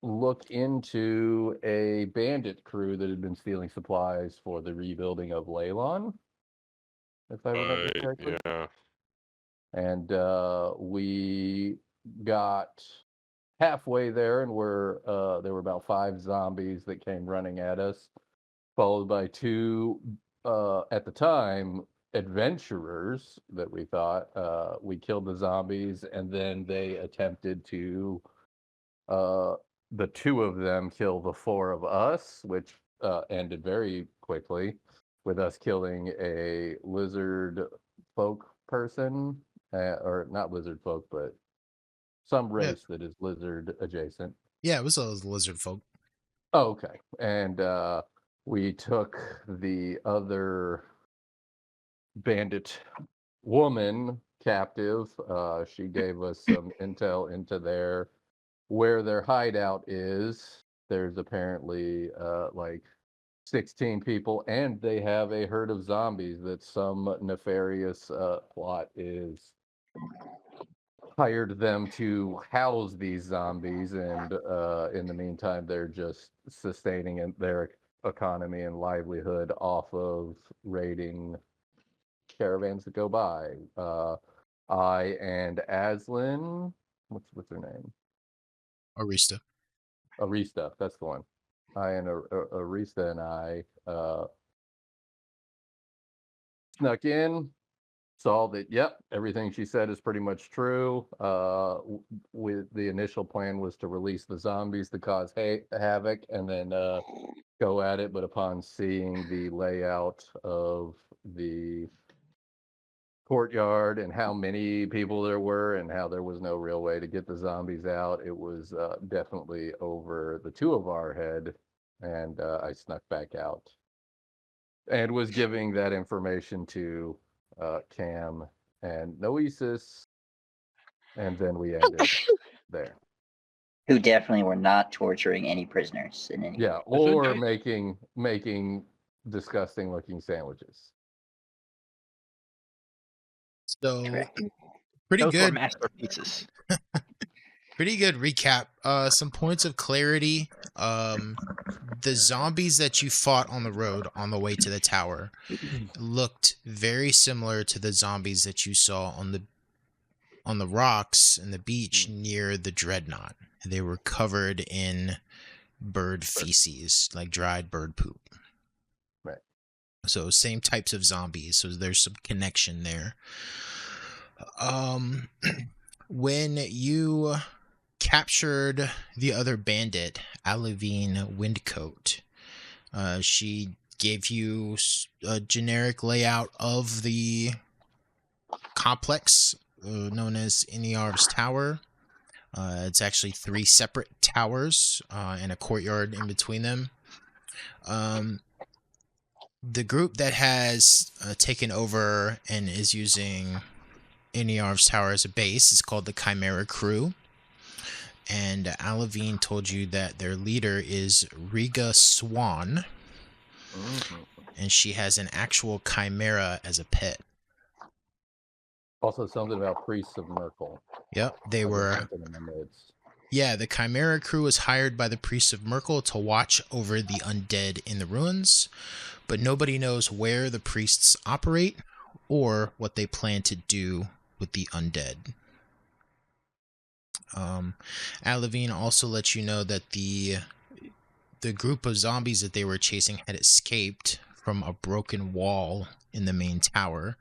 look into a bandit crew that had been stealing supplies for the rebuilding of Leilon, if I remember correctly. Yeah. And we got halfway there, and there were about 5 zombies that came running at us, followed by 2 at the time adventurers that we thought. We killed the zombies, and then they attempted to the 2 of them kill the 4 of us, which ended very quickly with us killing a lizard folk person, or not lizard folk, but some Yeah. race that is lizard adjacent. Yeah, it was those lizard folk. Oh, okay. And we took the other bandit woman captive. She gave us some intel into where their hideout is. There's apparently like 16 people, and they have a herd of zombies that some nefarious plot is hired them to house these zombies, and in the meantime they're just sustaining their economy and livelihood off of raiding caravans that go by. I and Aislin, what's her name? Aurista. Aurista, that's the one. I and Aurista and I snuck in, saw that, yep, everything she said is pretty much true. With the initial plan was to release the zombies to cause havoc and then go at it. But upon seeing the layout of the courtyard and how many people there were and how there was no real way to get the zombies out, it was definitely over the 2 of our head, and I snuck back out and was giving that information to Cam and Noesis, and then we ended there. Who definitely were not torturing any prisoners in any way. Or making disgusting looking sandwiches. So Correct. pretty Those were good. masterpieces. Pretty good recap. Some points of clarity. The zombies that you fought on the road on the way to the tower looked very similar to the zombies that you saw on the rocks and the beach near the dreadnought. They were covered in bird feces, like dried bird poop. Right. So same types of zombies. So there's some connection there. When you captured the other bandit, Ailin Windcoat, she gave you a generic layout of the complex known as Iniarv's Tower. It's actually 3 separate towers and a courtyard in between them. The group that has taken over and is using Iniarv's Tower as a base is called the Chimera Crew. And Ailin told you that their leader is Riga Swan. And she has an actual chimera as a pet. Also something about priests of Merkel. Yep, they were. Yeah, the Chimera Crew was hired by the priests of Merkel to watch over the undead in the ruins, but nobody knows where the priests operate or what they plan to do with the undead. Ailin also lets you know that the group of zombies that they were chasing had escaped from a broken wall in the main tower,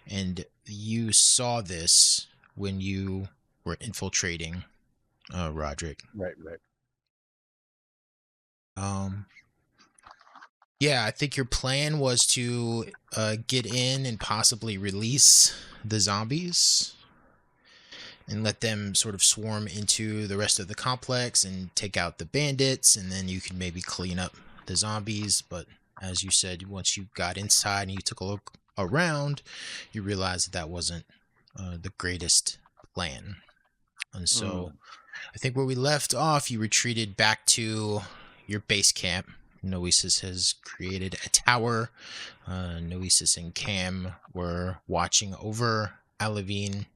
and you saw this when you were infiltrating Roderick. Right. Yeah, I think your plan was to get in and possibly release the zombies and let them sort of swarm into the rest of the complex and take out the bandits, and then you could maybe clean up the zombies. But as you said, once you got inside and you took a look around, you realized that wasn't the greatest plan. And so I think where we left off, you retreated back to your base camp. Noesis has created a tower. Noesis and Cam were watching over Ailin.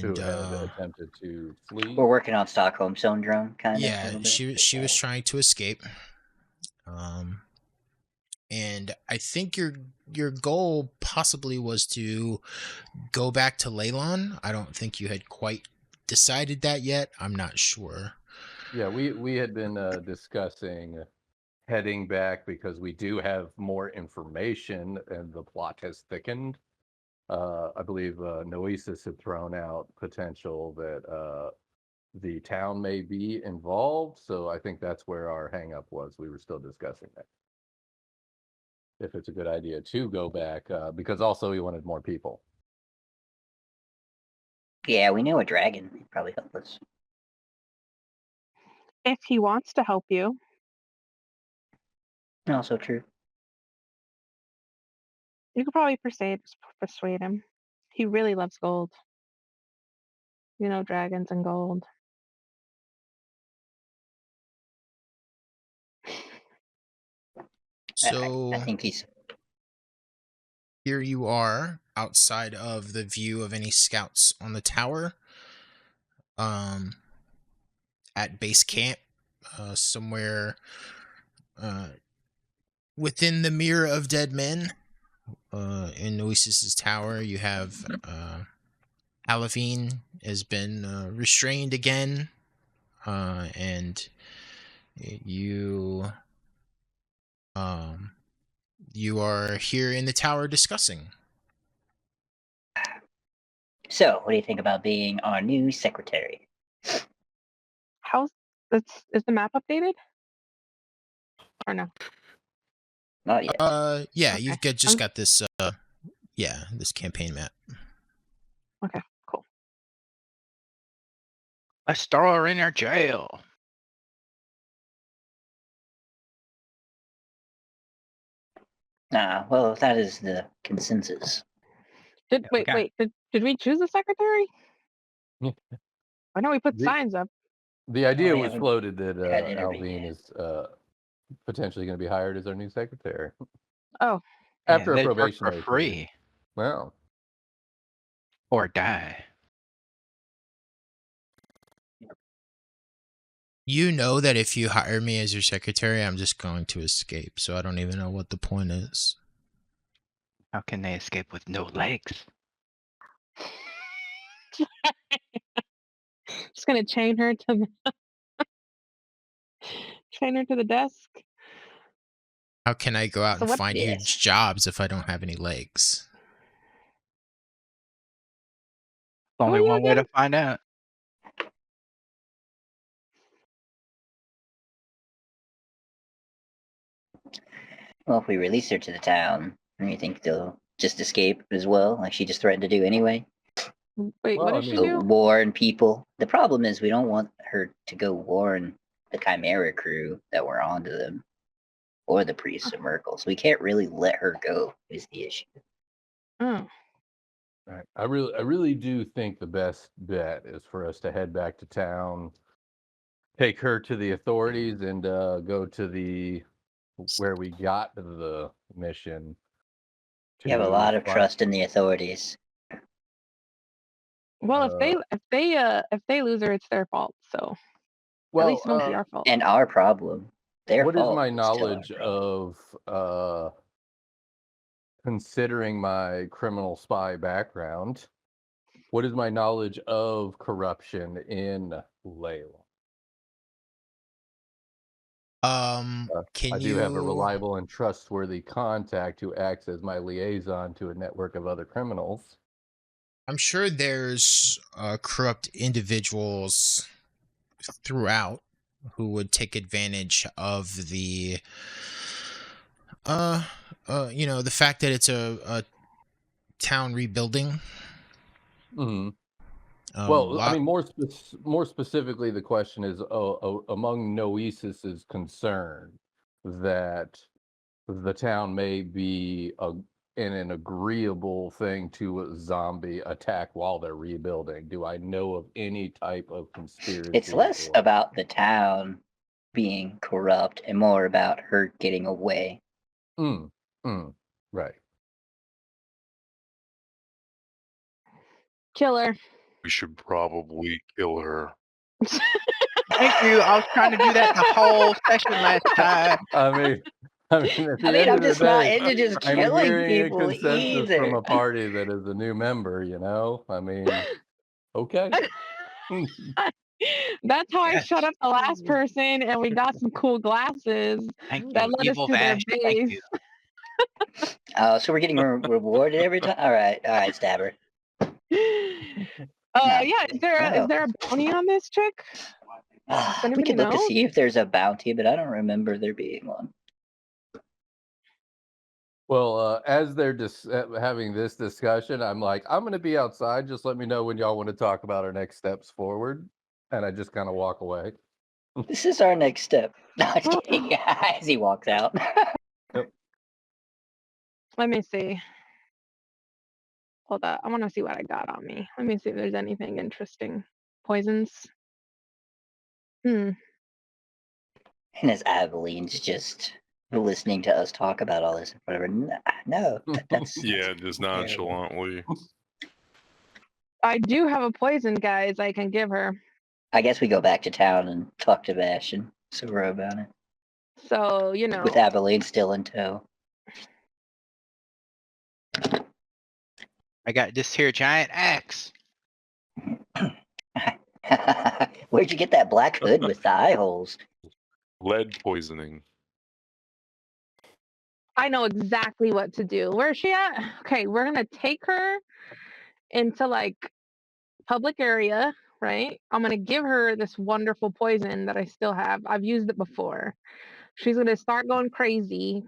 and had attempted to flee. We're working on Stockholm Syndrome, kind of. yeah, she was trying to escape. And I think your goal possibly was to go back to Leilon. I don't think you had quite decided that yet. I'm not sure. Yeah, we had been discussing heading back because we do have more information and the plot has thickened. I believe Noesis had thrown out potential that the town may be involved. So I think that's where our hang up was. We were still discussing that. If it's a good idea to go back, because also we wanted more people. Yeah, we know a dragon. He'd probably help us. If he wants to help you, Also true. you could probably persuade him. He really loves gold. You know, dragons and gold. So I think he's. here you are outside of the view of any scouts on the tower. At base camp, somewhere within the Mirror of Dead Men, in Noesis's tower, you have Alavine has been restrained again, and you you are here in the tower discussing. So, what do you think about being our new secretary? Is the map updated? Or no? Not yet. Yeah, Okay. you've just got this this campaign map. Okay, cool. Let's throw her in our jail. Well, if that is the consensus. Did we choose a secretary? I know we put signs up. The idea we was haven't floated that had interview Alvine yet. is potentially going to be hired as our new secretary. Oh. After a they'd work probationary for free period. Well, or die. You know that if you hire me as your secretary, I'm just going to escape, so I don't even know what the point is. How can they escape with no legs? Just gonna chain her to the desk. How can I go out So and what- find Yes. huge jobs if I don't have any legs? Only are you one way to again? find out. Well, if we release her to the town, do you think they'll just escape as well, like she just threatened to do anyway? Wait, Well, what I did she mean- do? Warn people. The problem is we don't want her to go warn the Chimera crew that we're onto them, or the priests of Merkel. So we can't really let her go. Is the issue? Oh. right. I really do think the best bet is for us to head back to town, take her to the authorities, and go to where we got the mission. You have a lot of trust in the authorities. Well, if they lose her, it's their fault. So at least it won't be our fault. And our problem. Their what is fault my is still our knowledge problem. of considering my criminal spy background? What is my knowledge of corruption in Leilon? Can I you do have a reliable and trustworthy contact who acts as my liaison to a network of other criminals. I'm sure there's corrupt individuals throughout who would take advantage of the the fact that it's a town rebuilding. Mm-hmm. Well, I mean, more specifically, the question is among Noesis's concern that the town may be in an agreeable thing to a zombie attack while they're rebuilding. Do I know of any type of conspiracy? It's less about the town being corrupt and more about her getting away. Right. Killer. We should probably kill her. Thank you. I was trying to do that the whole session last time. I mean, at the I mean, end I'm of the just not day, into just I'm killing hearing a people consensus from either. a party that is a new member. You know, I mean, okay. That's how I shut Yes. up the last person, and we got some cool glasses Thank that you, led us evil to their Vash. Thank base. you. So we're getting rewarded every time. All right, Stabber. No, I'm Yeah. kidding. Is there a bounty on this chick? Does We anybody could look to know? see if there's a bounty, but I don't remember there being one. Well, as they're having this discussion, I'm like, I'm going to be outside. Just let me know when y'all want to talk about our next steps forward. And I just kind of walk away. This is our next step. No, I'm just kidding. As he walks out. Let me see. Hold up. I want to see what I got on me. Let me see if there's anything interesting. Poisons. And as Aveline's just listening to us talk about all this and whatever. No, that's Yeah, just terrible. nonchalantly. I do have a poison, guys, I can give her. I guess we go back to town and talk to Vash and Sura about it. So, you know. With Aveline still in tow. I got this here giant axe. Where'd you get that black hood with the eye holes? Lead poisoning. I know exactly what to do. Where is she at? Okay, we're gonna take her into like public area, right? I'm gonna give her this wonderful poison that I still have. I've used it before. She's gonna start going crazy,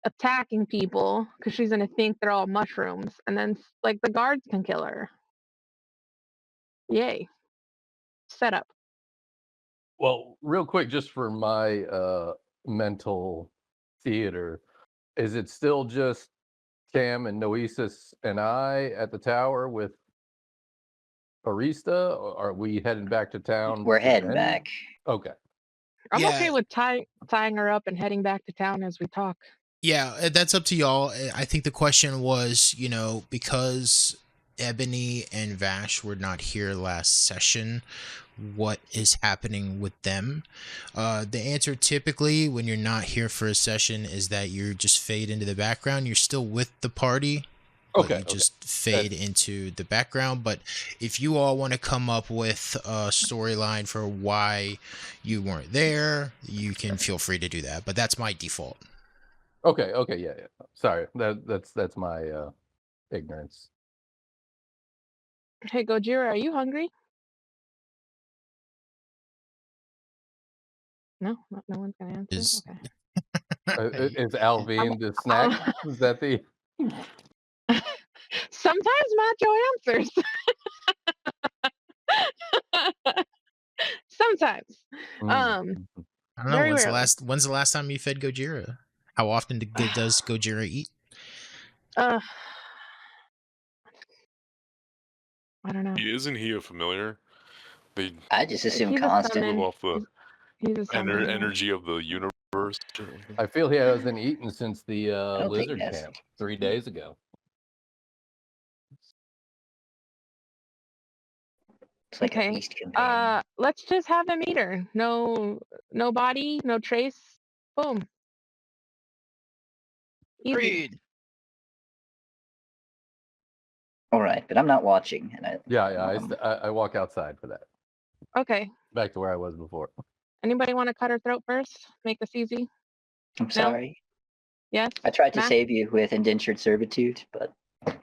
attacking people because she's gonna think they're all mushrooms, and then like the guards can kill her. Yay. Setup. Well, real quick, just for my mental theater, is it still just Cam and Noesis and I at the tower with Aurista? Or are we heading back to town? We're heading then? back. Okay. I'm Yeah. okay with tying her up and heading back to town as we talk. Yeah, that's up to y'all. I think the question was, because Ebony and Vash were not here last session, what is happening with them? The answer typically when you're not here for a session is that you just fade into the background. You're still with the party, but you just fade into the background. But if you all want to come up with a storyline for why you weren't there, you can feel free to do that. But that's my default. Okay, yeah. Sorry, that's my ignorance. Hey, Gojira, are you hungry? No, no one's gonna answer. Okay. Is Alvin the snack? Is that the? Sometimes Macho answers. Sometimes. I don't know. Very When's rarely. the last time you fed Gojira? How often does Gojira eat? I don't know. Isn't he a familiar? I just assume He's a constant. summon. Live off the He's a summon, yeah. energy of the universe. I feel he hasn't eaten since the don't think lizard that's- camp 3 days ago. It's like a Okay. beast companion. Let's just have him eat her. No body, no trace. Boom. Easy. Agreed. All right, but I'm not watching. And I walk outside for that. Okay. Back to where I was before. Anybody want to cut her throat first? Make this easy. I'm sorry. Yes. I tried to Matt? save you with indentured servitude, but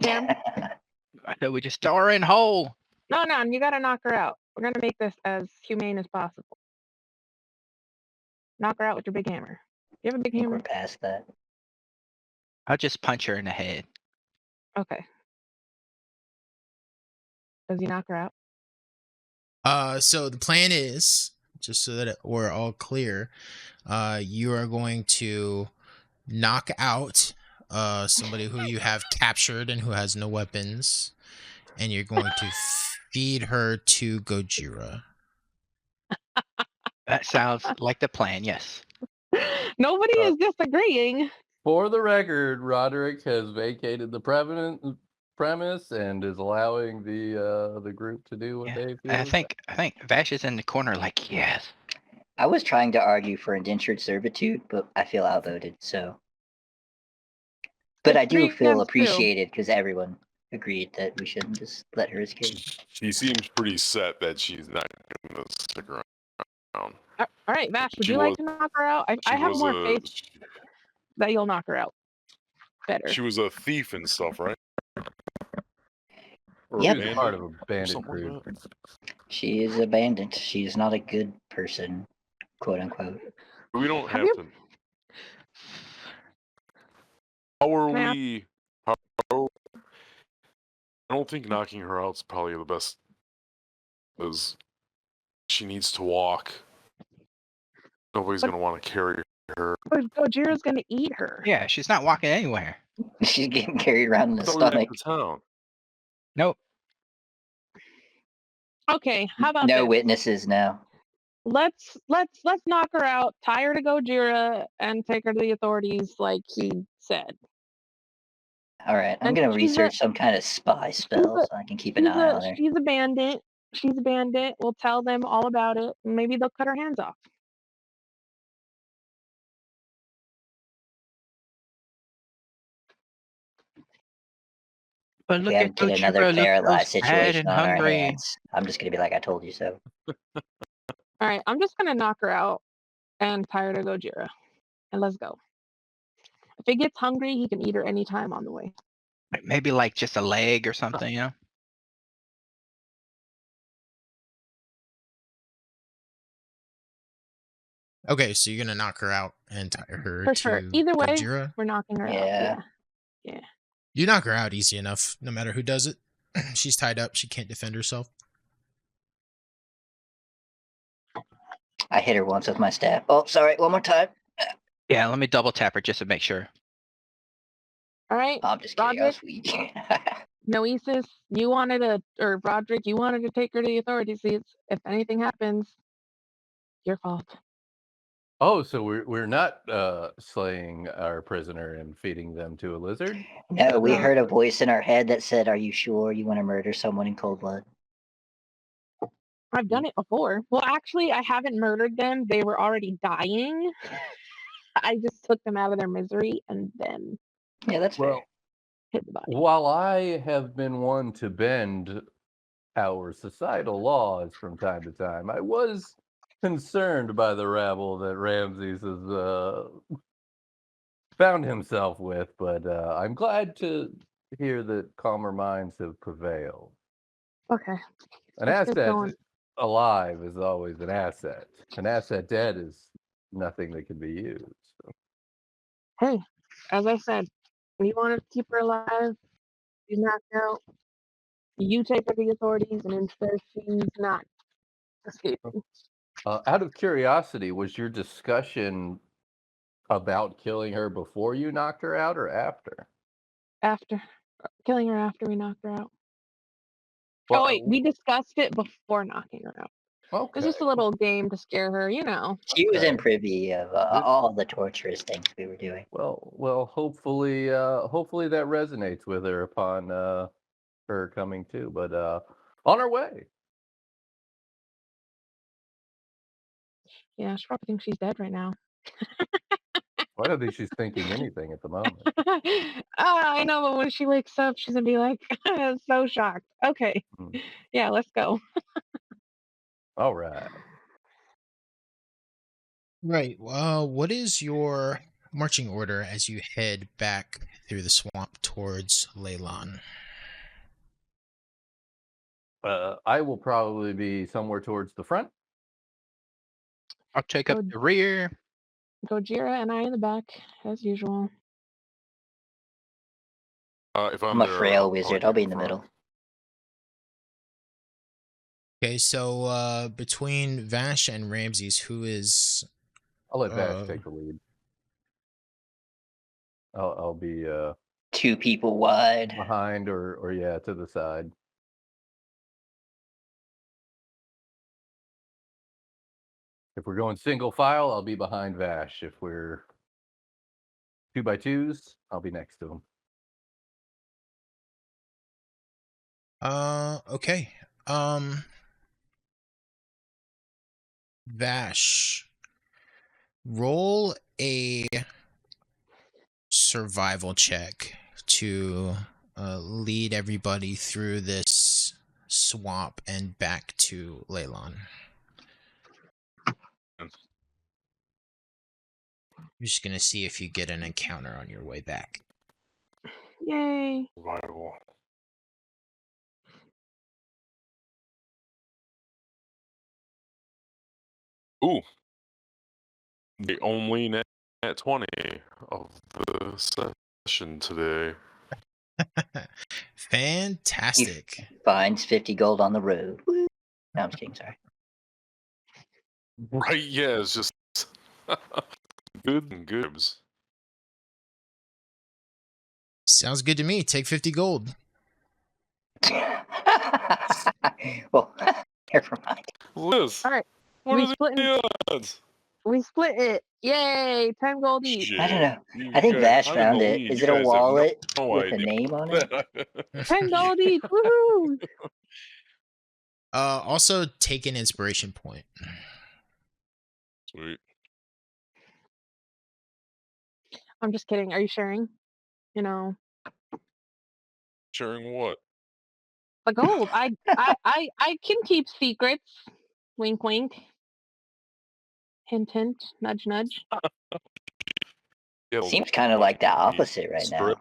Cam? I thought we just throw her in whole. No, you gotta knock her out. We're gonna make this as humane as possible. Knock her out with your big hammer. You have a big I think we're hammer? past that. I'll just punch her in the head. Okay. Does he knock her out? So the plan is, just so that we're all clear, you are going to knock out somebody who you have captured and who has no weapons, and you're going to feed her to Gojira. That sounds like the plan, yes. Nobody is disagreeing. For the record, Roderick has vacated the premise and is allowing the group to do what Yeah, they feel. I is think Vash is in the corner like, yes. I was trying to argue for indentured servitude, but I feel outvoted, so. But It's I do 3 feel against 2. appreciated because everyone agreed that we shouldn't just let her escape. She seems pretty set that she's not going to stick around. All right, Vash, would She you like was- to knock her out? I She have was more a faith that you'll knock her out. Better. she was a thief and stuff, right? Or Yep. She's a part of a bandit, bandit something like crew. that. She is a bandit. She is not a good person, quote unquote. We don't Have have you- to. How are Can I ask- we? How? I don't think knocking her out's probably the best, because she needs to walk. Nobody's But- gonna want to carry her. But Gojira's gonna eat her. Yeah, she's not walking anywhere. She's getting carried around in I the thought we were stomach. in the town. Nope. Okay, how about No this? witnesses now. Let's knock her out, tie her to Gojira, and take her to the authorities like he said. All right, I'm And gonna she's a- research some kind of spy spell so I can keep an eye on her. She's a bandit. She's a bandit. We'll tell them all about it. And maybe they'll cut her hands off. But look We at get another Gojira, look paralyzed so sad situation and on our hungry. hands. I'm just gonna be like, I told you so. All right, I'm just gonna knock her out and tie her to Gojira, and let's go. If he gets hungry, he can eat her anytime on the way. Maybe like just a leg or something, you know? Okay, so you're gonna knock her out and tie her For to sure. Either way, Gojira? we're knocking her Yeah. out. Yeah. You knock her out easy enough, no matter who does it. She's tied up. She can't defend herself. I hit her once with my staff. Oh, sorry, one more time. Yeah, let me double tap her just to make sure. All right. Oh, I'm just kidding. I was weak. Noesis, you wanted to, or Roderick, you wanted to take her to the authorities. If anything happens, your fault. Oh, so we're not slaying our prisoner and feeding them to a lizard? No, we heard a voice in our head that said, "Are you sure you want to murder someone in cold blood?" I've done it before. Well, actually, I haven't murdered them. They were already dying. I just took them out of their misery and then Yeah, that's fair. Well, hit the body. while I have been one to bend our societal laws from time to time, I was concerned by the rabble that Ramses has found himself with, but I'm glad to hear that calmer minds have prevailed. Okay. An Let's get asset going. alive is always an asset. An asset dead is nothing that can be used. So. Hey, as I said, you want to keep her alive, she's knocked out. You take her to the authorities and ensure she's not escaping. Out of curiosity, was your discussion about killing her before you knocked her out or after? After killing her after we knocked her out. Well, Oh wait, we discussed it before knocking her out. It okay. was just a little game to scare her, you know. She was in Okay. privy of all the torturous things we were doing. Well, hopefully that resonates with her upon her coming to. But on our way. Yeah, she probably thinks she's dead right now. I don't think she's thinking anything at the moment. I know, but when she wakes up, she's gonna be like so shocked. Okay, Hmm. yeah, let's go. All right. Right. What is your marching order as you head back through the swamp towards Leilon? I will probably be somewhere towards the front. I'll take up Good. the rear. Gojira and I in the back, as usual. If I'm a there, frail I'll wizard. take I'll be in the front. middle. Okay, so between Vash and Ramses, who is I'll let Vash take the lead. I'll be 2 people wide. behind or yeah, to the side. If we're going single file, I'll be behind Vash. If we're 2x2s, I'll be next to him. Okay. Vash, roll a survival check to lead everybody through this swamp and back to Leilon. I'm just gonna see if you get an encounter on your way back. Yay. Survival. Ooh. The only net 20 of the session today. Fantastic. Finds 50 gold on the road. Woo. No, I'm just kidding. Sorry. Right, yeah, it's just good and goobs. Sounds good to me. Take 50 gold. Well, never mind. Liz, All right. what we are split the odds? We split it. Yay. 10 gold each. Shit. I don't know. You I think guys- Vash I'm in found the it. lead. Is You it a guys have wallet no with a idea name on it? 10 gold each. Woohoo. Also take an inspiration point. Sweet. I'm just kidding. Are you sharing? You know, Sharing what? the gold. I can keep secrets. Wink, wink. Hint, hint. Nudge, nudge. Yeah, Seems kind of like the opposite right now. strip.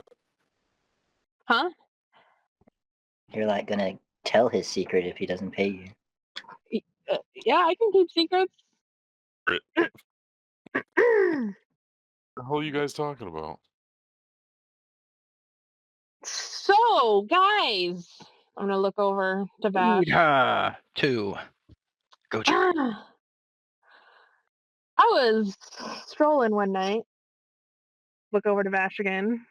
Huh? You're like gonna tell his secret if he doesn't pay you. Yeah, I can keep secrets. What the hell are you guys talking about? So, guys, I'm gonna look over to Vash. Eat her. 2. Go, Jerry. I was strolling one night. Look over to Vash again.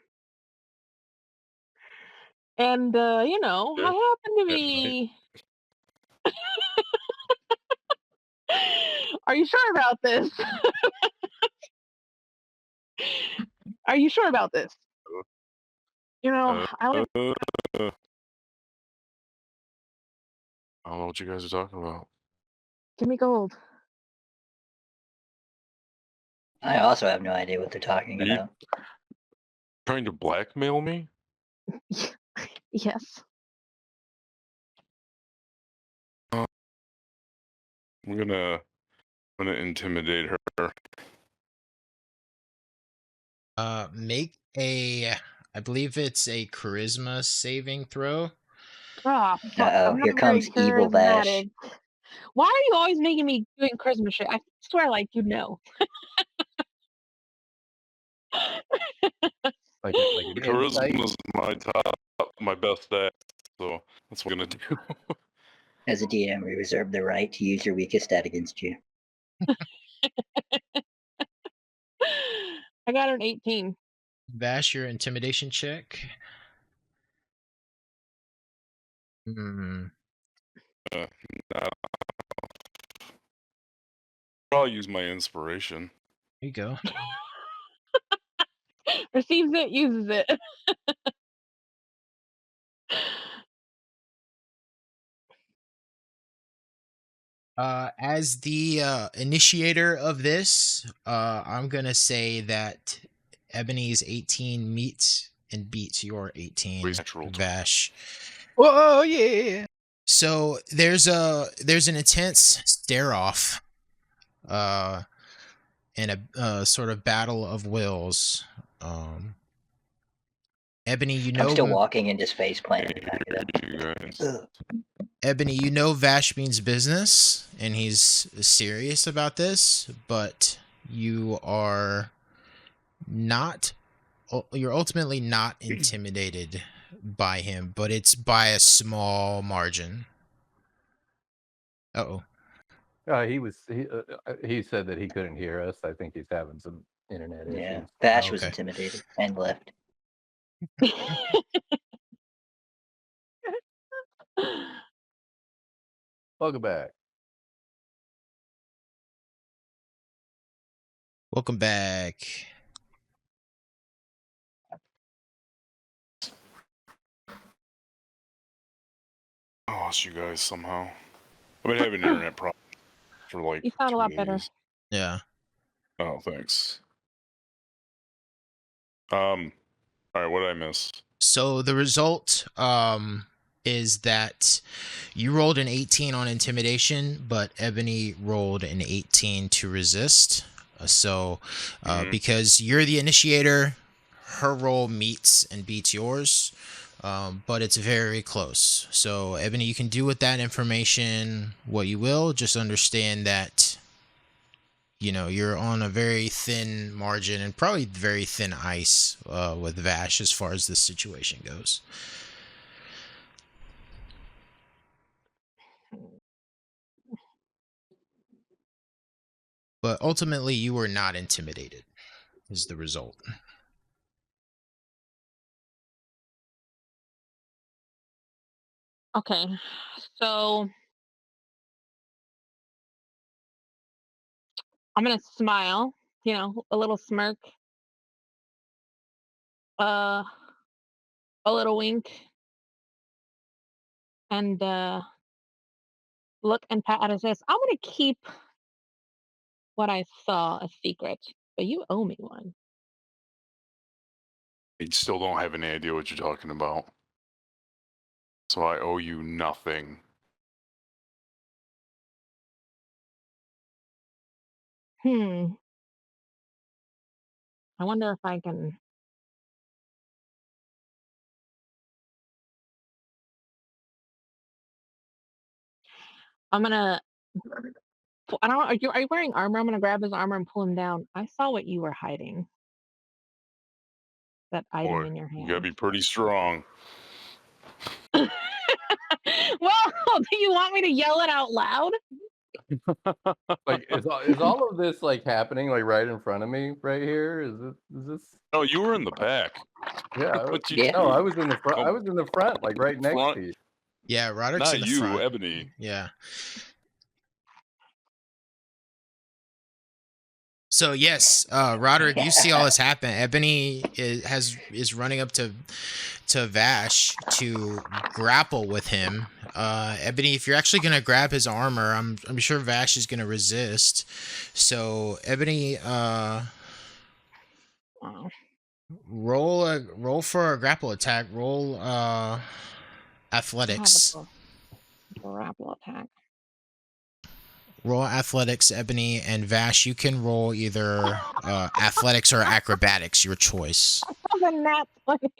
And, you know, Yeah, I happened to at be. Are you sure about this? Are you sure about this? You know, I went. I don't know what you guys are talking about. Give me gold. I also have no idea what they're talking Are you about. trying to blackmail me? Yes. I'm gonna intimidate her. Make a, I believe it's a charisma saving throw. Ah, fuck. Uh-oh, I'm not here very comes evil Vash. charismatic. Why are you always making me doing charisma shit? I swear, like, you know. Like an insight. Charisma is my best stat, so that's what I'm gonna do. As a DM, we reserve the right to use your weakest stat against you. I got an 18. Vash, your intimidation check. I'll use my inspiration. There you go. Receives it, uses it. As the initiator of this, I'm gonna say that Ebony's 18 meets and beats your 18, Natural. Vash. Whoa, yeah. So there's an intense stare off, and a sort of battle of wills. Ebony, you I'm know, still walking into space planting. You guys. Ugh. Ebony, you know Vash means business, and he's serious about this, but you are not. You're ultimately not intimidated by him, but it's by a small margin. Uh-oh. He said that he couldn't hear us. I think he's having some internet Yeah, issues. Vash was Okay. intimidated and left. Welcome back. Welcome back. I lost you guys somehow. I've been having internet problems for like You sound 2 a lot days. better. Yeah. Oh, thanks. All right, what did I miss? So the result is that you rolled an 18 on intimidation, but Ebony rolled an 18 to resist. So because you're the initiator, her roll meets and beats yours, but it's very close. So Ebony, you can do with that information what you will. Just understand that you're on a very thin margin and probably very thin ice with Vash as far as this situation goes. But ultimately, you were not intimidated, is the result. Okay, so I'm gonna smile, a little smirk, a little wink, and look and pat at his face. I'm gonna keep what I saw a secret, but you owe me one. I still don't have any idea what you're talking about. So I owe you nothing. I wonder if I can. I'm gonna. I don't. Are you wearing armor? I'm gonna grab his armor and pull him down. I saw what you were hiding. That item Boy, in your you hand. gotta be pretty strong. Well, do you want me to yell it out loud? Like, is all of this like happening like right in front of me right here? Is this? No, you were in the back. Yeah. What you Yeah. No, do? I was in the front. I was in the front, like right next Front? to you. Yeah, Roderick's Not in the you, front. Ebony. Yeah. So yes, Roderick, you see all this happen. Ebony is running up to Vash to grapple with him. Ebony, if you're actually gonna grab his armor, I'm sure Vash is gonna resist. So Ebony, Wow. roll for a grapple attack. Roll athletics. Grapple attack. Roll athletics, Ebony, and Vash. You can roll either athletics or acrobatics, your choice. That's a nat 20.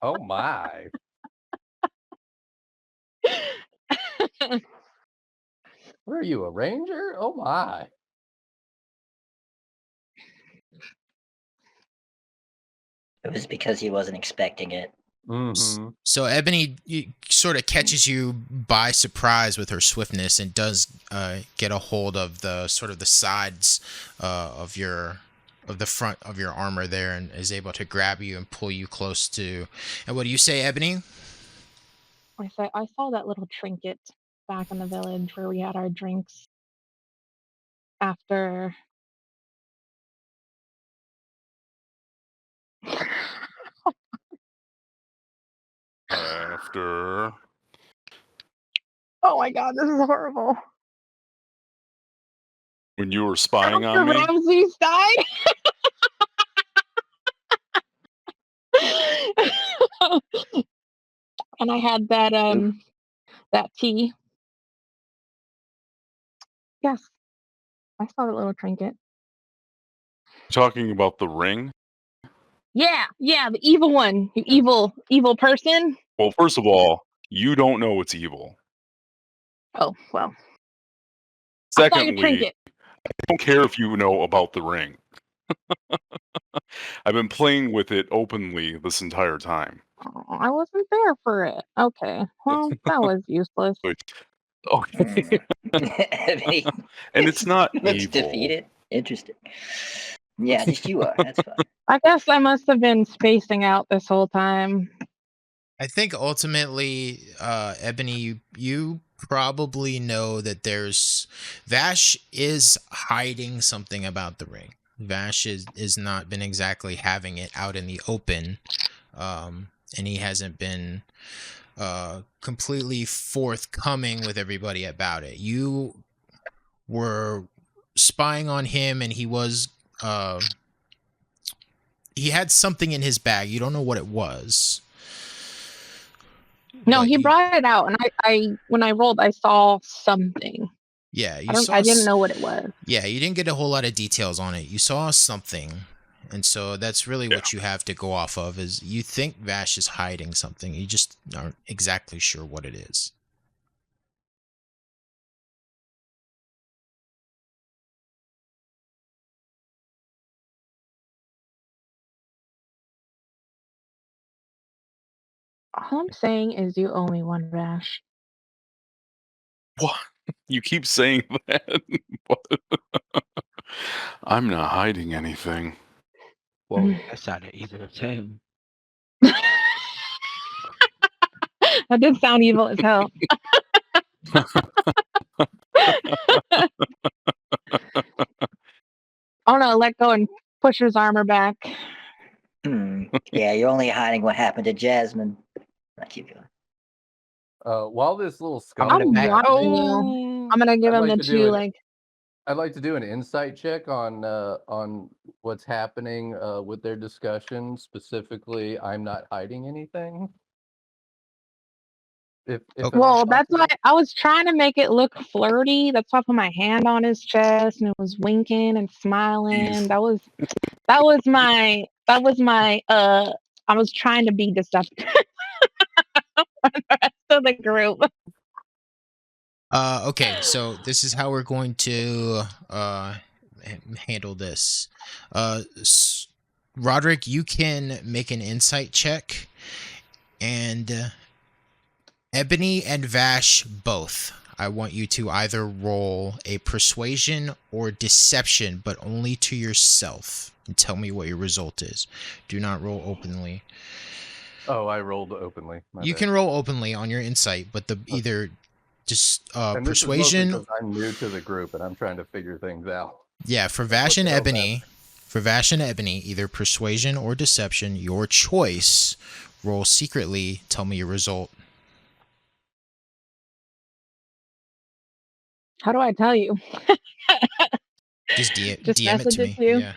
Oh my! What are you, a ranger? Oh my! It was because he wasn't expecting it. Mm-hmm. So Ebony sort of catches you by surprise with her swiftness and does get a hold of the sort of the sides of the front of your armor there and is able to grab you and pull you close to. And what do you say, Ebony? I saw that little trinket back in the village where we had our drinks after. After. Oh my god, this is horrible. When you were spying After on me? Ramses died. And I had that tea. Yes, I saw the little trinket. Talking about the ring? Yeah, the evil one. You evil person. Well, first of all, you don't know it's evil. Oh, well. I saw your Secondly, trinket. I don't care if you know about the ring. I've been playing with it openly this entire time. Oh, I wasn't there for it. Okay, well, that was useless. Okay. Ebony And it's not looks evil. defeated. Interesting. Yeah, just you are. That's fine. I guess I must have been spacing out this whole time. I think ultimately, Ebony, you probably know that Vash is hiding something about the ring. Vash is not been exactly having it out in the open, and he hasn't been completely forthcoming with everybody about it. You were spying on him, and he was he had something in his bag. You don't know what it was. No, but he you- brought it out, and I when I rolled, I saw something. Yeah, you I didn't know what it was. Yeah, you didn't get a whole lot of details on it. You saw something, and so that's really what you have to go off of. Is you think Vash is hiding something? You just aren't exactly sure what it is. All I'm saying is you owe me one, Vash. What? You keep saying that. I'm not hiding anything. Well, That's not either of them. That did sound evil as hell. Oh no, let go and push his armor back. Yeah, you're only hiding what happened to Jasmine. I keep going. while this little I'm skunk gonna I'm is back. watching you. Oh, I'm gonna give I'd him like the to do two, it. like, I'd like to do an insight check on what's happening with their discussion. Specifically, I'm not hiding anything. If at all well, that's why possible. I was trying to make it look flirty. That's why I put my hand on his chest and it was winking and smiling. That was my I was trying to be deceptive for the rest of the group. Okay, so this is how we're going to handle this. Roderick, you can make an insight check, and Ebony and Vash both. I want you to either roll a persuasion or deception, but only to yourself, and tell me what your result is. Do not roll openly. Oh, I rolled openly. You can roll openly on your insight, but the either just and this persuasion. is mostly 'cause I'm new to the group and I'm trying to figure things out. Yeah, for Vash and Ebony, either persuasion or deception, your choice. Roll secretly. Tell me your result. How do I tell you? Just Just DM it message to it me. to you? Yeah.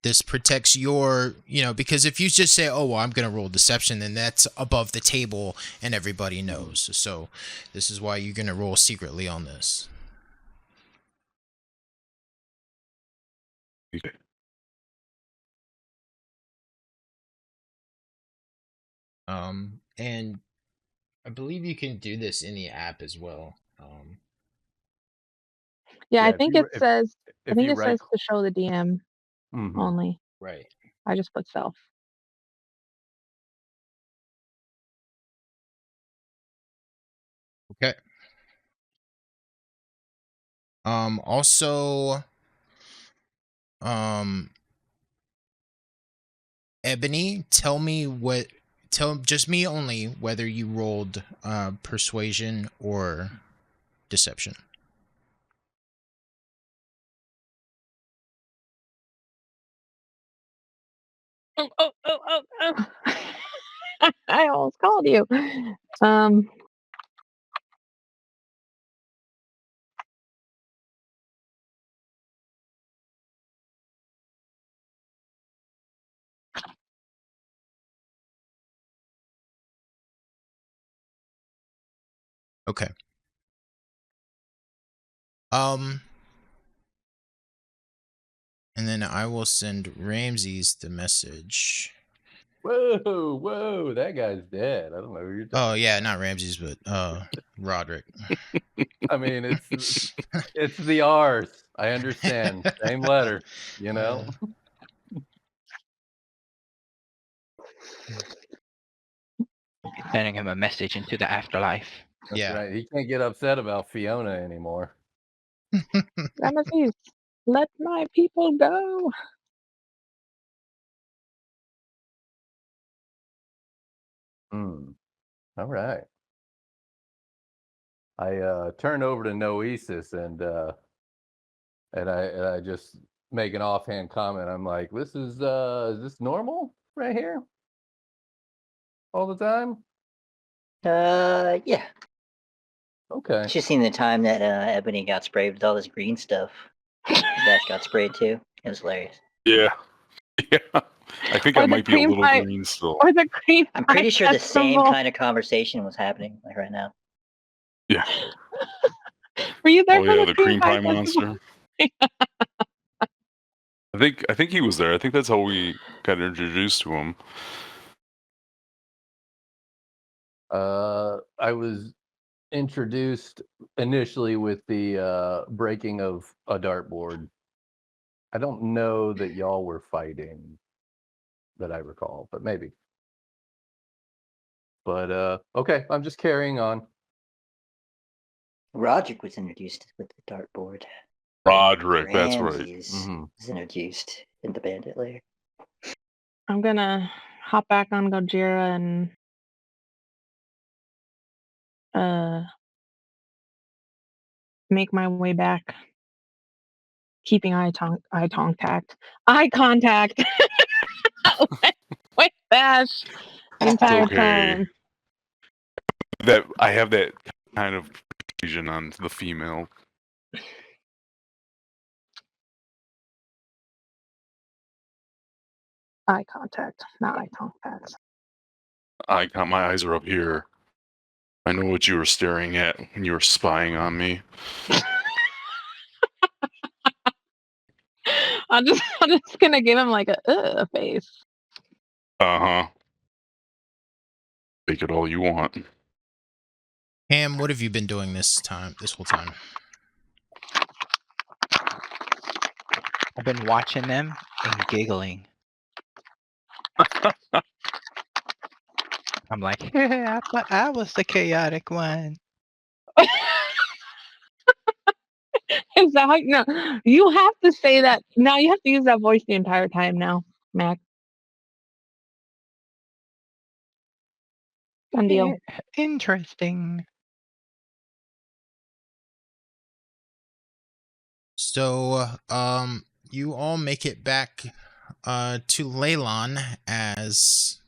This protects your, because if you just say, "Oh, well, I'm going to roll deception," then that's above the table and everybody knows. So this is why you're going to roll secretly on this. Okay. And I believe you can do this in the app as well. Yeah, I if think you- it says I if think you it says to show the DM Mhm. only. Right. I just put self. Okay. Also, Ebony, tell just me only whether you rolled persuasion or deception. Oh. I almost called you. Okay. And then I will send Ramses the message. Whoa, that guy's dead. I don't know who you're talking. Oh yeah, not Ramses, but Roderick. I mean, it's the R's. I understand. Same letter, Sending him a message into the afterlife. That's Yeah. right. He can't get upset about Fiona anymore. Ramesses, let my people go. All right. I turn over to Noesis and I just make an offhand comment. I'm like, is this normal? right here? All the time? Yeah. Okay. It's just seen the time that Ebony got sprayed with all this green stuff. Vash got sprayed too. It was hilarious. Yeah. Yeah. I think Or I the might be a cream little pie- green still. Or the cream I'm pie pretty sure the same festival. kind of conversation was happening like right now. Yeah. Were you there Oh for yeah, the the cream pie pie festival? monster. I think he was there. I think that's how we got introduced to him. I was introduced initially with the breaking of a dartboard. I don't know that y'all were fighting that I recall, but maybe. But okay, I'm just carrying on. Roderick was introduced with the dartboard. Roderick, that's right. Ramses Mhm. was introduced in the bandit lair. I'm gonna hop back on Gojira and make my way back, keeping eye contact with Vash the entire Okay. time. That I have that kind of vision on the female. Eye contact, not eye contact. My eyes are up here. I know what you were staring at when you were spying on me. I'm just gonna give him like a face. Uh-huh. Take it all you want. Ham, what have you been doing this whole time? I've been watching them and giggling. I'm like, yeah, I thought I was the chaotic one. Is that how, no, you have to say that now. You have to use that voice the entire time now, Mac. Done deal. Interesting. So, you all make it back to Leilon as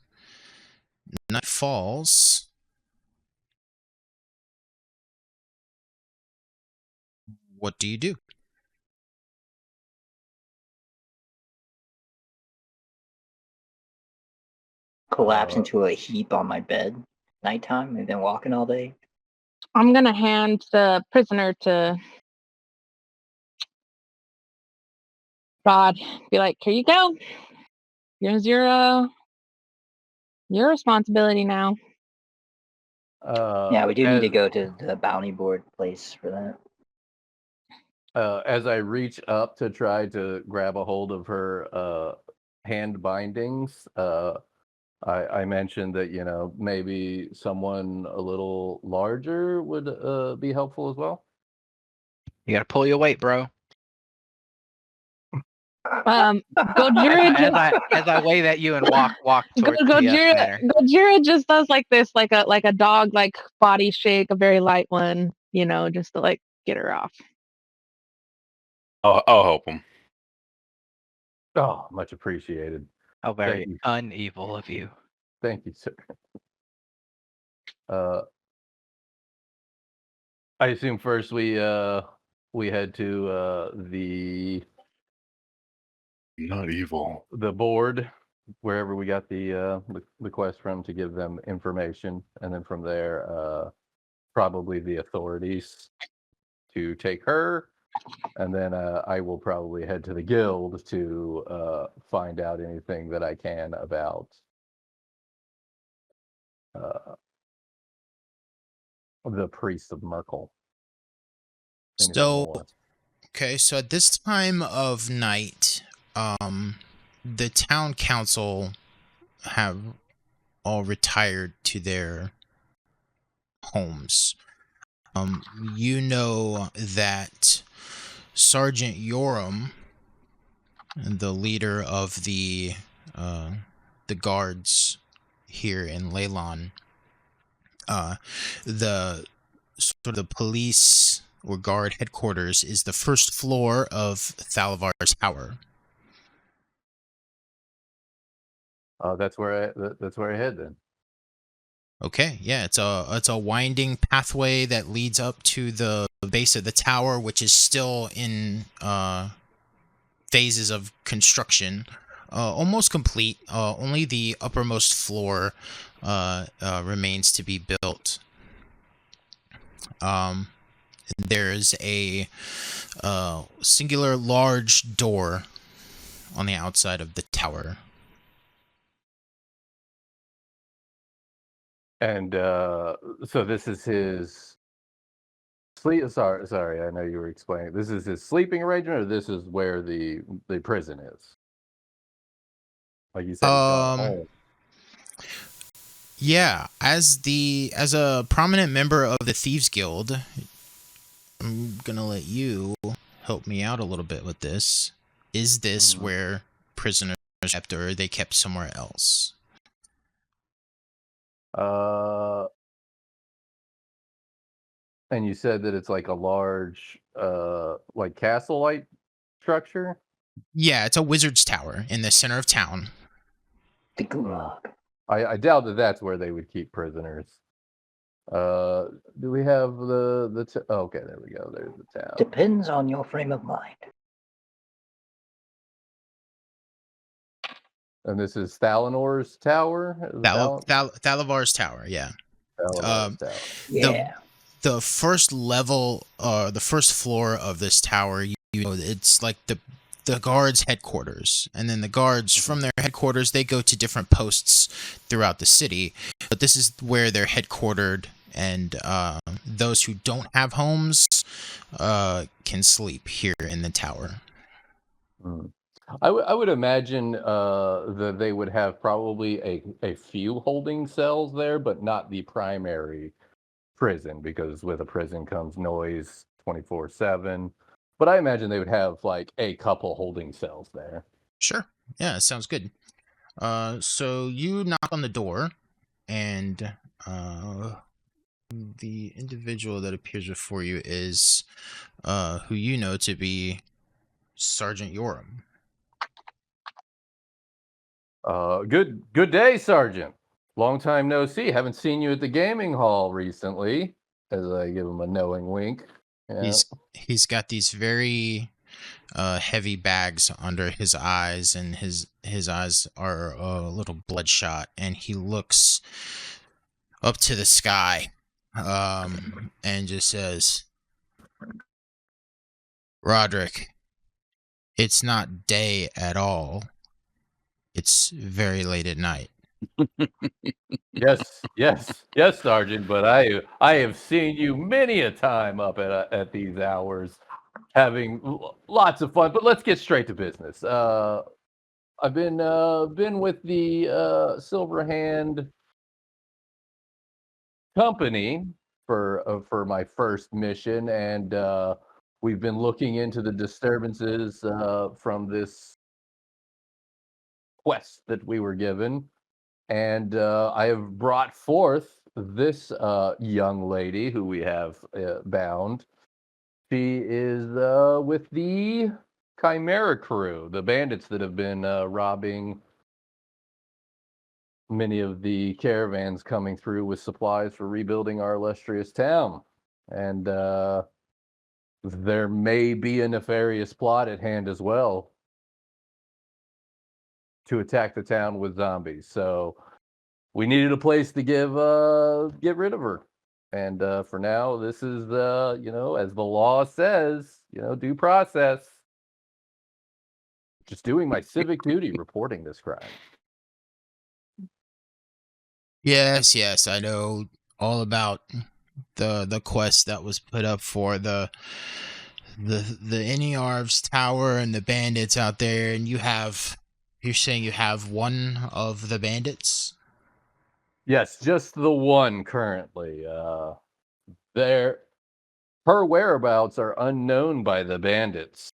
night falls. What do you do? Collapse into a heap on my bed. Nighttime. We've been walking all day. I'm gonna hand the prisoner to Rod. Be like, here you go. Here's your responsibility now. Yeah, we do need to As- go to the bounty board place for that. As I reach up to try to grab a hold of her hand bindings, I mentioned that, maybe someone a little larger would be helpful as well. You gotta pull your weight, bro. Gojira As I wave at you and walk towards the manor. Gojira just does like this, like a dog, like body shake, a very light one, just to like get her off. I'll help him. Oh, much appreciated. How very Thank you. unevil of you. Thank you, sir. I assume first we head to the Not evil. board, wherever we got the quest from, to give them information, and then from there, probably the authorities to take her, and then I will probably head to the guild to find out anything that I can about the priest of Merkel. Anything So, more. okay, so at this time of night, the town council have all retired to their homes. You know that Sergeant Yoram, the leader of the guards here in Leilon, the sort of the police or guard headquarters is the first floor of Thalavar's tower. That's where I head then. Okay, yeah, it's a winding pathway that leads up to the base of the tower, which is still in phases of construction, almost complete. Only the uppermost floor remains to be built. There's a singular large door on the outside of the tower. And so this is his sleep. Sorry, I know you were explaining. This is his sleeping arrangement, or this is where the prison is. Like you said, he's gone home. Yeah, as a prominent member of the Thieves Guild, I'm gonna let you help me out a little bit with this. Is this where prisoners kept, or are they kept somewhere else? And you said that it's like a large, like castle-like structure. Yeah, it's a wizard's tower in the center of town. The gulag. I doubt that that's where they would keep prisoners. Do we have the? Oh, okay, there we go. There's the town. Depends on your frame of mind. And this is Thalinor's tower. Thalavar's tower. Yeah. Thalinor's tower. Yeah. The first level, the first floor of this tower, you know, it's like the guards' headquarters, and then the guards from their headquarters, they go to different posts throughout the city, but this is where they're headquartered, and those who don't have homes can sleep here in the tower. I would imagine that they would have probably a few holding cells there, but not the primary prison, because with a prison comes noise 24/7. But I imagine they would have like a couple holding cells there. Sure. Yeah, that sounds good. So you knock on the door, and the individual that appears before you is who you know to be Sergeant Yoram. Good day, Sergeant. Long time no see. Haven't seen you at the gaming hall recently. As I give him a knowing wink. Yeah. He's got these very heavy bags under his eyes, and his eyes are a little bloodshot, and he looks up to the sky and just says, "Roderick, it's not day at all. It's very late at night." Yes, Sergeant. But I have seen you many a time up at these hours, having lots of fun. But let's get straight to business. I've been with the Silverhand Company for my first mission, and we've been looking into the disturbances from this quest that we were given. And I have brought forth this young lady who we have bound. She is with the Chimera crew, the bandits that have been robbing many of the caravans coming through with supplies for rebuilding our illustrious town. And there may be a nefarious plot at hand as well to attack the town with zombies. So we needed a place to get rid of her. And for now, this is, as the law says, due process. Just doing my civic duty, reporting this crime. Yes, I know all about the quest that was put up for the Iniarv's tower and the bandits out there, and you're saying you have one of the bandits? Yes, just the one currently. Her whereabouts are unknown by the bandits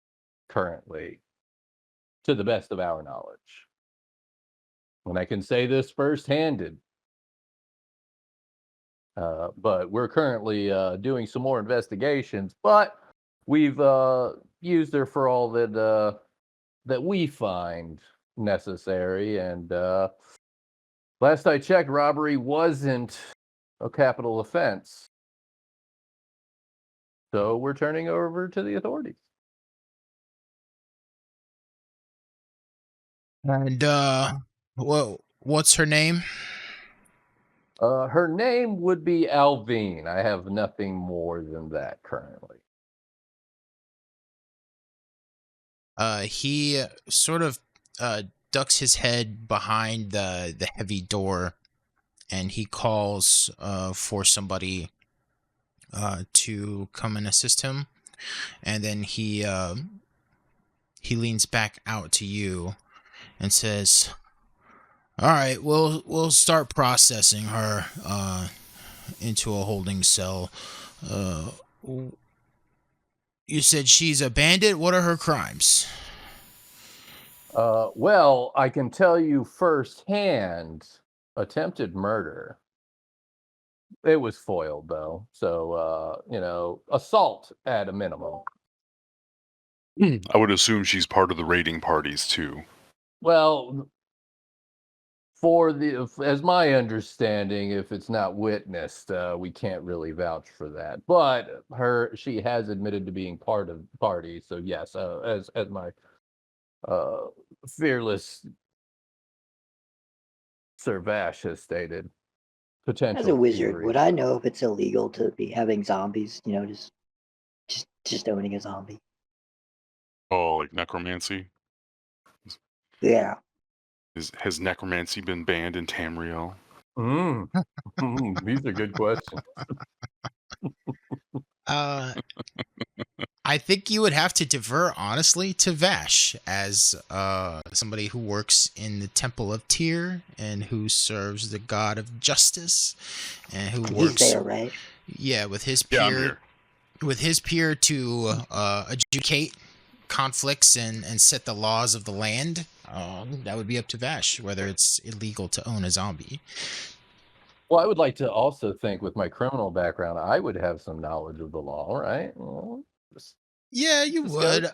currently, to the best of our knowledge. And I can say this first-handed. But we're currently doing some more investigations. But we've used her for all that we find necessary. And last I checked, robbery wasn't a capital offense. So we're turning over to the authorities. And what's her name? Her name would be Alvine. I have nothing more than that currently. He sort of ducks his head behind the heavy door, and he calls for somebody to come and assist him. And then he leans back out to you and says, "All right, we'll start processing her into a holding cell. You said she's a bandit. What are her crimes?" Well, I can tell you firsthand, attempted murder. It was foiled though, so assault at a minimum. I would assume she's part of the raiding parties too. Well, as my understanding, if it's not witnessed, we can't really vouch for that. But she has admitted to being part of the party, so yes, as my fearless Sir Vash has stated, potential. As a wizard, thievery. would I know if it's illegal to be having zombies? You know, just owning a zombie. Oh, like necromancy? Yeah. Has necromancy been banned in Tamriel? These are good questions. I think you would have to defer, honestly, to Vash as somebody who works in the Temple of Tyr and who serves the god of justice, and who works. He's there, right? Yeah, with his Yeah, I'm peer, here. with his peer to adjudicate conflicts and set the laws of the land. That would be up to Vash whether it's illegal to own a zombie. Well, I would like to also think, with my criminal background, I would have some knowledge of the law, right? Well, Yeah, you Let's would. go.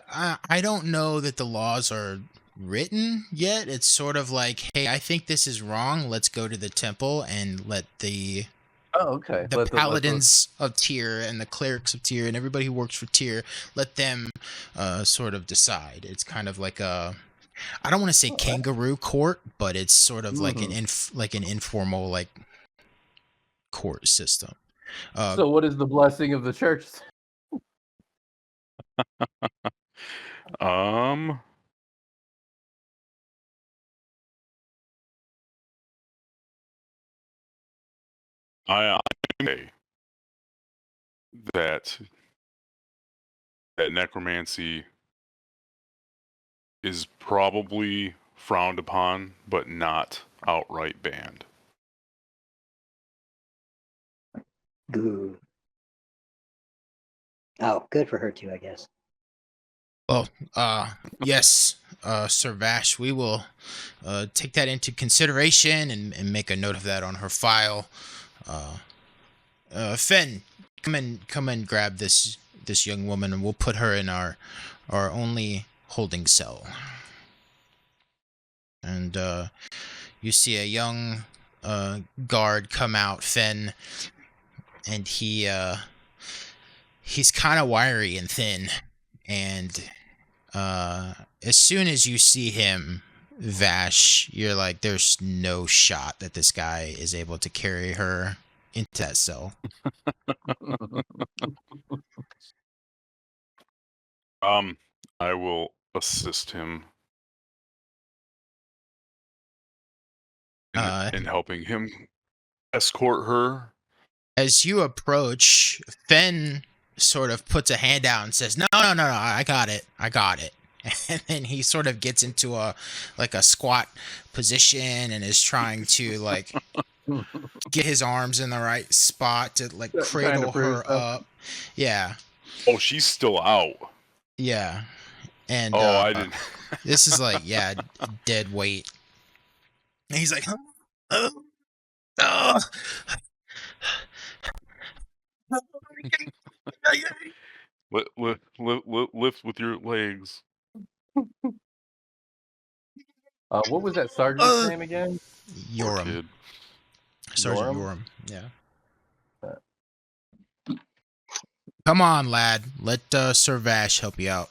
I don't know that the laws are written yet. It's sort of like, hey, I think this is wrong. Let's go to the temple and let the okay. paladins of Tyr and the clerics of Tyr and everybody who works for Tyr, let them sort of decide. It's kind of like a, I don't want to say kangaroo court, but it's sort of like an informal like court system. So what is the blessing of the church? I say that necromancy is probably frowned upon, but not outright banned. Good. Oh, good for her too, I guess. Well, yes, Sir Vash, we will take that into consideration and make a note of that on her file. Fen, come and grab this young woman, and we'll put her in our only holding cell. And you see a young guard come out, Fen, and he's kind of wiry and thin, and as soon as you see him, Vash, you're like, there's no shot that this guy is able to carry her into that cell. I will assist him in helping him escort her. As you approach, Fen sort of puts a hand out and says, no, I got it. And then he sort of gets into a squat position and is trying to like get his arms in the right spot to like cradle her up. Yeah. Oh, she's still out. Yeah. And I didn't. This is like, yeah, dead weight. And he's like, Lift with your legs. What was that sergeant's name again? Poor Yoram. kid. Sergeant Yoram? Yoram. Yeah. Uh. Come on, lad. Let Sir Vash help you out.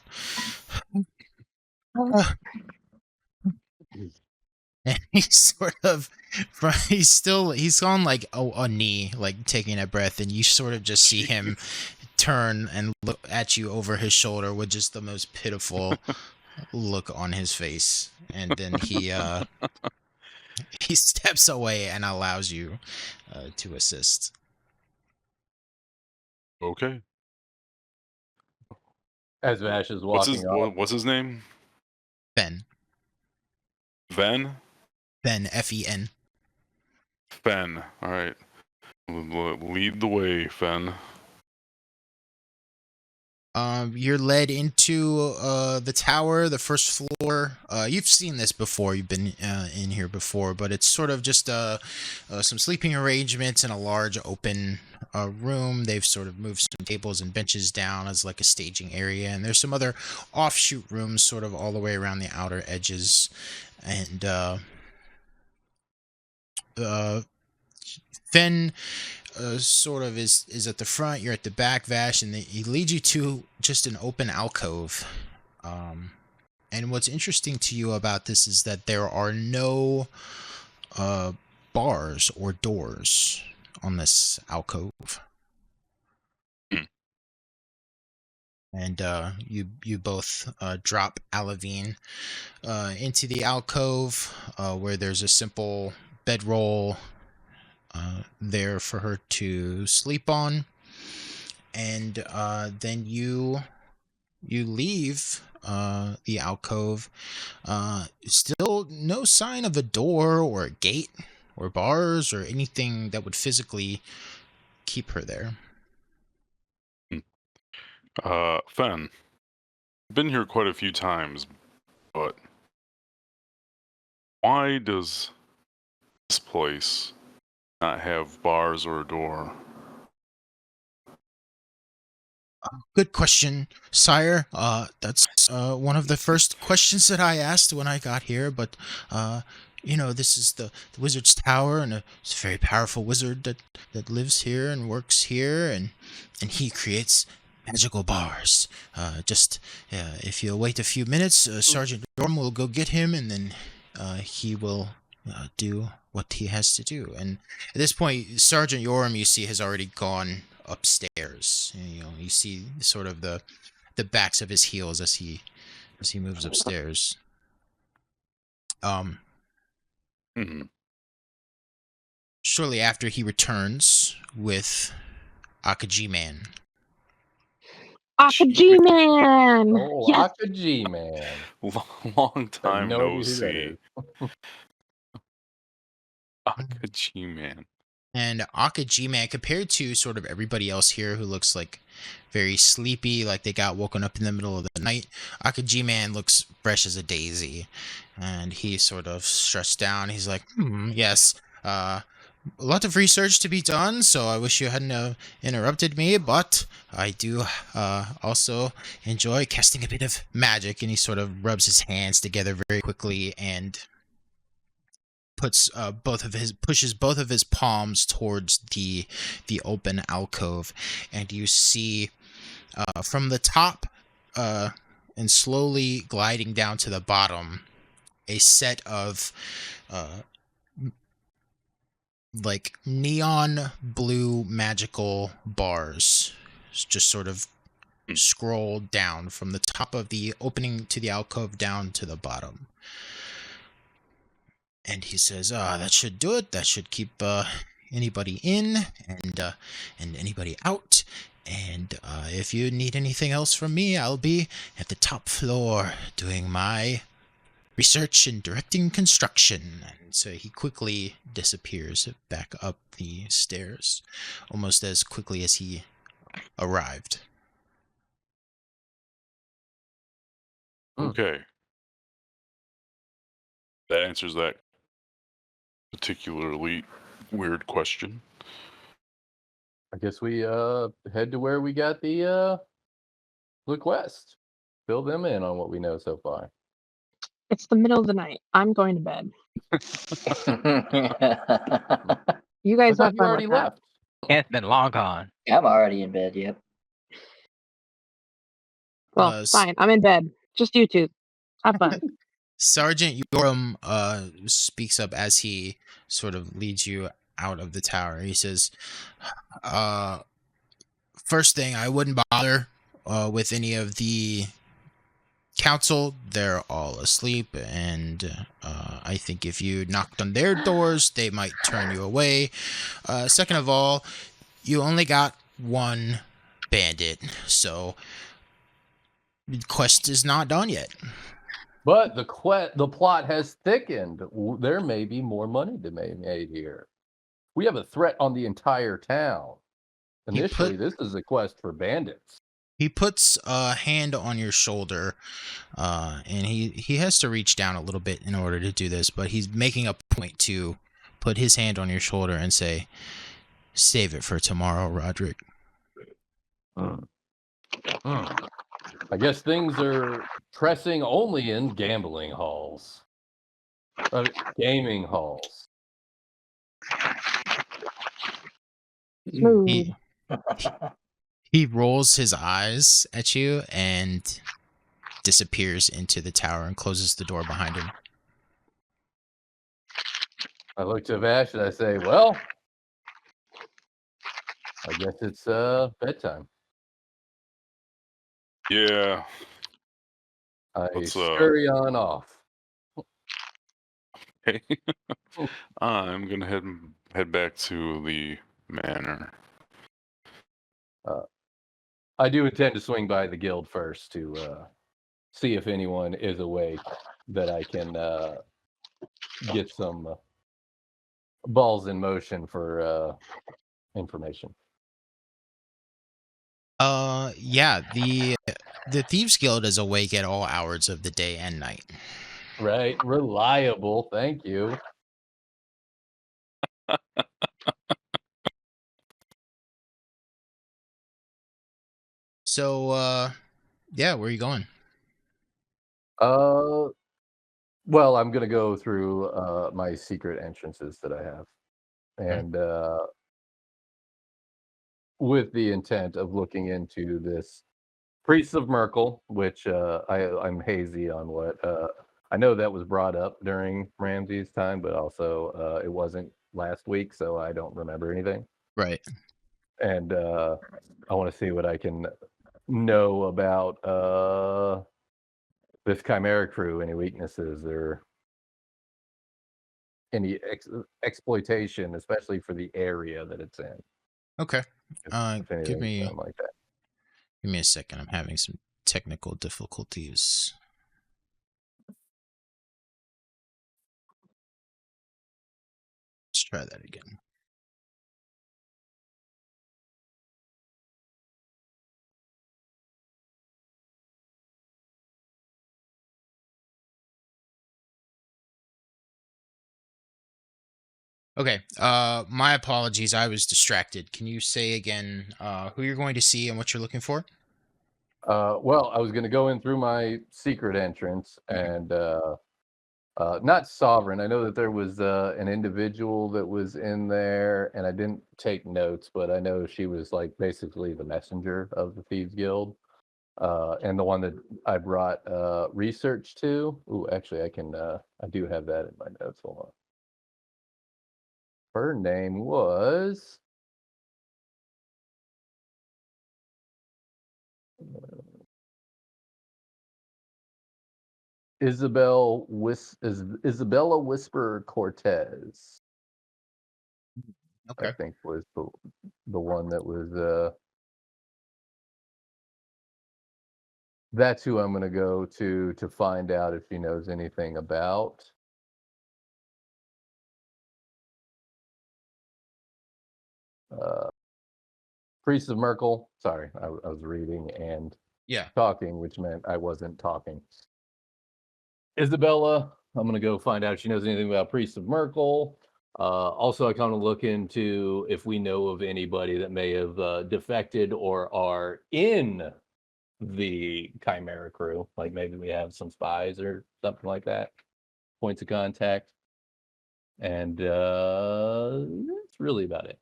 And he's sort of, he's on like a knee, like taking a breath, and you sort of just see him turn and look at you over his shoulder with just the most pitiful look on his face, and then he steps away and allows you to assist. Okay. As Vash is walking off. What's his name? Ben. Fen? Ben, F-E-N. Fen. All right. Lead the way, Fen. You're led into the tower, the first floor. You've seen this before. You've been in here before, but it's sort of just some sleeping arrangements in a large open room. They've sort of moved some tables and benches down as like a staging area, and there's some other offshoot rooms sort of all the way around the outer edges. And Fen sort of is at the front. You're at the back, Vash, and he leads you to just an open alcove. And what's interesting to you about this is that there are no bars or doors on this alcove. And you both drop Alavine into the alcove where there's a simple bedroll there for her to sleep on, and then you leave the alcove. Still no sign of a door or a gate or bars or anything that would physically keep her there. Fen, been here quite a few times, but why does this place not have bars or a door? Good question, sire. That's one of the first questions that I asked when I got here, but this is the wizard's tower, and it's a very powerful wizard that lives here and works here, and he creates magical bars. If you'll wait a few minutes, Sergeant Dorm will go get him, and then he will do what he has to do. And at this point, Sergeant Yoram, you see, has already gone upstairs. You see sort of the backs of his heels as he moves upstairs. Shortly after, he returns with Akaji Man. Akaji Man! Oh, Yes. Akaji Man. Long time no no idea who that see. is. Akaji Man. And Akaji Man, compared to sort of everybody else here who looks like very sleepy, like they got woken up in the middle of the night, Akaji Man looks fresh as a daisy. And he sort of stressed down. He's like, yes, a lot of research to be done, so I wish you hadn't interrupted me, but I do also enjoy casting a bit of magic. And he sort of rubs his hands together very quickly and pushes both of his palms towards the open alcove, and you see from the top and slowly gliding down to the bottom a set of like neon blue magical bars just sort of scroll down from the top of the opening to the alcove down to the bottom. And he says, that should do it. That should keep anybody in and anybody out. And if you need anything else from me, I'll be at the top floor doing my research and directing construction. And so he quickly disappears back up the stairs, almost as quickly as he arrived. Okay. That answers that particularly weird question. I guess we head to where we got the request. Fill them in on what we know so far. It's the middle of the night. I'm going to bed. You I guys thought have you fun already with that. left. Kenn's been long gone. I'm already in bed. Yep. Well, S- fine. I'm in bed. Just you two. Have fun. Sergeant Yoram speaks up as he sort of leads you out of the tower. He says, first thing, I wouldn't bother with any of the council. They're all asleep, and I think if you knocked on their doors, they might turn you away. Second of all, you only got one bandit, so the quest is not done yet. But the plot has thickened. There may be more money to be made here. We have a threat on the entire town. Initially, this is a quest for bandits. He puts a hand on your shoulder, and he has to reach down a little bit in order to do this, but he's making a point to put his hand on your shoulder and say, "Save it for tomorrow, Roderick." I guess things are pressing only in gambling halls. Gaming halls. Smooth. He rolls his eyes at you and disappears into the tower and closes the door behind him. I look to Vash and I say, well, I guess it's bedtime. Yeah. I Let's, scurry on off. Okay. I'm gonna head back to the manor. I do intend to swing by the guild first to see if anyone is awake that I can get some balls in motion for information. Yeah, the Thieves Guild is awake at all hours of the day and night. Right, reliable. Thank you. So, yeah, where are you going? Well, I'm gonna go through my secret entrances that I have, and with the intent of looking into this Priests of Merkel, which I'm hazy on what I know that was brought up during Ramsey's time, but also it wasn't last week, so I don't remember anything. Right. And I want to see what I can know about this Chimera crew, any weaknesses or any exploitation, especially for the area that it's in. Okay. If Give anything's me done like that. give me a second. I'm having some technical difficulties. Let's try that again. Okay. My apologies. I was distracted. Can you say again who you're going to see and what you're looking for? Well, I was going to go in through my secret entrance and not Sovereign. I know that there was an individual that was in there, and I didn't take notes, but I know she was like basically the messenger of the Thieves Guild, and the one that I brought research to. Ooh, actually, I do have that in my notes. Hold on. Her name was Isabella Whisperer Cortez. Okay. I think was the one that was that's who I'm going to go to find out if she knows anything about Priest of Merkel. Sorry, I was reading and talking, which meant I wasn't talking. Isabella, I'm going to go find out if she knows anything about Priest of Merkel. Also, I kind of look into if we know of anybody that may have defected or are in the Chimera crew. Like maybe we have some spies or something like that. Points of contact. And that's really about it.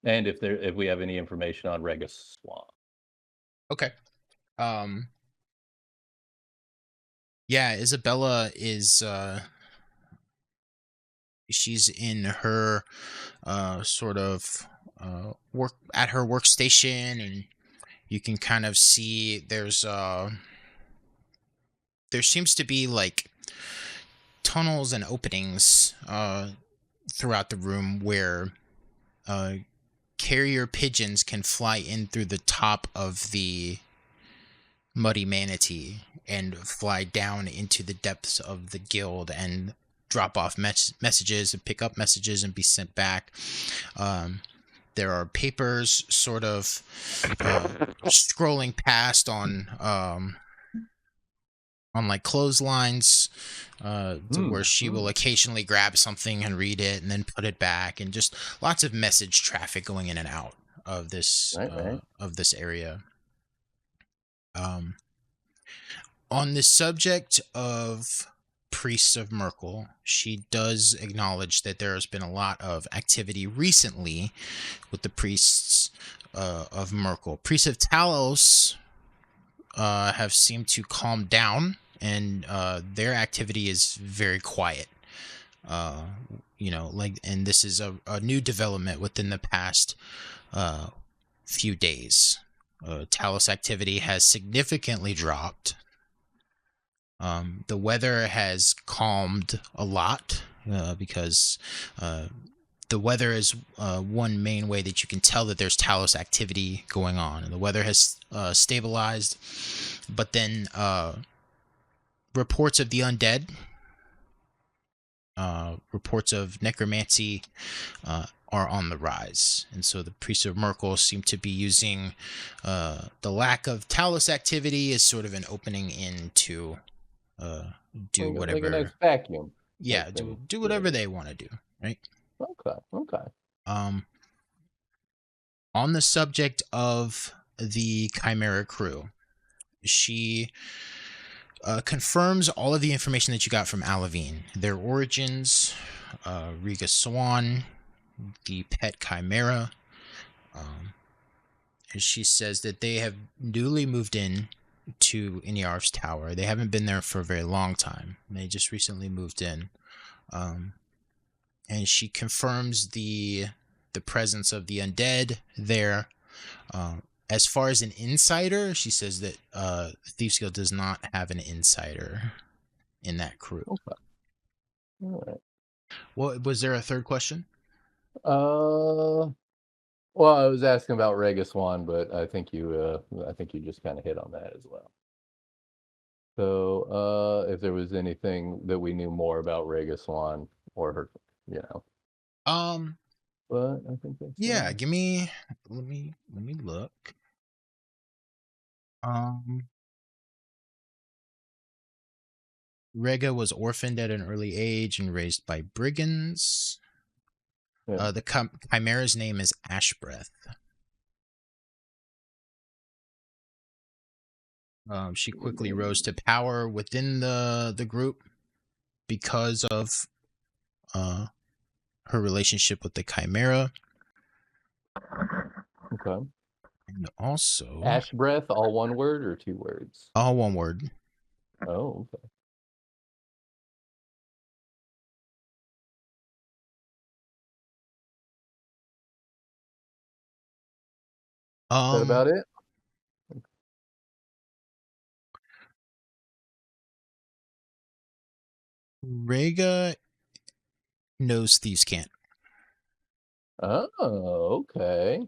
And if we have any information on Regus Swamp. Okay. Yeah, Isabella is she's in her sort of work at her workstation, and you can kind of see there seems to be like tunnels and openings throughout the room where carrier pigeons can fly in through the top of the muddy manatee and fly down into the depths of the guild and drop off messages and pick up messages and be sent back. There are papers sort of scrolling past on like clotheslines to where she will occasionally grab something and read it and then put it back, and just lots of message traffic going in and out of this of this area. On the subject of Priests of Merkel, she does acknowledge that there has been a lot of activity recently with the Priests of Merkel. Priests of Talos have seemed to calm down, and their activity is very quiet. And this is a new development within the past few days. Talos activity has significantly dropped. The weather has calmed a lot because the weather is one main way that you can tell that there's Talos activity going on. And the weather has stabilized, but then reports of the undead, reports of necromancy are on the rise. And so the Priests of Merkel seem to be using the lack of Talos activity as sort of an opening into do whatever. Like a nice vacuum. Yeah, do whatever they want to do, right? Okay. On the subject of the Chimera crew, she confirms all of the information that you got from Alavine. Their origins, Riga Swan, the pet Chimera. And she says that they have newly moved in to Iniarv's tower. They haven't been there for a very long time. They just recently moved in. And she confirms the presence of the undead there. As far as an insider, she says that Thieves Guild does not have an insider in that crew. Okay. All right. Well, was there a third question? Well, I was asking about Regus Swan, but I think you just kind of hit on that as well. So, if there was anything that we knew more about Regus Swan or her, but I think that's yeah. Let me look. Rega was orphaned at an early age and raised by brigands. Yeah. The Chimera's name is Ashbreath. She quickly rose to power within the group because of her relationship with the Chimera. Okay. And also Ashbreath, all one word or two words? all one word. Oh, okay. Is that about it? Rega knows thieves can't. Oh, okay.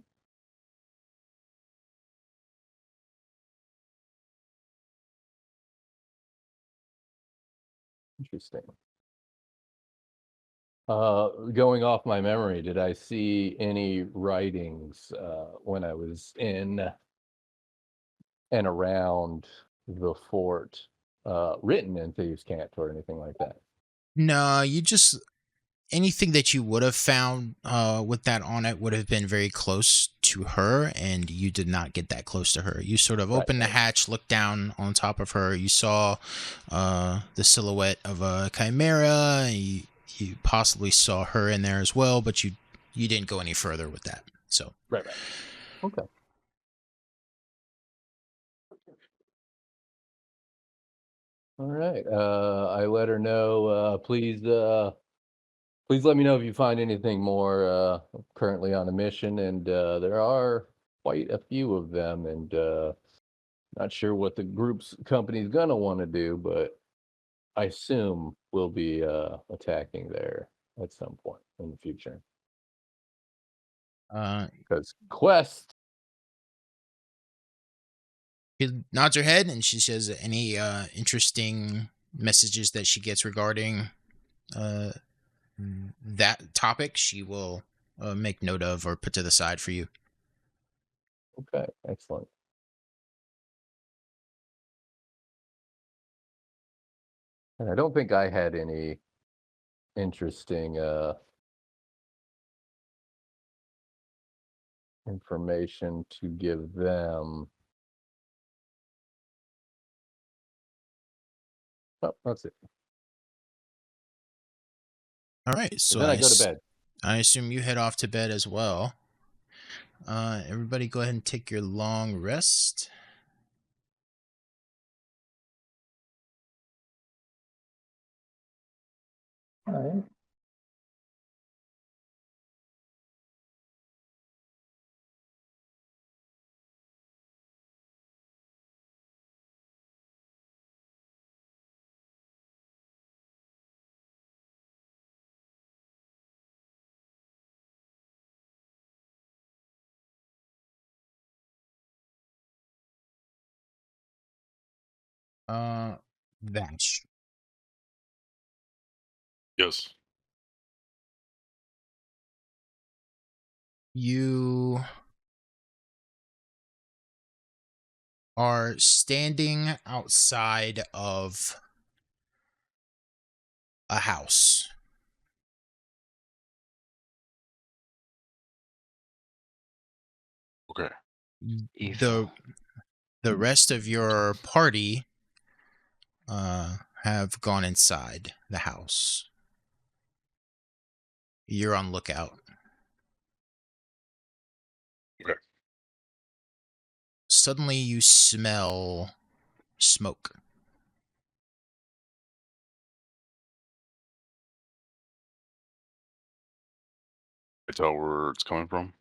Interesting. Going off my memory, did I see any writings when I was in and around the fort written in Thieves' Cant or anything like that? No, anything that you would have found with that on it would have been very close to her, and you did not get that close to her. You sort of opened the hatch, looked down on top of her. You saw the silhouette of a chimera. You possibly saw her in there as well, but you didn't go any further with that. So Right. Okay. All right. I let her know. Please let me know if you find anything more. Currently on a mission, and there are quite a few of them, and not sure what the group's company's gonna want to do, but I assume we'll be attacking there at some point in the future. Because quest. she nods her head, and she says, any interesting messages that she gets regarding that topic, she will make note of or put to the side for you. Okay, excellent. And I don't think I had any interesting information to give them. Oh, that's it. All right, so then I go to bed. I assume you head off to bed as well. Everybody go ahead and take your long rest. All right. Vash. Yes. You are standing outside of a house. Okay. The rest of your party have gone inside the house. You're on lookout. Okay. Suddenly you smell smoke. I tell where it's coming from.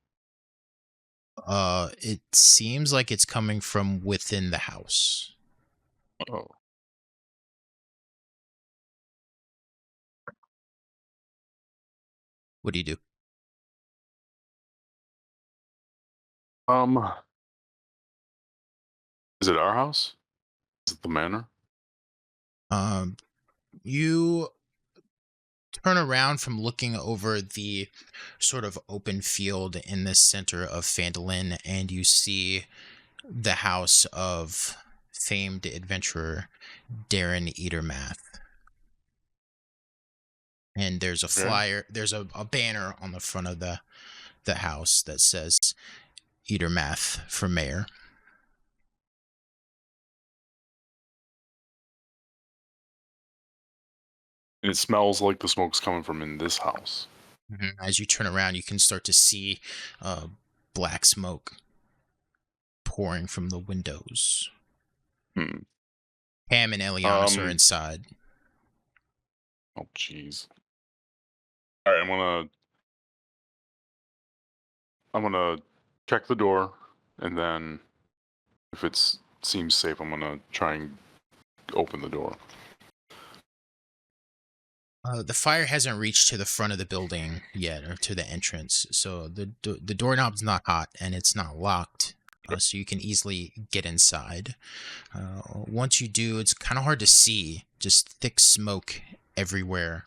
It seems like it's coming from within the house. Oh. What do you do? Is it our house? Is it the manor? You turn around from looking over the sort of open field in the center of Phandalin, and you see the house of famed adventurer Darren Eatermath. And there's a flyer, there's a banner on the front of the house that says Eatermath for mayor. And it smells like the smoke's coming from in this house. Mm-hmm. As you turn around, you can start to see black smoke pouring from the windows. Pam and Elianis are inside. Oh, jeez. All right, I'm gonna check the door, and then if it seems safe, I'm gonna try and open the door. The fire hasn't reached to the front of the building yet, or to the entrance, so the doorknob's not hot and it's not locked, so you can easily get inside. Once you do, it's kind of hard to see, just thick smoke everywhere.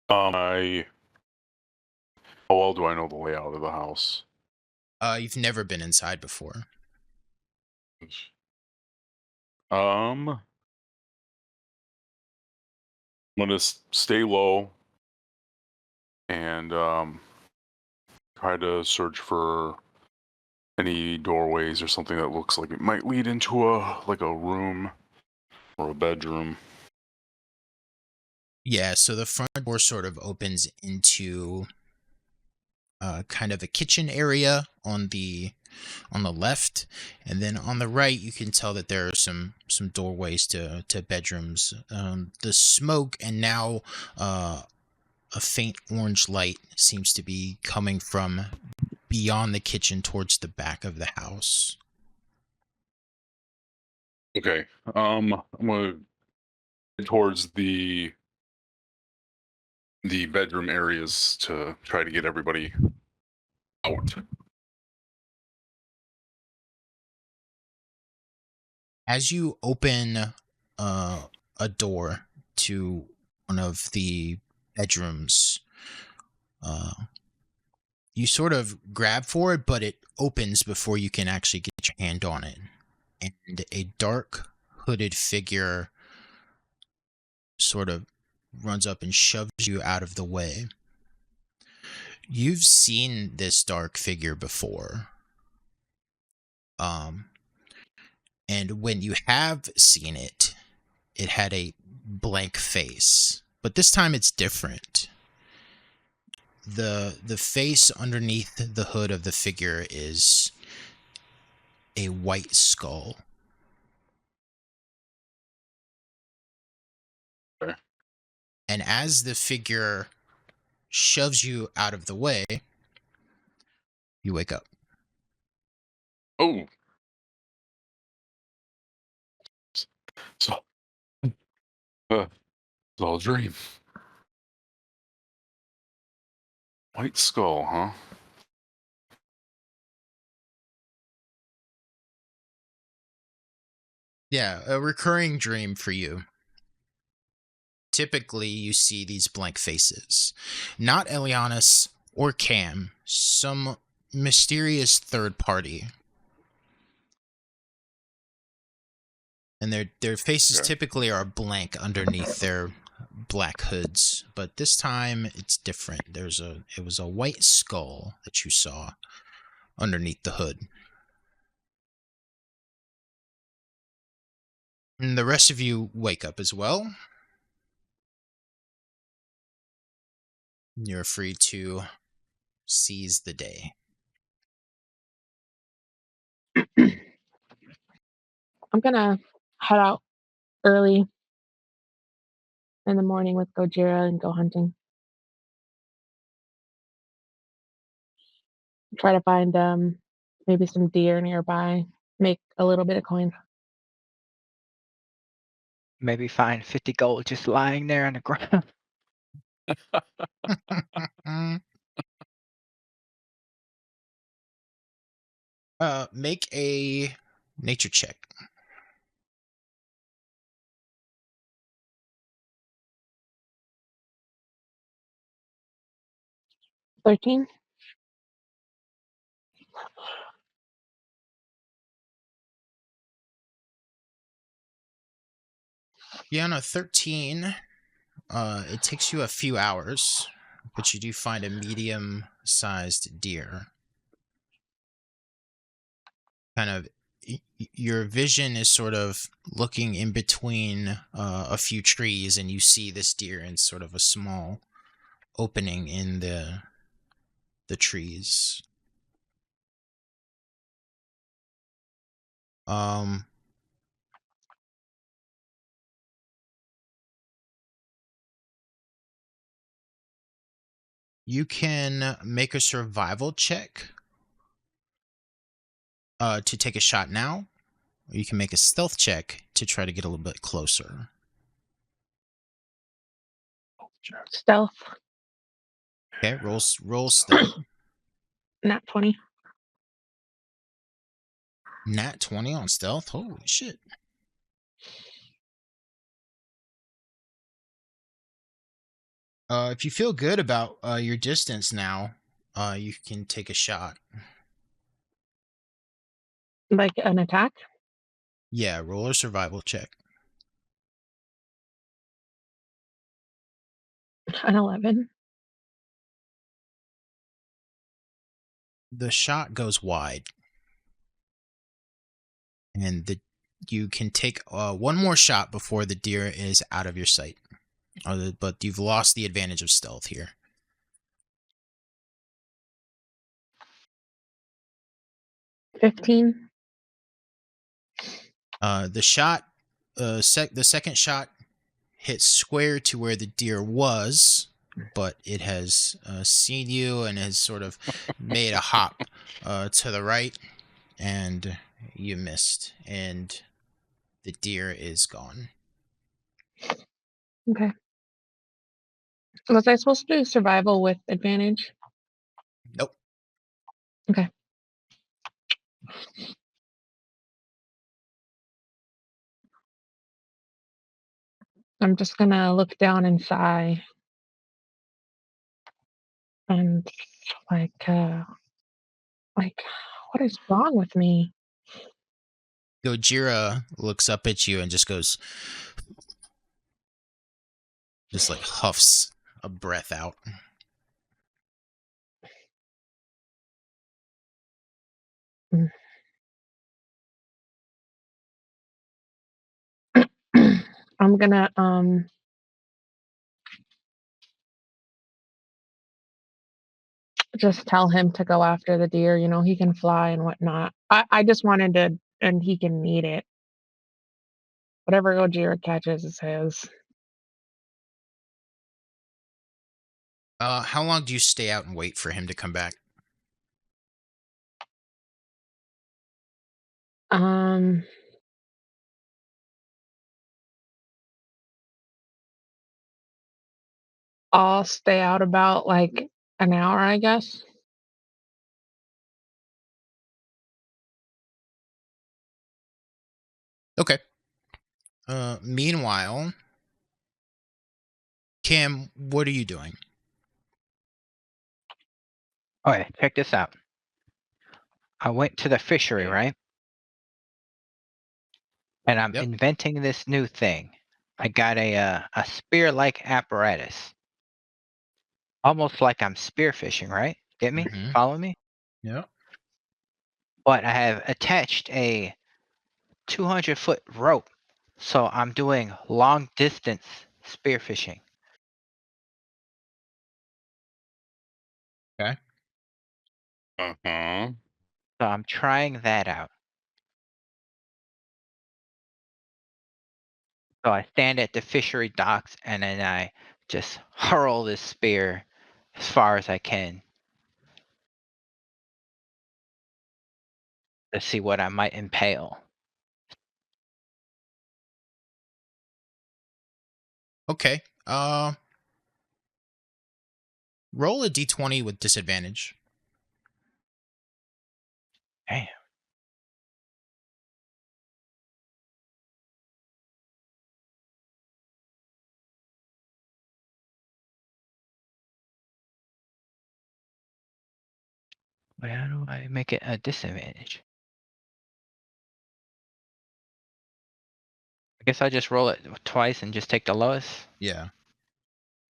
I How well do I know the layout of the house? You've never been inside before. I'm gonna stay low and try to search for any doorways or something that looks like it might lead into a room or a bedroom. Yeah, so the front door sort of opens into kind of a kitchen area on the left, and then on the right you can tell that there are some doorways to bedrooms. The smoke and now a faint orange light seems to be coming from beyond the kitchen towards the back of the house. Okay. I'm gonna head towards the bedroom areas to try to get everybody out. As you open a door to one of the bedrooms, you sort of grab for it, but it opens before you can actually get your hand on it. And a dark hooded figure sort of runs up and shoves you out of the way. You've seen this dark figure before. And when you have seen it, it had a blank face. But this time it's different. The face underneath the hood of the figure is a white skull. Okay. And as the figure shoves you out of the way, you wake up. Oh. So, it's all a dream. White skull, huh? Yeah, a recurring dream for you. Typically, you see these blank faces. Not Elianis or Cam, some mysterious third party. And their faces typically are blank underneath their black hoods, but this time it's different. It was a white skull that you saw underneath the hood. And the rest of you wake up as well. You're free to seize the day. I'm gonna head out early in the morning with Gojira and go hunting. Try to find maybe some deer nearby. Make a little bit of coin. Maybe find 50 gold just lying there on the ground. Make a nature check. $13. Yeah, on a 13, it takes you a few hours, but you do find a medium-sized deer. Kind of, your vision is sort of looking in between a few trees, and you see this deer in sort of a small opening in the trees. You can make a survival check to take a shot now, or you can make a stealth check to try to get a little bit closer. Stealth. Okay, roll stealth. Nat 20. Nat 20 on stealth? Holy shit. If you feel good about your distance now, You can take a shot. Like an attack? Yeah, roll a survival check. An 11. The shot goes wide. And you can take one more shot before the deer is out of your sight. But you've lost the advantage of stealth here. 15. The shot, the second shot hits square to where the deer was, but it has seen you and has sort of made a hop to the right, and you missed, and the deer is gone. Okay. Was I supposed to do survival with advantage? Nope. Okay. I'm just gonna look down and sigh. And like, what is wrong with me? Gojira looks up at you and just goes, just like huffs a breath out. I'm gonna just tell him to go after the deer. You know, he can fly and whatnot. I just wanted to, and he can eat it. Whatever Gojira catches is his. How long do you stay out and wait for him to come back? I'll stay out about like an hour, I guess. Okay. Meanwhile, Cam, what are you doing? Okay, check this out. I went to the fishery, Okay. right? And I'm Yep. inventing this new thing. I got a spear-like apparatus. Almost like I'm spearfishing, right? Get me? Mhm. Follow me? Yeah. But I have attached a 200-foot rope. So I'm doing long distance spearfishing. Uh-huh. So I'm trying that out. So I stand at the fishery docks and then I just hurl this spear as far as I can to see what I might impale. Okay. Roll a d20 with disadvantage. Damn. But how do I make it a disadvantage? I guess I just roll it twice and just take the lowest. Yeah.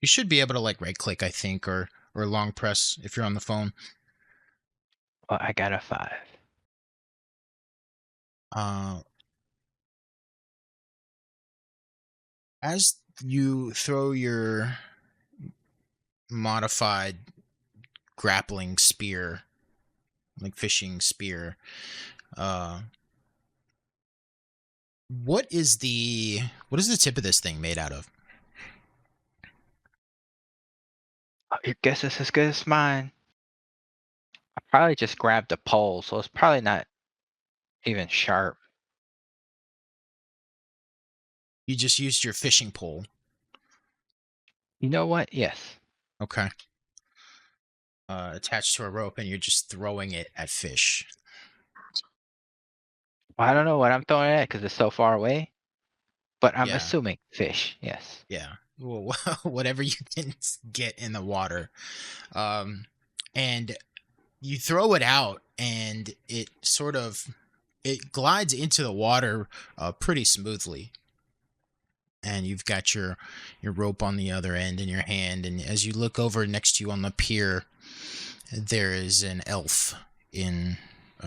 You should be able to like right click, I think, or long press if you're on the phone. Well, I got a 5. As you throw your modified grappling spear, like fishing spear, what is the tip of this thing made out of? Your guess is as good as mine. I probably just grabbed a pole, so it's probably not even sharp. You just used your fishing pole. You know what? Yes. Okay. Attached to a rope, and you're just throwing it at fish. Well, I don't know what I'm throwing at because it's so far away. But I'm Yeah. assuming fish. Yes. Yeah. Well, whatever you can get in the water. and you throw it out, and it glides into the water pretty smoothly. And you've got your rope on the other end in your hand, and as you look over next to you on the pier, there is an elf in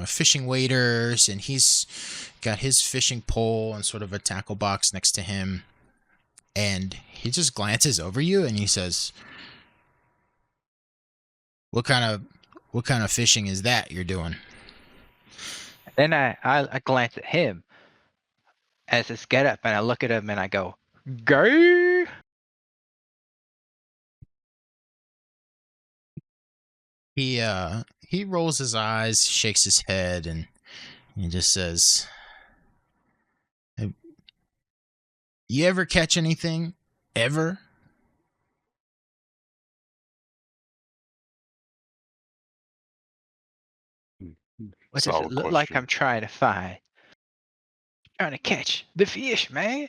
fishing waders, and he's got his fishing pole and sort of a tackle box next to him, and he just glances over you and he says, what kind of fishing is that you're doing? Then I glance at him as his get up, and I look at him and I go, "Go!" He rolls his eyes, shakes his head, and he just says, you ever catch anything? Ever? What does it look like I'm trying to find? Trying to catch the fish, man.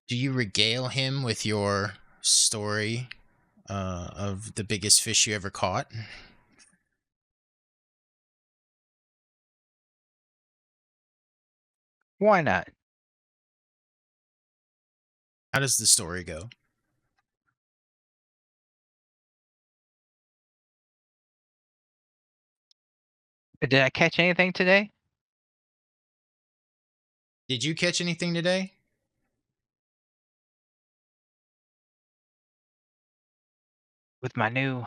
Do you regale him with your story of the biggest fish you ever caught? Why not? How does the story go? Did I catch anything today? Did you catch anything today? With my new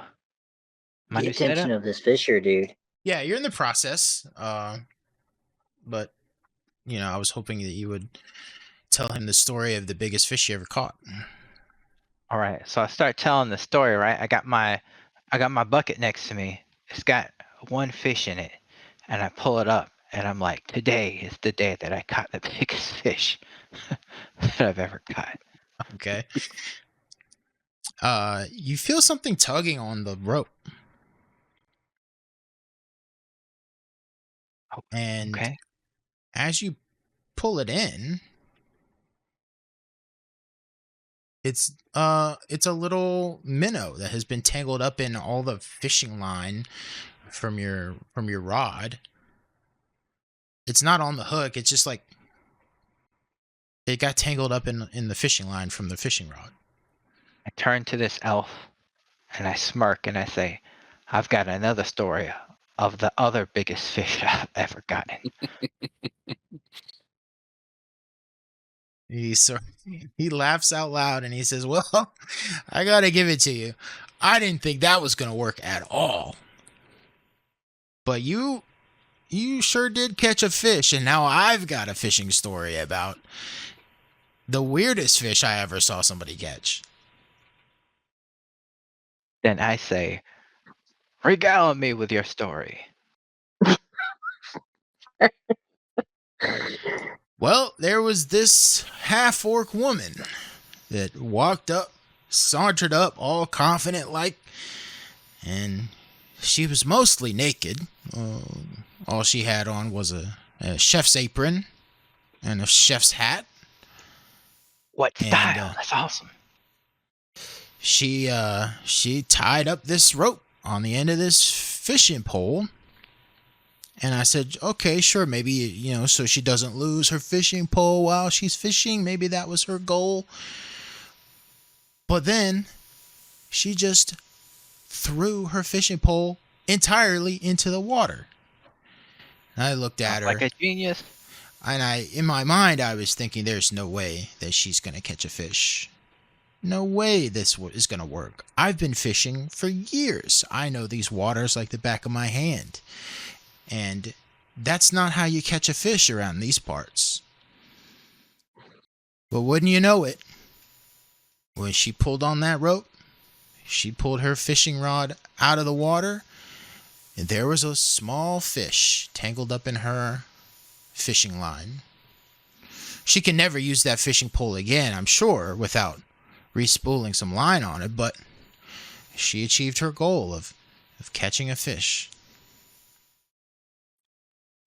The attention setup? of this fisher, dude. Yeah, you're in the process. But I was hoping that you would tell him the story of the biggest fish you ever caught. All right, so I start telling the story. Right, I got my bucket next to me. It's got one fish in it, and I pull it up, and I'm like, today is the day that I caught the biggest fish that I've ever caught. Okay. You feel something tugging on the rope. And Okay. as you pull it in, it's a little minnow that has been tangled up in all the fishing line from your rod. It's not on the hook, it's just like it got tangled up in the fishing line from the fishing rod. I turn to this elf and I smirk and I say, I've got another story of the other biggest fish I've ever gotten. He laughs out loud and he says, well, I gotta give it to you. I didn't think that was gonna work at all. But you sure did catch a fish, and now I've got a fishing story about the weirdest fish I ever saw somebody catch. Then I say, regale me with your story. Well, there was this half-orc woman that sauntered up all confident like, and she was mostly naked. All she had on was a chef's apron and a chef's hat. What style? That's awesome. She tied up this rope on the end of this fishing pole. And I said, okay, sure, maybe, so she doesn't lose her fishing pole while she's fishing. Maybe that was her goal. But then she just threw her fishing pole entirely into the water. And I looked at her. Like a genius. And in my mind, I was thinking, there's no way that she's going to catch a fish. No way this is going to work. I've been fishing for years. I know these waters like the back of my hand. And that's not how you catch a fish around these parts. But wouldn't you know it, when she pulled on that rope, she pulled her fishing rod out of the water, and there was a small fish tangled up in her fishing line. She can never use that fishing pole again, I'm sure, without respooling some line on it, but she achieved her goal of catching a fish.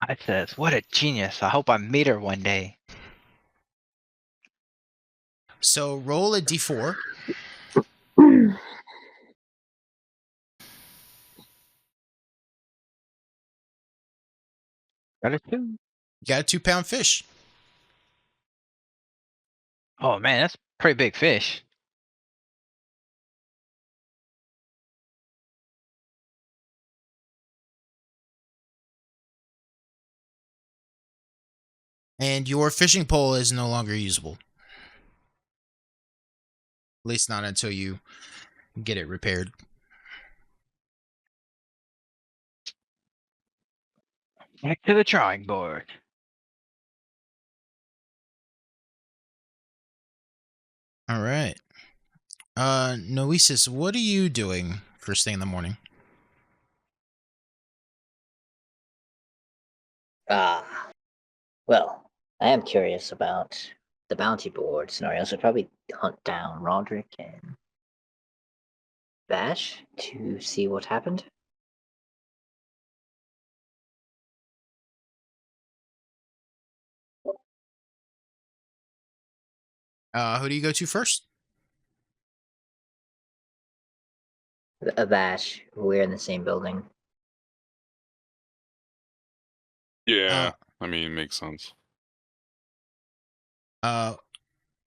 I says, what a genius. I hope I meet her one day. So roll a d4. Got a 2. You got a 2-pound fish. Oh man, that's a pretty big fish. And your fishing pole is no longer usable. At least not until you get it repaired. Back to the drawing board. All right. Noesis, what are you doing first thing in the morning? Well, I am curious about the bounty board scenario, so I'd probably hunt down Roderick and Vash to see what happened. Who do you go to first? Vash, we're in the same building. Yeah, I mean, makes sense.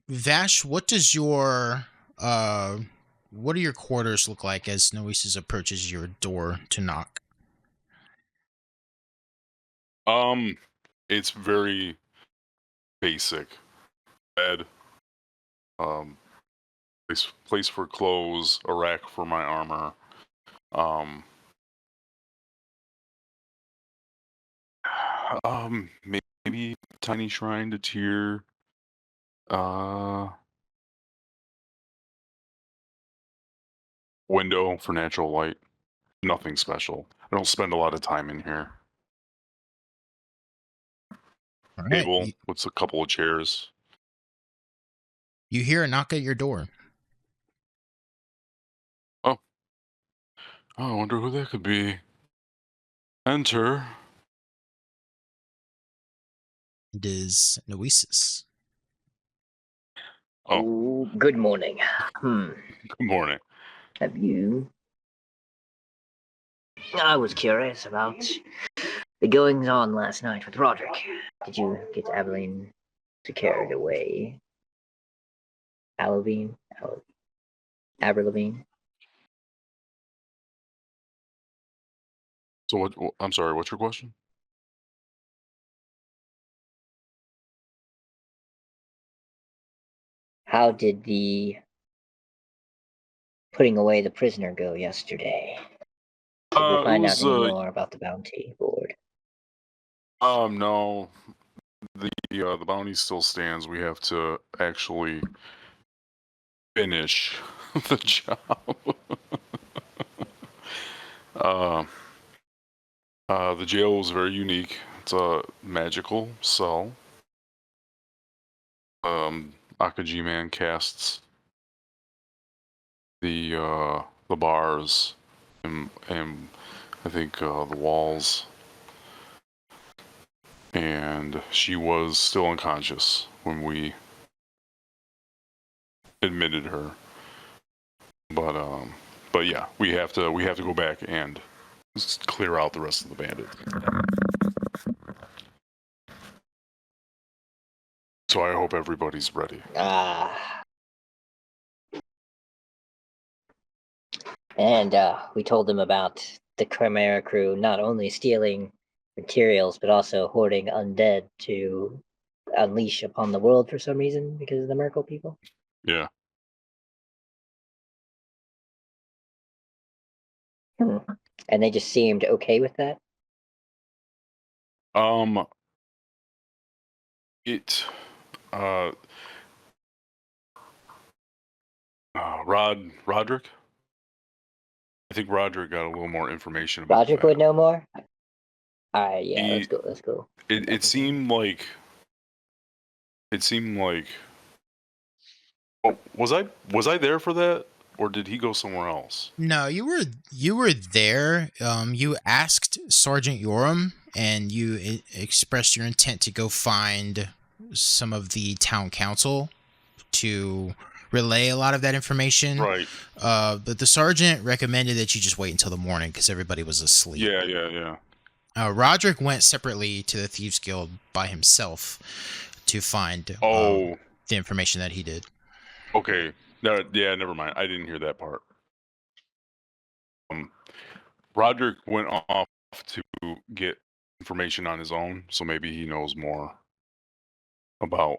Vash, what do your quarters look like as Noesis approaches your door to knock? It's very basic. Bed, place for clothes, a rack for my armor. Maybe tiny shrine to Tyr. Window for natural light. Nothing special. I don't spend a lot of time in here. All right. Table with a couple of chairs. You hear a knock at your door. Oh, I wonder who that could be. Enter. It is Noesis. Oh, good morning. Good morning. Have you? I was curious about the goings on last night with Roderick. Did you get Aislin to carry it away? Aberlevine? So what? I'm sorry. What's your question? How did the putting away the prisoner go yesterday? Did we find out any more about the bounty board? No. The bounty still stands. We have to actually finish the job. The jail was very unique. It's a magical cell. Akaji man casts the bars and I think the walls. And she was still unconscious when we admitted her. But yeah, we have to go back and clear out the rest of the bandits. So I hope everybody's ready. And we told them about the Chimera crew not only stealing materials, but also hoarding undead to unleash upon the world for some reason because of the Merkle people. Yeah. And they just seemed okay with that? Roderick? I think Roderick got a little more information about Roderick that. would know more? Alright, yeah, let's go. It seemed like oh, was I there for that? Or did he go somewhere else? No, you were there. You asked Sergeant Yoram, and you expressed your intent to go find some of the town council to relay a lot of that information. Right. But the sergeant recommended that you just wait until the morning because everybody was asleep. Yeah. Roderick went separately to the Thieves Guild by himself to find the information that he did. Okay. No, yeah, never mind. I didn't hear that part. Roderick went off to get information on his own, so maybe he knows more about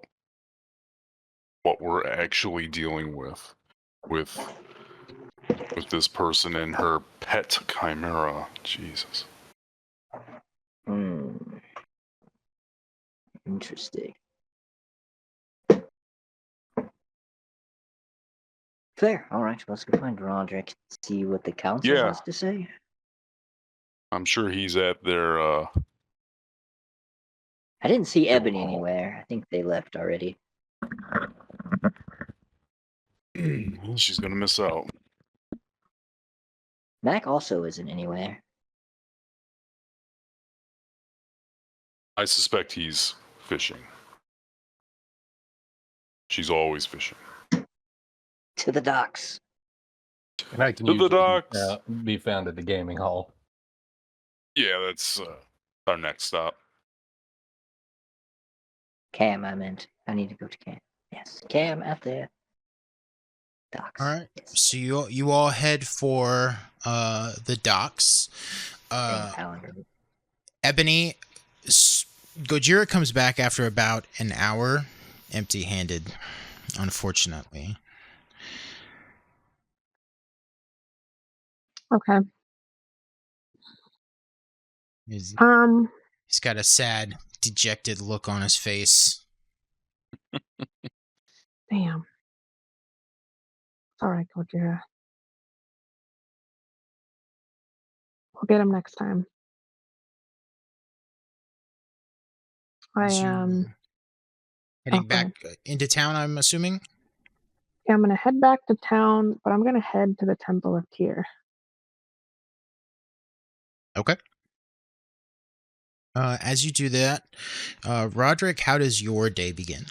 what we're actually dealing with this person and her pet chimera. Jesus. Interesting. Fair. All right. Let's go find Roderick. See what the council has to say. I'm sure he's at their I didn't see Ebony anywhere. I think they left already. well, she's gonna miss out. Mac also isn't anywhere. I suspect he's fishing. She's always fishing. To the docks. And I can To the usually, docks. Be found at the gaming hall. Yeah, that's our next stop. Cam, I meant. I need to go to Cam. Yes, Cam at the docks. All right. Yes. So you all head for the docks. Ebony, Gojira comes back after about an hour, empty-handed, unfortunately. Okay. He's got a sad, dejected look on his face. Damn. All right, Gojira. We'll get him next time. I am heading back into town, I'm assuming? Yeah, I'm going to head back to town, but I'm going to head to the Temple of Tyr. Okay. As you do that, Roderick, how does your day begin?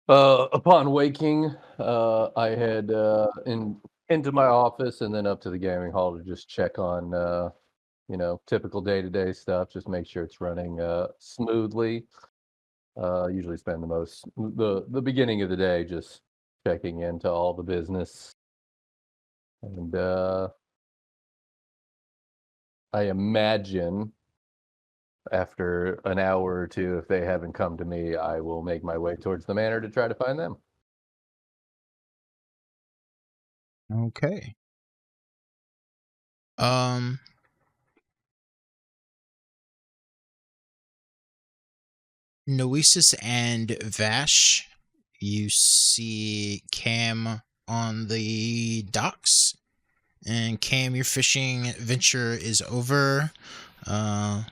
Upon waking, I head into my office and then up to the gaming hall to just check on typical day-to-day stuff, just make sure it's running smoothly. Usually spend the beginning of the day just checking into all the business. And I imagine after an hour or two, if they haven't come to me, I will make my way towards the manor to try to find them. Okay. Noesis and Vash, you see Cam on the docks. And Cam, your fishing venture is over. Yeah,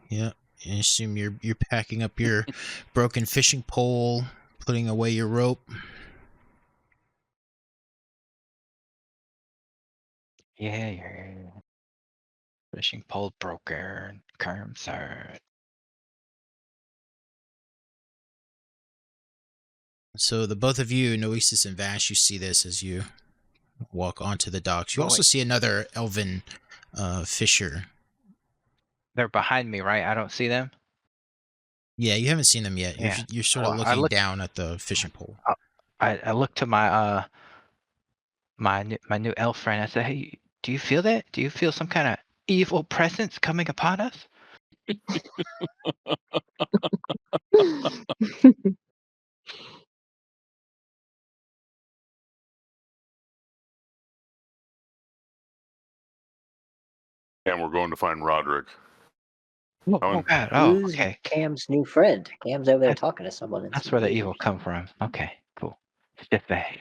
I assume you're packing up your broken fishing pole, putting away your rope. Yeah, your fishing pole broken. Concert. So the both of you, Noesis and Vash, you see this as you walk onto the docks. You also see another elven fisher. They're behind me, right? I don't see them. Yeah, you haven't seen them yet. Yeah. You're sort of looking down at the fishing pole. I look to my my new elf friend. I said, "Hey, do you feel that? Do you feel some kind of evil presence coming upon us?" And we're going to find Roderick. Oh, God. Oh, okay. Cam's new friend. Cam's over there talking to someone. That's where the evil come from. Okay, cool. It's just that.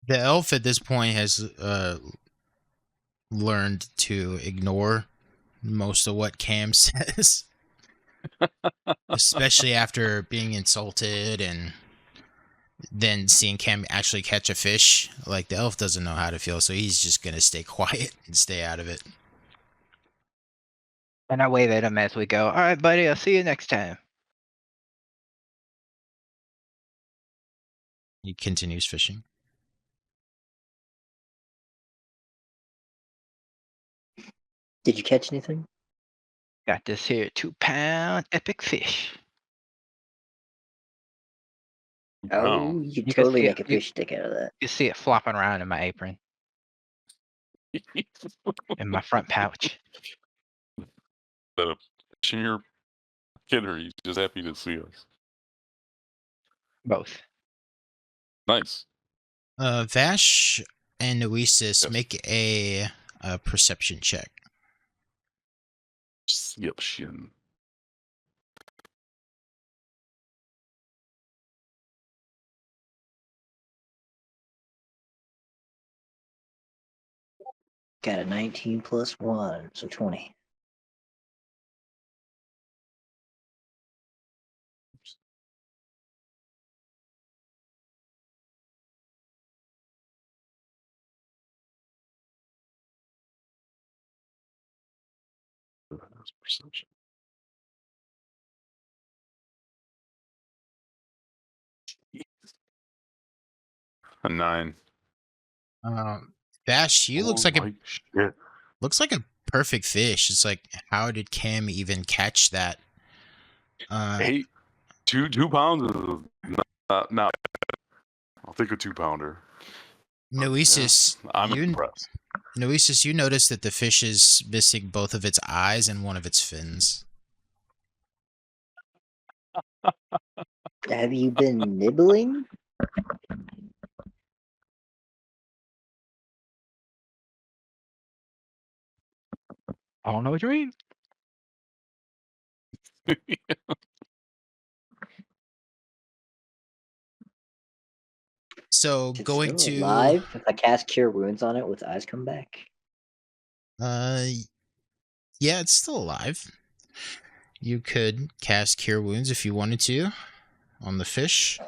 The elf at this point has learned to ignore most of what Cam says, especially after being insulted and then seeing Cam actually catch a fish. Like, the elf doesn't know how to feel, so he's just gonna stay quiet and stay out of it. And I wave at him as we go. All right, buddy. I'll see you next time. He continues fishing. Did you catch anything? Got this here 2-pound epic fish. Oh, you could You can totally see make a it. You fish stick out of that. can see it flopping around in my apron, in my front pouch. That a fish in your kid, or are you just happy to see us? Both. Nice. Vash and Oasis Yes. make a perception check. Perception. Got a 19 plus 1, so 20. That's perception. A 9. Vash, you looks like shit. a perfect fish. It's like, how did Cam even catch that? Hey, 2 pounds is not. I'll take a 2-pounder. Noesis, I'm impressed. Noesis, you notice that the fish is missing both of its eyes and one of its fins. Have you been nibbling? I don't know what you mean. So Is it going still to alive? If I cast Cure Wounds on it, will its eyes come back? yeah, it's still alive. You could cast Cure Wounds if you wanted to on the fish.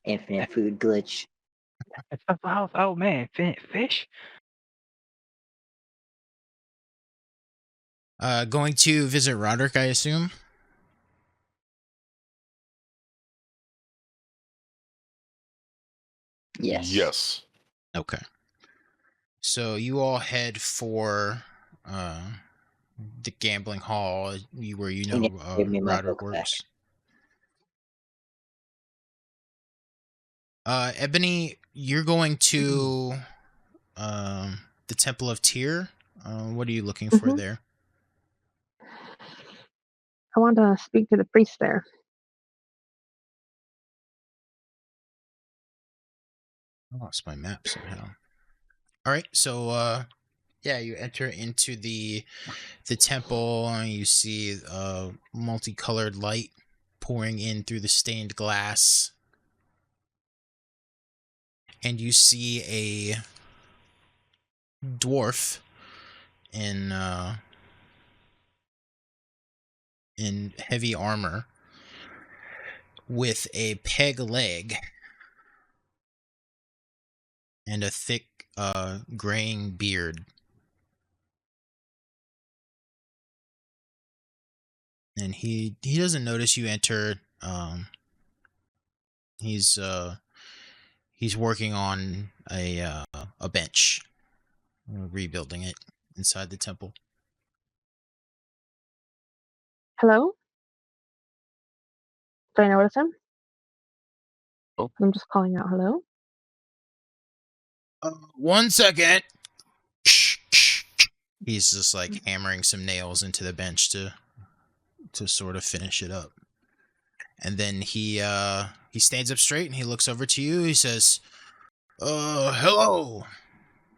Infinite food glitch. It's up the house. Oh man, fish. Going to visit Roderick, I assume. Yes. Okay. So you all head for the gambling hall where you know Give me my Roderick book back. works. Ebony, you're going to the Temple of Tyr. What are you looking for Mhm. there? I want to speak to the priest there. I lost my map somehow. All right, so yeah, you enter into the temple and you see multicolored light pouring in through the stained glass, and you see a dwarf in heavy armor with a peg leg and a thick graying beard. And he doesn't notice you enter. He's working on a bench, rebuilding it inside the temple. Hello? Do I notice him? Oh. I'm just calling out hello. 1 second. He's just like hammering some nails into the bench to sort of finish it up. And then he stands up straight and he looks over to you. He says, hello.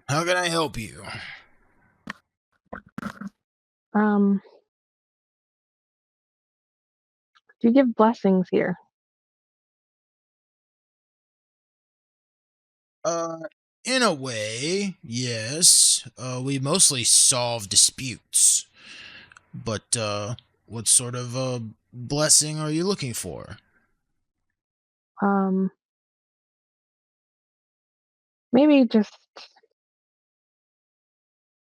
How can I help you? Do you give blessings here? In a way, yes. We mostly solve disputes. But what sort of blessing are you looking for? Maybe just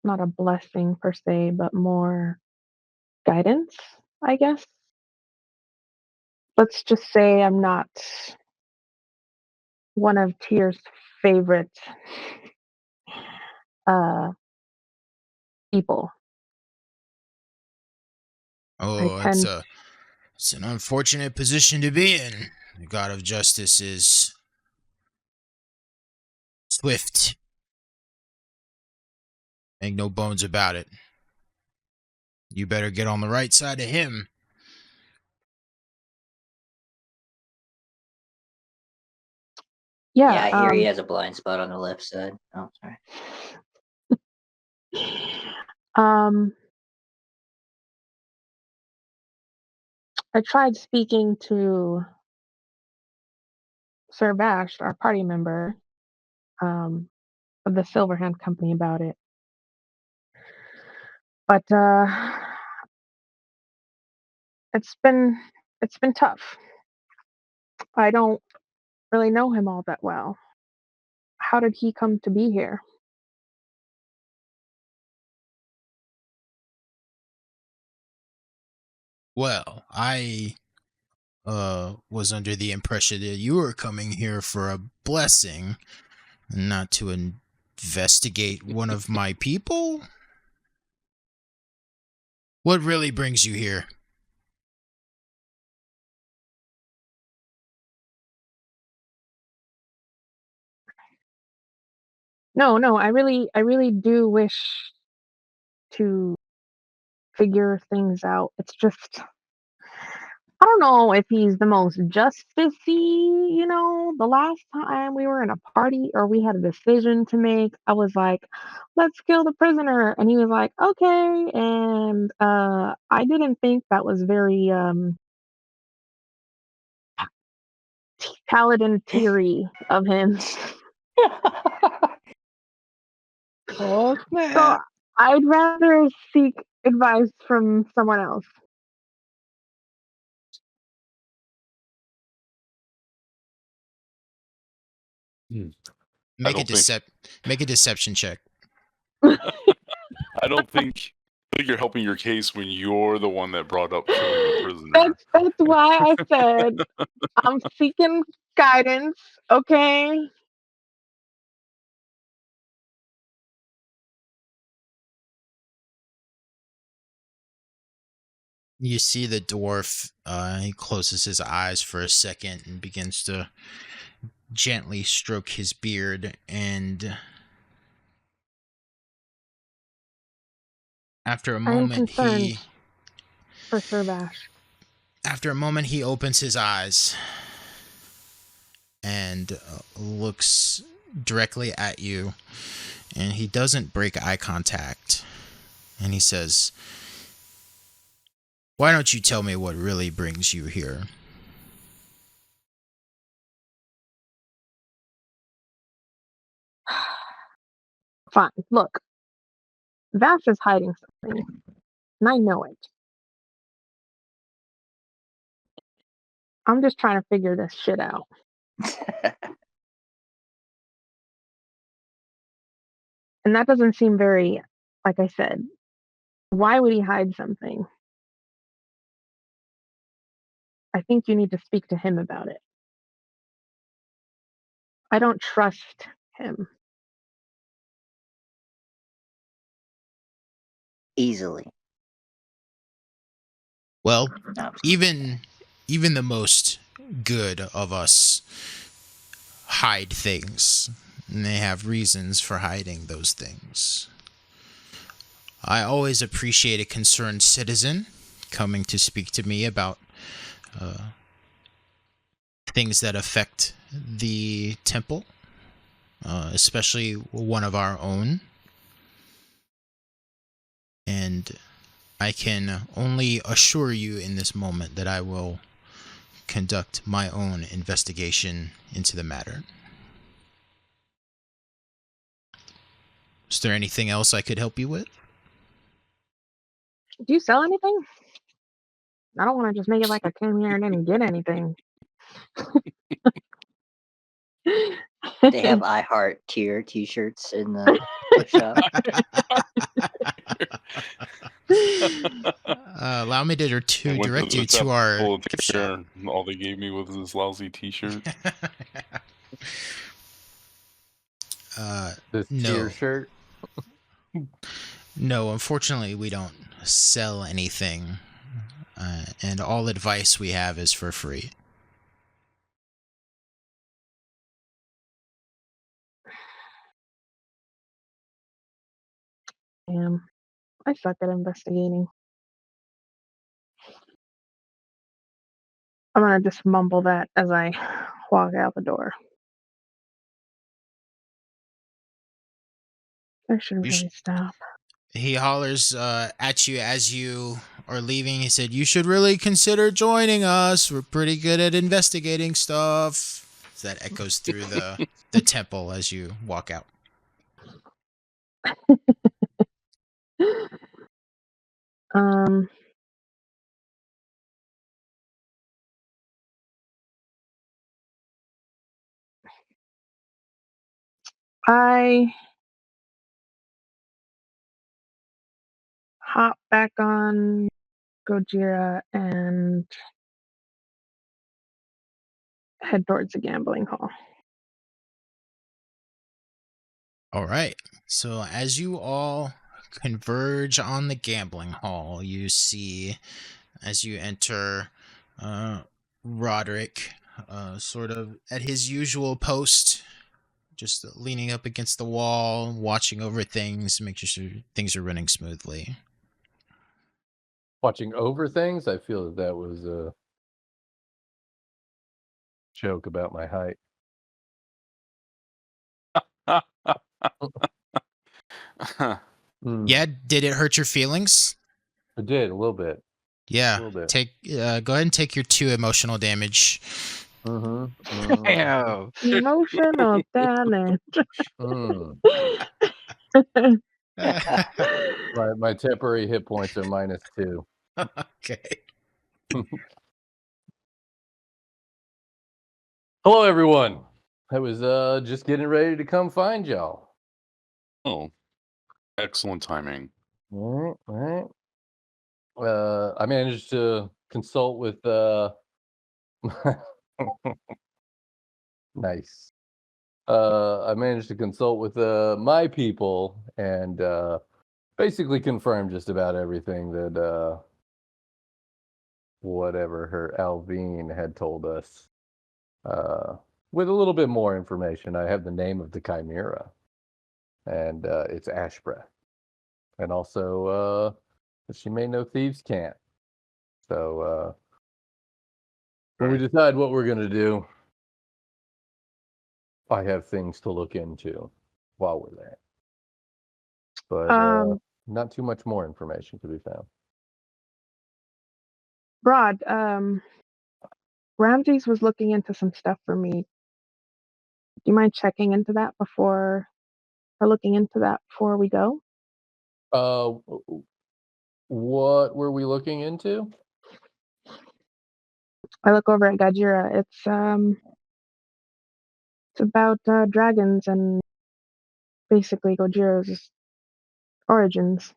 not a blessing per se, but more guidance, I guess. Let's just say I'm not one of Tyr's favorite people. Oh, tend- it's an unfortunate position to be in. The God of Justice is swift. Make no bones about it. You better get on the right side of him. Yeah. Yeah, I hear he has a blind spot on the left side. Oh, sorry. I tried speaking to Sir Vash, our party member, of the Silverhand Company about it. But it's been tough. I don't really know him all that well. How did he come to be here? Well, I was under the impression that you were coming here for a blessing, not to investigate one of my people. What really brings you here? No, I really do wish to figure things out. It's just, I don't know if he's the most justicey, the last time we were in a party or we had a decision to make, I was like, let's kill the prisoner. And he was like, okay. And I didn't think that was very Paladin teary of him. Oh, So snap. I'd rather seek advice from someone else. Make a don't make a deception check. I don't think you're helping your case when you're the one that brought up killing the prisoner. That's why I said I'm seeking guidance, okay? You see the dwarf, he closes his eyes for a second and begins to gently stroke his beard, and after a I am moment concerned for Sir Vash. he opens his eyes and looks directly at you, and he doesn't break eye contact, and he says, "Why don't you tell me what really brings you here?" Fine, look. Vash is hiding something, and I know it. I'm just trying to figure this shit out. And that doesn't seem very, like I said, why would he hide something? I think you need to speak to him about it. I don't trust him. Easily. Well, No. even the most good of us hide things, and they have reasons for hiding those things. I always appreciate a concerned citizen coming to speak to me about things that affect the temple, especially one of our own. And I can only assure you in this moment that I will conduct my own investigation into the matter. Is there anything else I could help you with? Do you sell anything? I don't want to just make it like I came here and didn't get anything. They have I Heart tier t-shirts in the shop. Allow me to I went direct the you to our temple gift there, shop. and all they gave me was this lousy T-shirt. This No. tier shirt. No, unfortunately, we don't sell anything. and all advice we have is for free. Damn. I suck at investigating. I'm gonna just mumble that as I walk out the door. I should You really stop. He hollers at you as you are leaving. He said, "You should really consider joining us. We're pretty good at investigating stuff." That echoes through the temple as you walk out. Um, I hop back on Gojira and head towards the gambling hall. All right. So as you all converge on the gambling hall, you see as you enter Roderick sort of at his usual post, just leaning up against the wall, watching over things, making sure things are running smoothly. Watching over things, I feel that was a joke about my height. Yeah, did it hurt your feelings? It did a little bit. Yeah. A little bit. Take go ahead and take your 2 emotional damage. Damn. Emotional damage. My temporary hit points are -2. Okay. Hello, everyone. I was just getting ready to come find y'all. Oh, excellent timing. All right. I managed to consult with nice. I managed to consult with my people and basically confirm just about everything that whatever her Alvine had told us. With a little bit more information, I have the name of the chimera, and it's Ash Breath, and also she may know thieves can't. So when we decide what we're gonna do, I have things to look into while we're there. But not too much more information to be found. Rod, Ramses was looking into some stuff for me. Do you mind checking into that before we go? What were we looking into? I look over at Gajira. It's about dragons and basically Gojira's origins.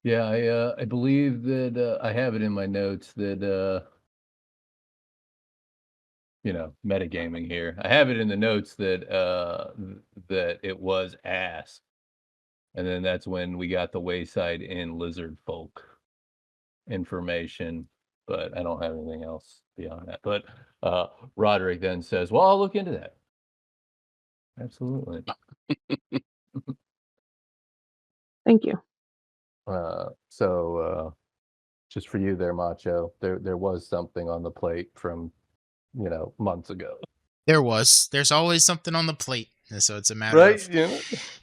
Yeah, I believe that I have it in my notes that metagaming here. I have it in the notes that that it was ass. And then that's when we got the Wayside Inn lizard folk information, but I don't have anything else beyond that. But Roderick then says, "Well, I'll look into that." Absolutely. Thank you. So just for you there, Macho, there was something on the plate from months ago. There's always something on the plate, so it's a matter of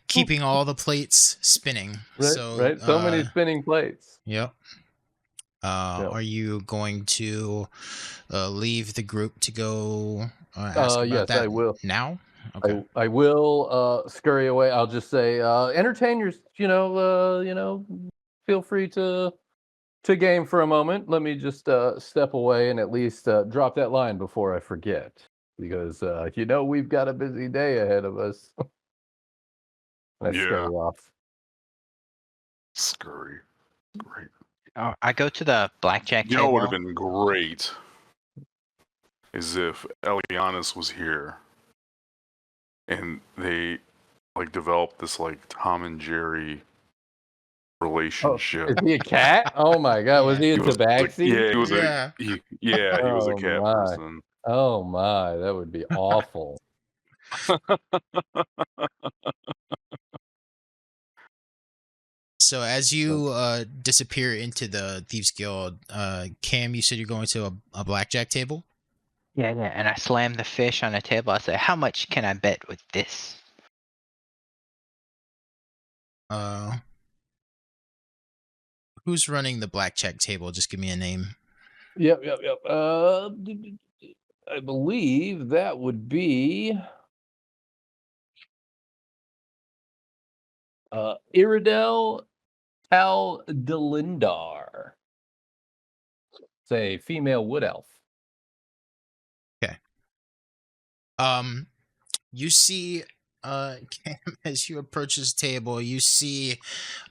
keeping all the plates spinning. Right. So many spinning plates. Yep. Are you going to leave the group to go ask about yes, that I will. now? Okay. I will scurry away. I'll just say, entertain your, feel free to game for a moment. Let me just step away and at least drop that line before I forget, because we've got a busy day ahead of us. I scurry off. Scurry. Great. Oh, I go to the blackjack You know table. what would have been great is if Elianis was here, and they like developed this like Tom and Jerry relationship. Is he a cat? Oh my god, was he a He was tabaxi? yeah, he was Yeah. he was a Oh cat my. person. Oh my, that would be awful. So as you disappear into the Thieves Guild, Cam, you said you're going to a blackjack table? Yeah, and I slam the fish on the table. I say, how much can I bet with this? Who's running the blackjack table? Just give me a name. Yep. I believe that would be Iridel Tal Delindar. It's a female wood elf. Okay. You see, Cam, as you approach this table, you see,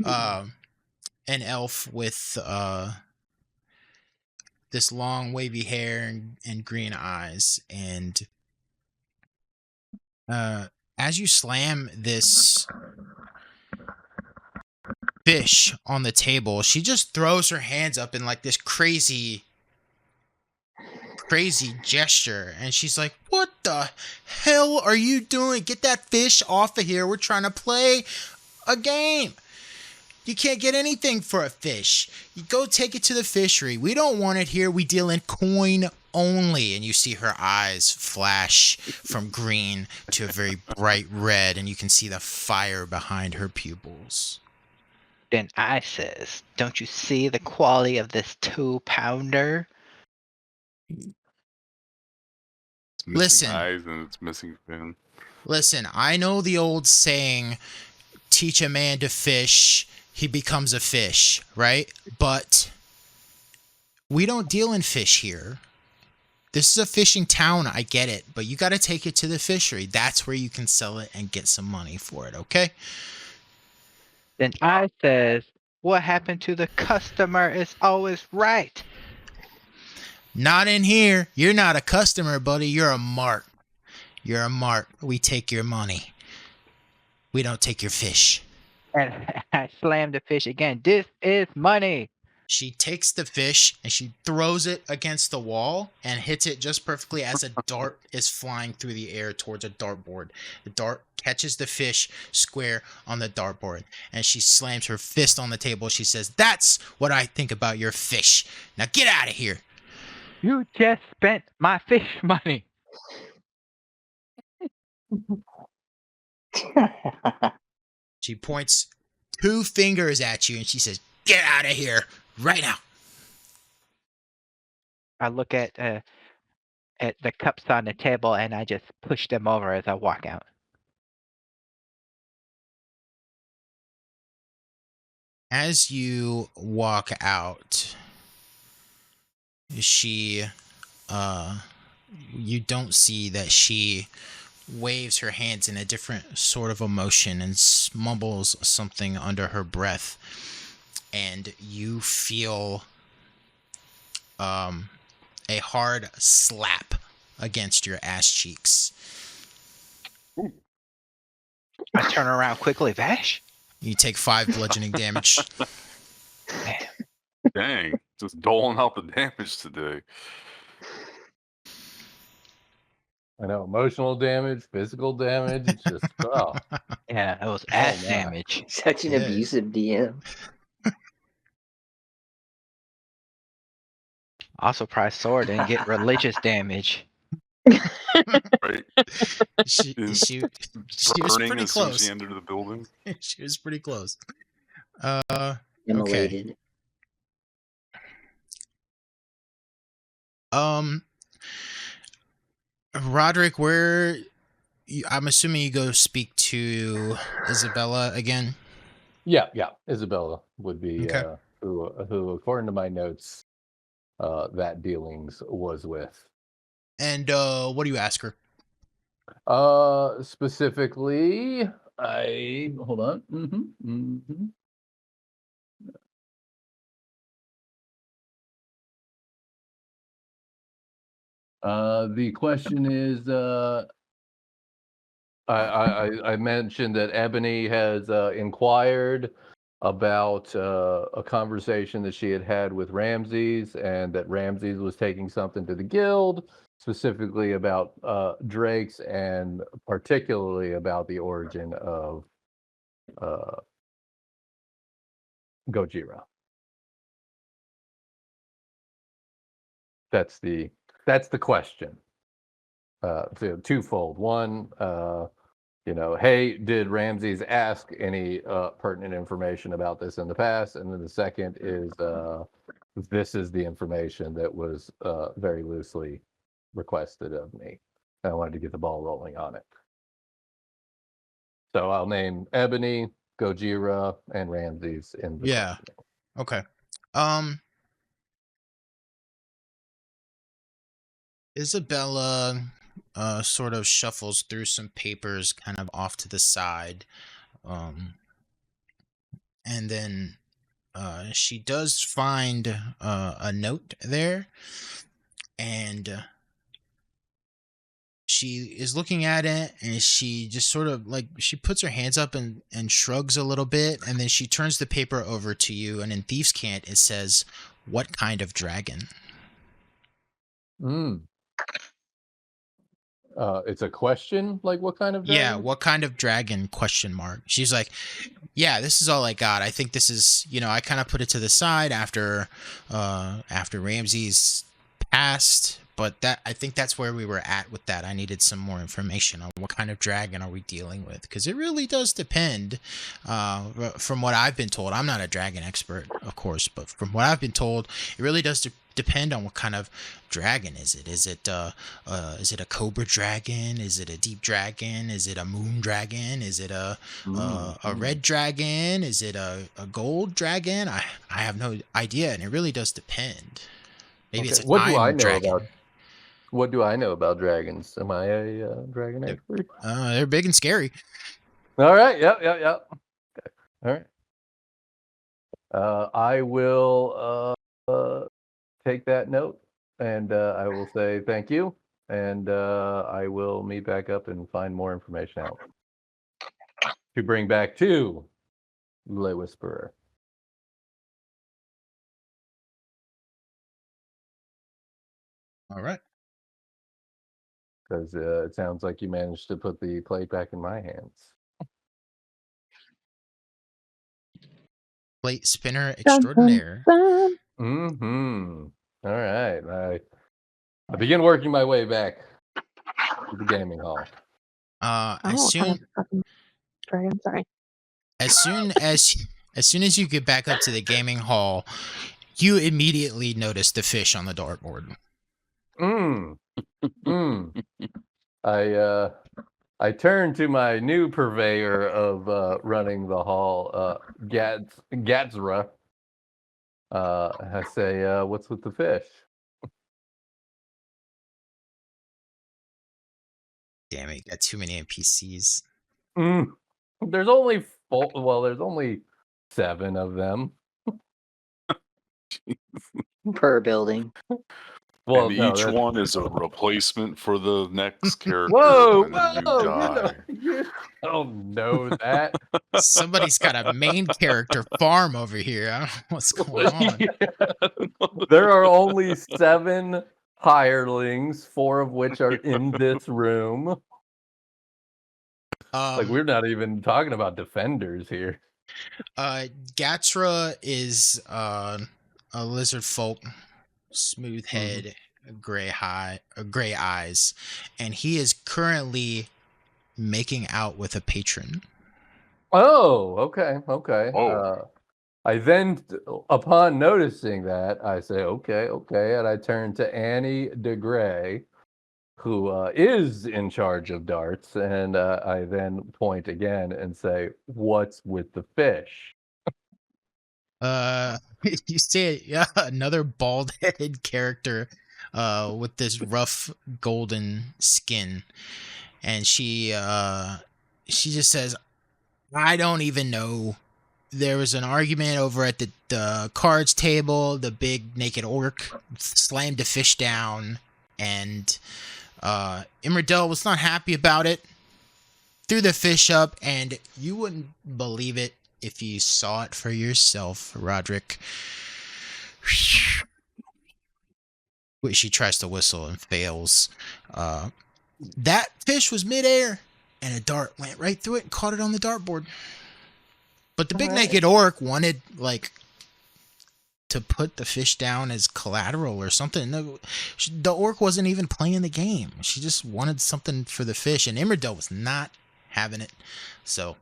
an elf with this long wavy hair and green eyes, and as you slam this fish on the table, she just throws her hands up in like this crazy gesture, and she's like, what the hell are you doing? Get that fish off of here. We're trying to play a game. You can't get anything for a fish. You go take it to the fishery. We don't want it here. We deal in coin only. And you see her eyes flash from green to a very bright red, and you can see the fire behind her pupils. Then I says, don't you see the quality of this 2-pounder? It's missing Listen. eyes and it's missing fin. Listen, I know the old saying, teach a man to fish, he becomes a fish, right? But we don't deal in fish here. This is a fishing town, I get it, but you got to take it to the fishery. That's where you can sell it and get some money for it, okay? Then I says, what happened to the customer is always right. Not in here. You're not a customer, buddy. You're a mart. You're a mart. We take your money. We don't take your fish. And I slammed the fish again. This is money. She takes the fish and she throws it against the wall and hits it just perfectly as a dart is flying through the air towards a dartboard. The dart catches the fish square on the dartboard, and she slams her fist on the table. She says, that's what I think about your fish. Now get out of here. You just spent my fish money. She points 2 fingers at you and she says, get out of here right now. I look at the cups on the table and I just push them over as I walk out. As you walk out, she, you don't see that she waves her hands in a different sort of emotion and mumbles something under her breath, and you feel a hard slap against your ass cheeks. I turn around quickly. Vash? You take 5 bludgeoning damage. Dang, just doling out the damage today. I know, emotional damage, physical damage. It's just, oh. Yeah, it was ass my. damage. Such an Yeah. abusive DM. Also, prize sword and get religious damage. Right? She was Burning pretty as soon as close. she entered the building. She was pretty close. Immolated. Roderick, I'm assuming you go speak to Isabella again. Yeah. Isabella would be Okay. who, according to my notes, that dealings was with. And what do you ask her? Specifically, hold on. The question is, I mentioned that Ebony has inquired about a conversation that she had had with Ramses, and that Ramses was taking something to the guild, specifically about drakes, and particularly about the origin of Gojira. That's the question. Twofold. One, hey, did Ramses ask any pertinent information about this in the past? And then the second is, this is the information that was very loosely requested of me. I wanted to get the ball rolling on it. So I'll name Ebony, Gojira, and Ramses in the Yeah. questioning. Okay. Isabella sort of shuffles through some papers kind of off to the side. And then she does find a note there, and she is looking at it, and she just sort of like, she puts her hands up and shrugs a little bit, and then she turns the paper over to you, and in Thieves' Cant it says, "What kind of dragon?" It's a question, like what kind of dragon? Yeah, what kind of dragon? ? She's like, yeah, this is all I got. I think this is, I kind of put it to the side after Ramses passed, but I think that's where we were at with that. I needed some more information on what kind of dragon are we dealing with, because it really does depend. From what I've been told, I'm not a dragon expert, of course, but from what I've been told, it really does depend on what kind of dragon is it. Is it a cobra dragon? Is it a deep dragon? Is it a moon dragon? Is it a red dragon? Is it a gold dragon? I have no idea, and it really does depend. Maybe it's a time dragon. What do I know about dragons? Am I a dragon expert? They're big and scary. All right. Yep. Okay. All right. I will take that note, and I will say thank you, and I will meet back up and find more information out to bring back to Le Whisperer. All right. Because it sounds like you managed to put the plate back in my hands. Plate spinner extraordinaire. Mm-hmm. All right. I begin working my way back to the gaming hall. As soon as you get back up to the gaming hall, you immediately notice the fish on the dartboard. I turn to my new purveyor of running the hall, Gatzra. I say, what's with the fish? Damn it, got too many NPCs. There's only there's only 7 of them. Per building. Well, and each one is a replacement for the next character. Whoa! You die. You don't know that. Somebody's got a main character farm over here. I don't know what's going on. Yeah. There are only 7 hirelings, 4 of which are in this room. Like, we're not even talking about defenders here. Gatra is a lizard folk, smooth head, gray eyes, and he is currently making out with a patron. Oh, okay. Oh. I then, upon noticing that, I say, okay, and I turn to Annie DeGray, who is in charge of darts, and I then point again and say, what's with the fish? You see another bald-headed character with this rough golden skin, and she just says, I don't even know. There was an argument over at the cards table. The big naked orc slammed a fish down. and Imradel was not happy about it. Threw the fish up, and you wouldn't believe it if you saw it for yourself, Roderick. She tries to whistle and fails. That fish was midair, and a dart went right through it and caught it on the dartboard. But the big naked orc wanted, like, to put the fish down as collateral or something. No, the orc wasn't even playing the game. She just wanted something for the fish, and Imradel was not having it. So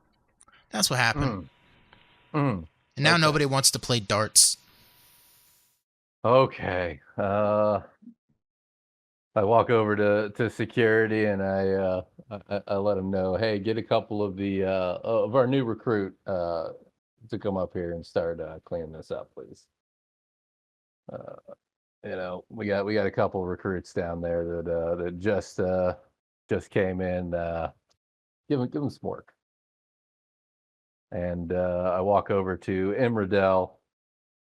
that's what happened. And now nobody wants to play darts. Okay. I walk over to security and I let them know, hey, get a couple of the of our new recruit to come up here and start cleaning this up, please. We got a couple of recruits down there that just came in. Give them some work. And I walk over to Imradel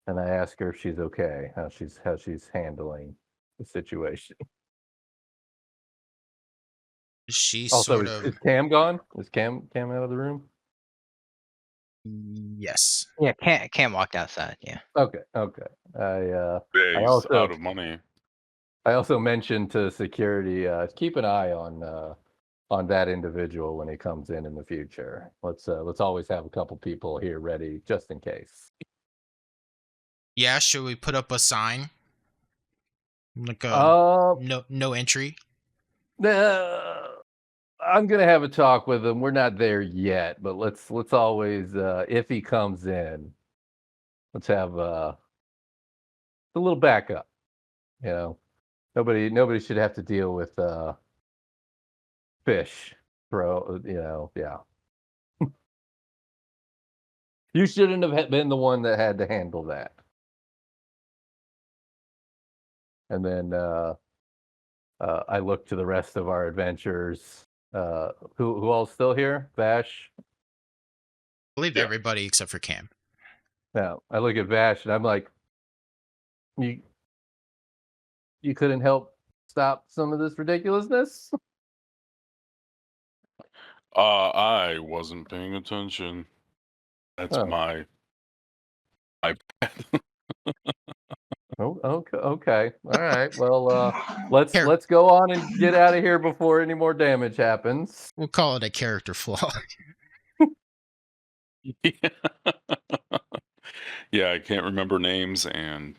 and I ask her if she's okay, how she's handling the situation. She's Also, sort of... is Cam gone? Is Cam out of the room? Yes. Yeah, Cam walked outside. Yeah. Okay. Yeah, I he's also out of money. I also mentioned to security, keep an eye on that individual when he comes in the future. Let's always have a couple people here ready just in case. Yeah, should we put up a sign? Like a no entry? I'm gonna have a talk with him. We're not there yet, but let's always if he comes in, let's have a little backup. Nobody should have to deal with fish. Yeah. You shouldn't have been the one that had to handle that. And then I look to the rest of our adventurers. Who all's still here? Vash? I believe everybody except for Cam. Yeah. I look at Vash and I'm like, you couldn't help stop some of this ridiculousness? I wasn't paying attention. That's my bad. Oh, okay. All right. Well, let's go on and get out of here before any more damage happens. We'll call it a character flaw. Yeah, I can't remember names and.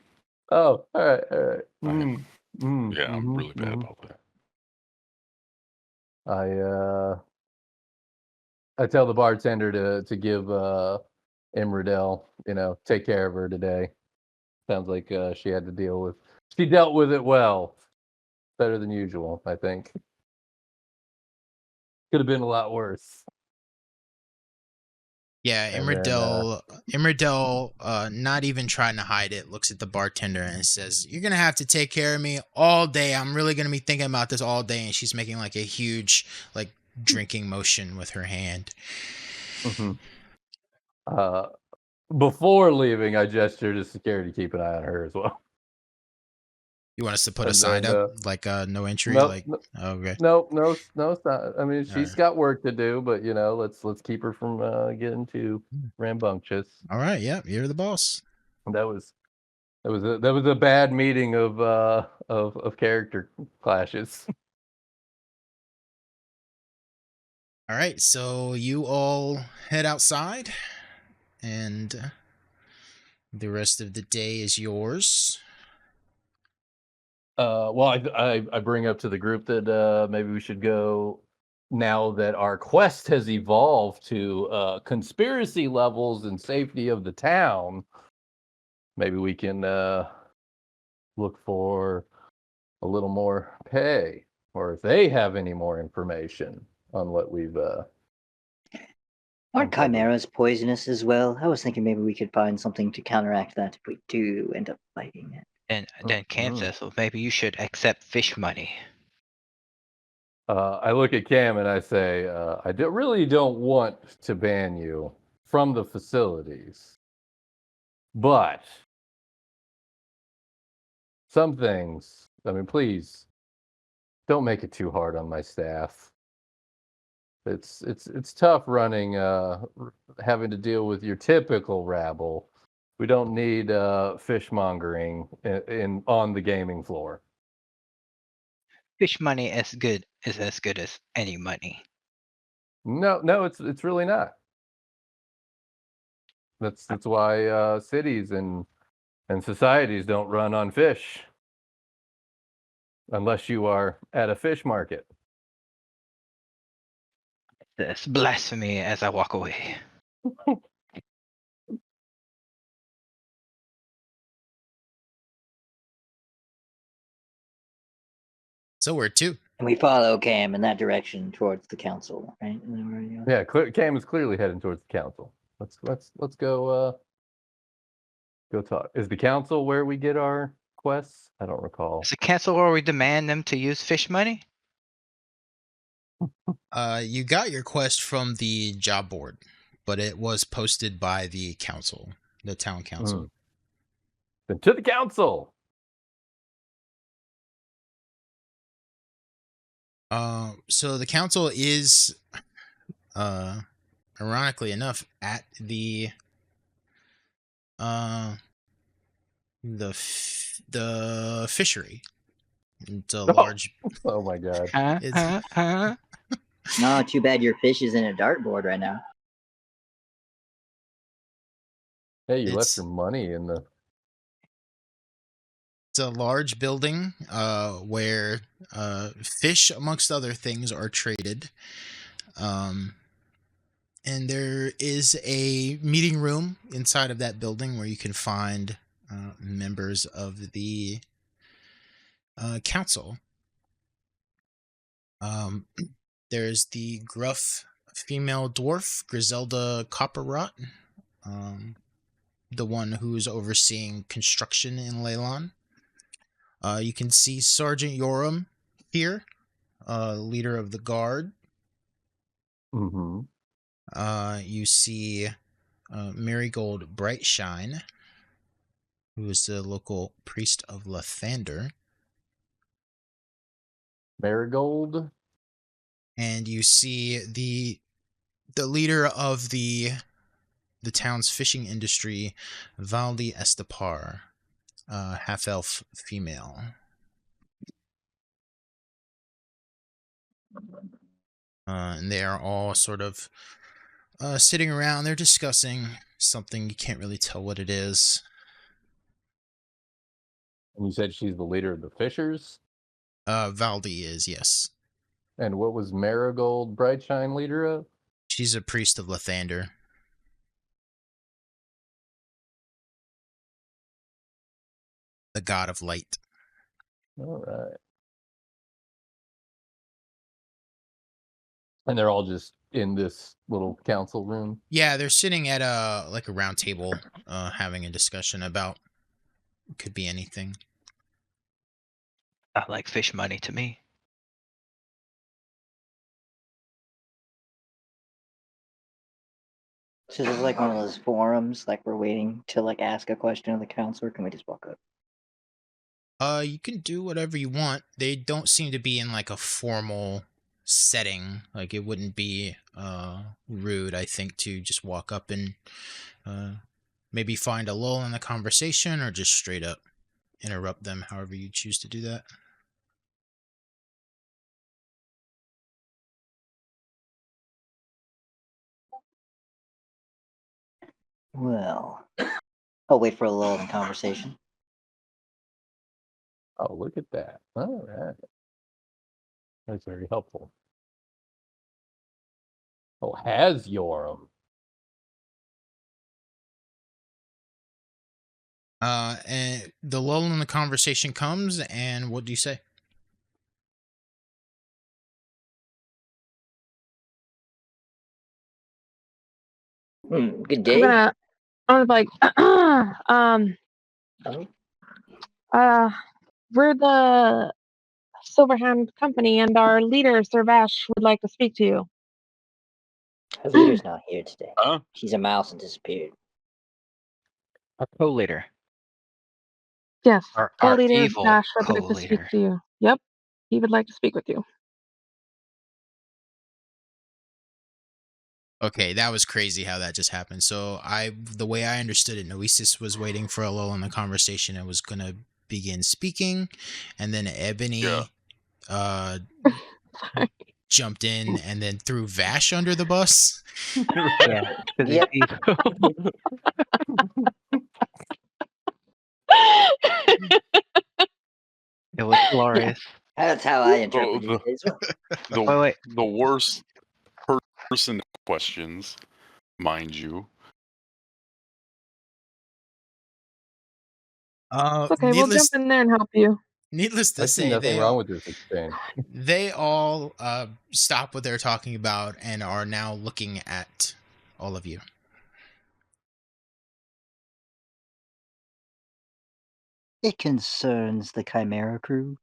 Oh, all right. I'm really bad about that. I tell the bartender to give Imradel, take care of her today. Sounds like she had to deal with. She dealt with it well, better than usual, I think. Could have been a lot worse. Yeah, Imradel, not even trying to hide it, looks at the bartender and says, "You're gonna have to take care of me all day. I'm really gonna be thinking about this all day." And she's making like a huge, like, drinking motion with her hand. Before leaving, I gesture to security to keep an eye on her as well. You want us to put a sign up, like no entry? Nope, okay. No. I mean, she's got work to do, but let's keep her from getting too rambunctious. All right, yeah, you're the boss. That was a bad meeting of character clashes. All right, so you all head outside, and the rest of the day is yours. Well, I bring up to the group that maybe we should go now that our quest has evolved to conspiracy levels and safety of the town. Maybe we can look for a little more pay, or if they have any more information on what we've. Aren't chimeras poisonous as well? I was thinking maybe we could find something to counteract that if we do end up fighting it. And then Cam says, "Well, maybe you should accept fish money." I look at Cam and I say, I really don't want to ban you from the facilities, but some things, I mean, please don't make it too hard on my staff. It's tough running, having to deal with your typical rabble. We don't need fishmongering on the gaming floor. Fish money is as good as any money. No, it's really not. That's why cities and societies don't run on fish, unless you are at a fish market. This blasphemy as I walk away. So where to? And we follow Cam in that direction towards the council, right? Yeah, Cam is clearly heading towards the council. Let's go go talk. Is the council where we get our quests? I don't recall. Is the council where we demand them to use fish money? You got your quest from the job board, but it was posted by the council, the town council. Then to the council. So the council is, ironically enough, at the fishery. It's a large. Oh my god! No, too bad your fish is in a dartboard right now. Hey, you left your money in the. It's a large building where fish, amongst other things, are traded. And there is a meeting room inside of that building where you can find members of the council. There's the gruff female dwarf, Griselda Copperrot, the one who's overseeing construction in Leilon. You can see Sergeant Yoram here, leader of the guard. Mm-hmm. You see Marigold Brightshine, who is the local priest of Lathander. Marigold. And you see the leader of the town's fishing industry, Valdi Estepar, half-elf female. And they are all sort of sitting around. They're discussing something. You can't really tell what it is. And you said she's the leader of the fishers? Valdi is, yes. And what was Marigold Brightshine leader of? She's a priest of Lathander. The god of light. All right. And they're all just in this little council room? Yeah, they're sitting at a round table, having a discussion about, could be anything. Not like fish money to me. So this is like one of those forums, like we're waiting to like ask a question of the council, or can we just walk up? You can do whatever you want. They don't seem to be in like a formal setting. Like it wouldn't be rude, I think, to just walk up and maybe find a lull in the conversation, or just straight up interrupt them, however you choose to do that. Well, I'll wait for a lull in the conversation. Oh, look at that. All right. That's very helpful. Oh, has Yoram. And the lull in the conversation comes, and what do you say? Good day. I'm like, we're the Silverhand Company, and our leader, Sir Vash, would like to speak to you. Our leader's not here today. Huh? She's a mouse and disappeared. Our co-leader. Yes, Our co-leader evil Vash would like to co-leader. speak to you. Yep, He would like to speak with you. Okay, that was crazy how that just happened. So the way I understood it, Noesis was waiting for a lull in the conversation and was gonna begin speaking, and then Ebony Yeah. Sorry. jumped in and then threw Vash under the bus. Yeah, because Yep. it was glorious. That's how I interpreted the- it as well. The Wait. the worst person questions, mind you. It's okay, we'll jump in there and help you. Needless to I see say, nothing wrong with this exchange. they all stop what they're talking about and are now looking at all of you. It concerns the Chimera crew.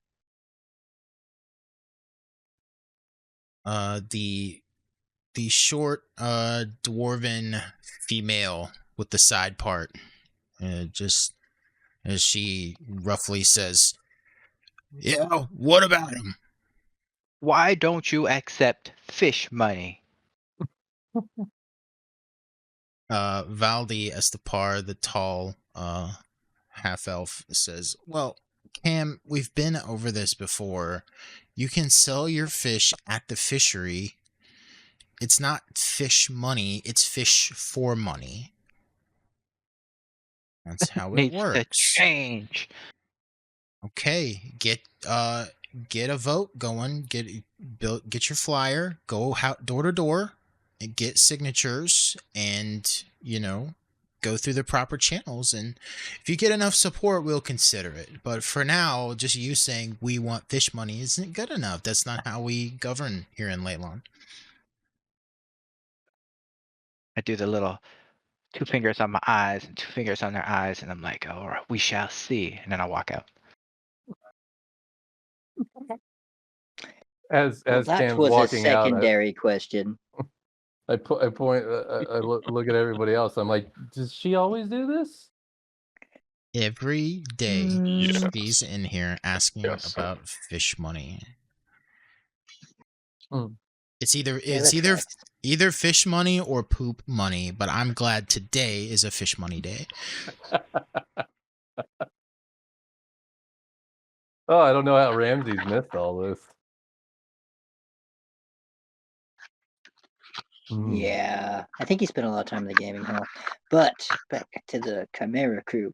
The short dwarven female with the side part, just as she roughly says, "Yeah, what about him?" Why don't you accept fish money? Valdi Estepar, the tall half elf, says, "Well, Cam, we've been over this before. You can sell your fish at the fishery. It's not fish money, it's fish for money. That's how it Needs to works." change. Okay, get a vote going. Get your flyer. Go door to door, and get signatures, and go through the proper channels. And if you get enough support, we'll consider it. But for now, just you saying we want fish money isn't good enough. That's not how we govern here in Leilon. I do the little 2 fingers on my eyes and 2 fingers on their eyes, and I'm like, "All right, we shall see." And then I walk out. As Well, that Cam's was a walking out, secondary question. I point. I look at everybody else. I'm like, does she always do this? Every day Yes. she's in here asking Yes. about fish money. Hmm. It's either Yeah, that's right. either fish money or poop money, but I'm glad today is a fish money day. Oh, I don't know how Ramsey's missed all this. Hmm. Yeah, I think he spent a lot of time in the gaming hall. But back to the Chimera crew,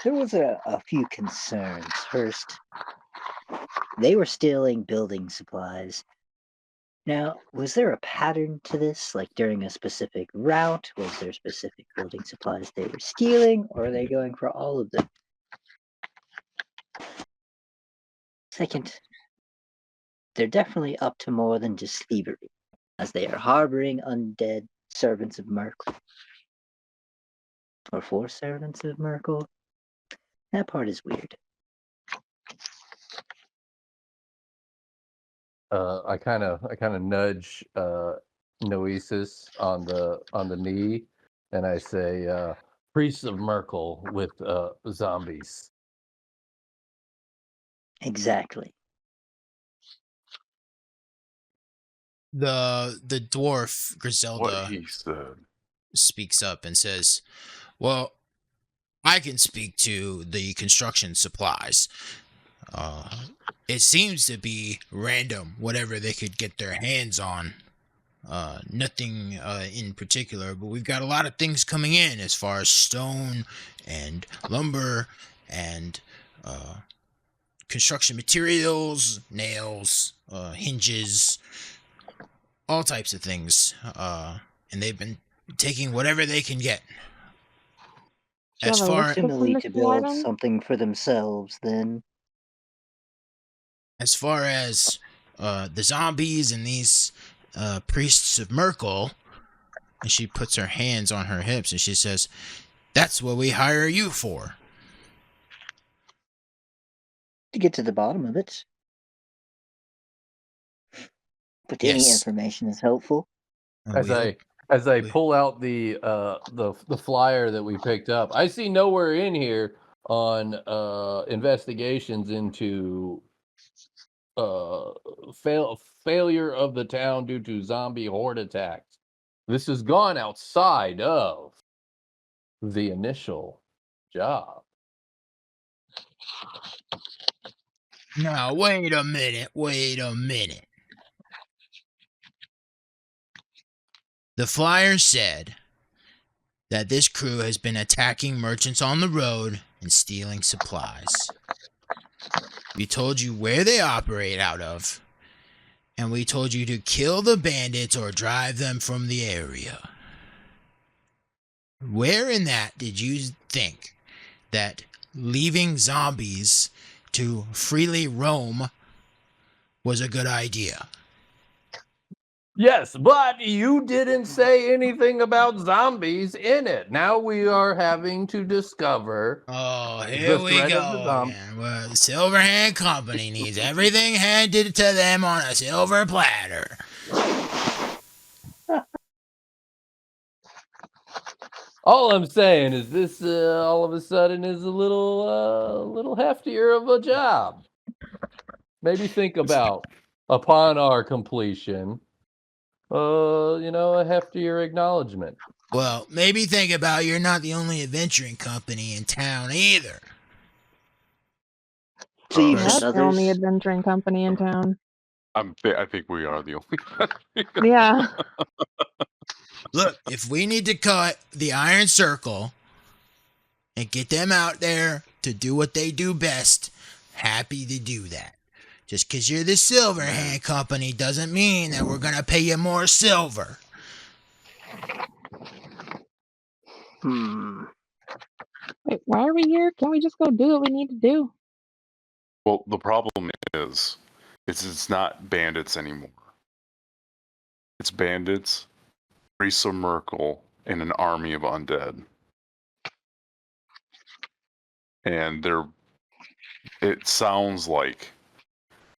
there was a few concerns. First, they were stealing building supplies. Now, was there a pattern to this? Like during a specific route, was there specific building supplies they were stealing, or are they going for all of them? Second, they're definitely up to more than just thievery, as they are harboring undead servants of Merkel. Or for servants of Merkel. That part is weird. I kind of nudge Noesis on the knee, and I say, "Priests of Merkel with zombies." Exactly. The dwarf What Griselda he said. speaks up and says, "Well, I can speak to the construction supplies. It seems to be random, whatever they could get their hands on. Nothing in particular, but we've got a lot of things coming in as far as stone and lumber and construction materials, nails, hinges, all types of things. And they've been taking whatever they can get. Do you As have a far list of Ultimately, to listed build items? something for themselves, then. as the zombies and these priests of Merkel," and she puts her hands on her hips and she says, "That's what we hire you for." To get to the bottom of it. But any Yes. information is helpful. As I pull out the flyer that we picked up, I see nowhere in here on investigations into failure of the town due to zombie horde attacks. This has gone outside of the initial job. Now, wait a minute. The flyer said that this crew has been attacking merchants on the road and stealing supplies. We told you where they operate out of, and we told you to kill the bandits or drive them from the area. Where in that did you think that leaving zombies to freely roam was a good idea? Yes, but you didn't say anything about zombies in it. Now we are having to discover. Oh, the here we threat of the go zomb- again. Well, the Silverhand Company needs everything handed to them on a silver platter. All I'm saying is this all of a sudden is a little heftier of a job. Maybe think about upon our completion, a heftier acknowledgement. Well, maybe think about you're not the only adventuring company in town either. So you've That's had the only others. adventuring company in town. I think we are the only. Yeah. Look, if we need to cut the Iron Circle and get them out there to do what they do best, happy to do that. Just because you're the Silverhand Company doesn't mean that we're going to pay you more silver. Wait, why are we here? Can't we just go do what we need to do? Well, the problem is it's not bandits anymore. It's bandits, Aurista Merkel, and an army of undead. And it sounds like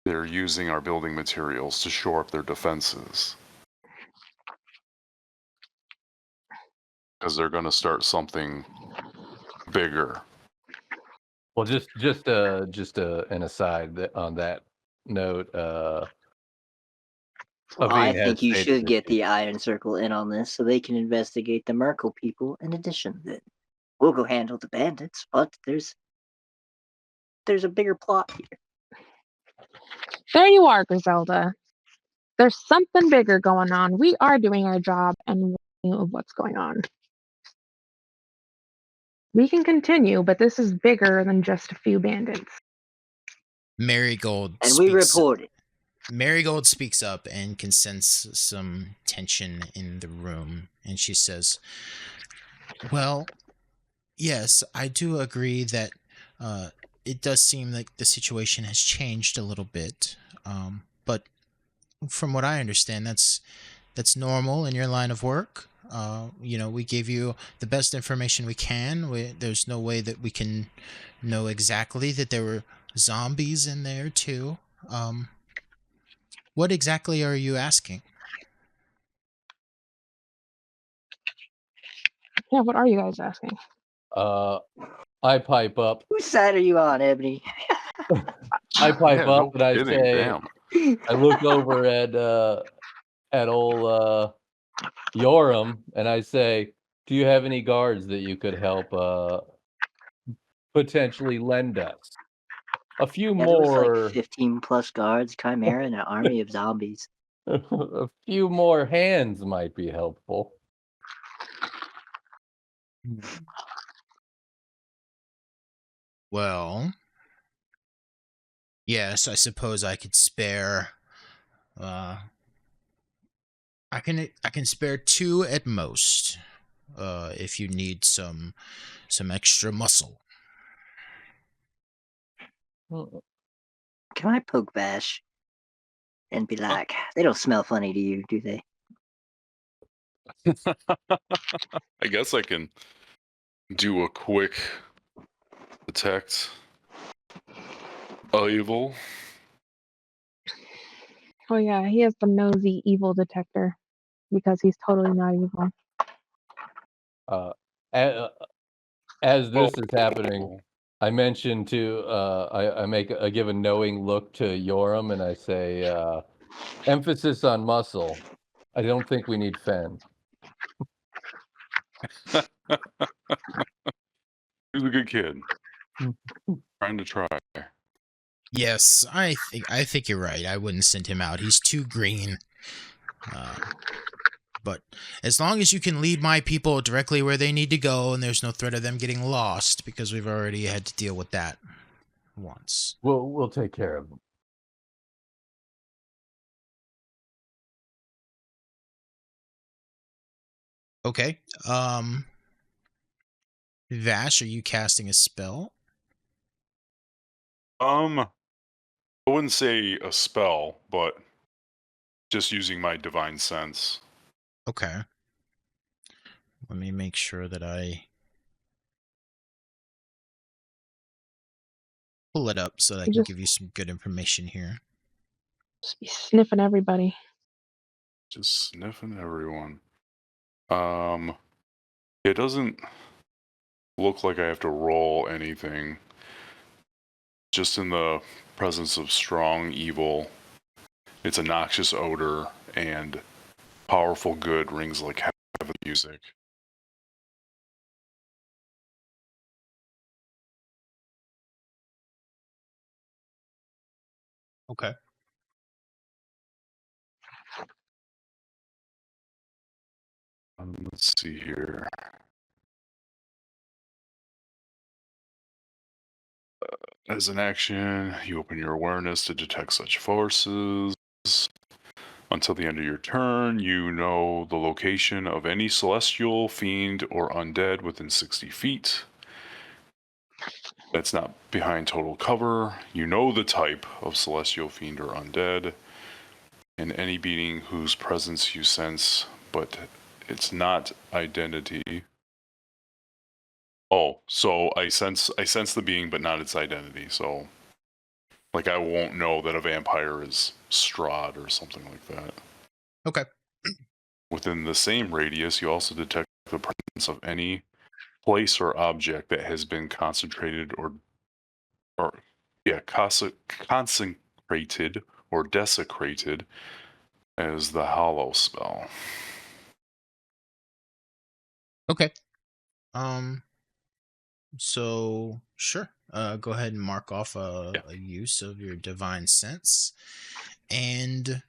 they're using our building materials to shore up their defenses. Because they're going to start something bigger. Well, just an aside on that note. Well, I Aveen has think you stated should that get the Iron Circle in on this so they can investigate the Merkel people in addition. Then we'll go handle the bandits, but there's a bigger plot here. There you are, Griselda. There's something bigger going on. We are doing our job and we know what's going on. We can continue, but this is bigger than just a few bandits. Marigold And we speaks reported. Marigold speaks up and can sense some tension in the room, and she says, well, yes, I do agree that it does seem like the situation has changed a little bit, but from what I understand, that's normal in your line of work. We gave you the best information we can. There's no way that we can know exactly that there were zombies in there too. What exactly are you asking? Yeah, what are you guys asking? I pipe up. Whose side are you on, Ebony? I pipe Yeah, up no and I kidding, say, damn. I look over at old Yoram and I say, do you have any guards that you could help potentially lend us? A few Yeah, there was more. like 15 plus guards, Chimera, and an army of zombies. A few more hands might be helpful. Well, yes, I suppose I could spare. I can spare 2 at most. If you need some extra muscle. Can I poke Vash and be like, they don't smell funny to you, do they? I guess I can do a quick detect evil. Oh yeah, he has the nosy evil detector because he's totally not evil. As this is happening, I mentioned to I give a knowing look to Yoram and I say emphasis on muscle. I don't think we need Fen. He's a good kid. Trying to try. Yes, I think you're right. I wouldn't send him out. He's too green. But as long as you can lead my people directly where they need to go, and there's no threat of them getting lost, because we've already had to deal with that once. We'll take care of them. Okay. Vash, are you casting a spell? I wouldn't say a spell, but just using my divine sense. Okay. Let me make sure that I pull it up so that I can give you some good information here. Just be sniffing everybody. Just sniffing everyone. It doesn't look like I have to roll anything. Just in the presence of strong evil, its a noxious odor, and powerful good rings like heaven music. Okay. Let's see here. As an action, you open your awareness to detect such forces. Until the end of your turn, you know the location of any celestial, fiend, or undead within 60 feet. That's not behind total cover. You know the type of celestial, fiend, or undead, and any being whose presence you sense, but it's not identity. Oh, so I sense the being, but not its identity. So, like, I won't know that a vampire is Strahd or something like that. Okay. Within the same radius, you also detect the presence of any place or object that has been concentrated consecrated or desecrated as the hollow spell. Okay. So sure. Go ahead and mark off a use of your divine sense. And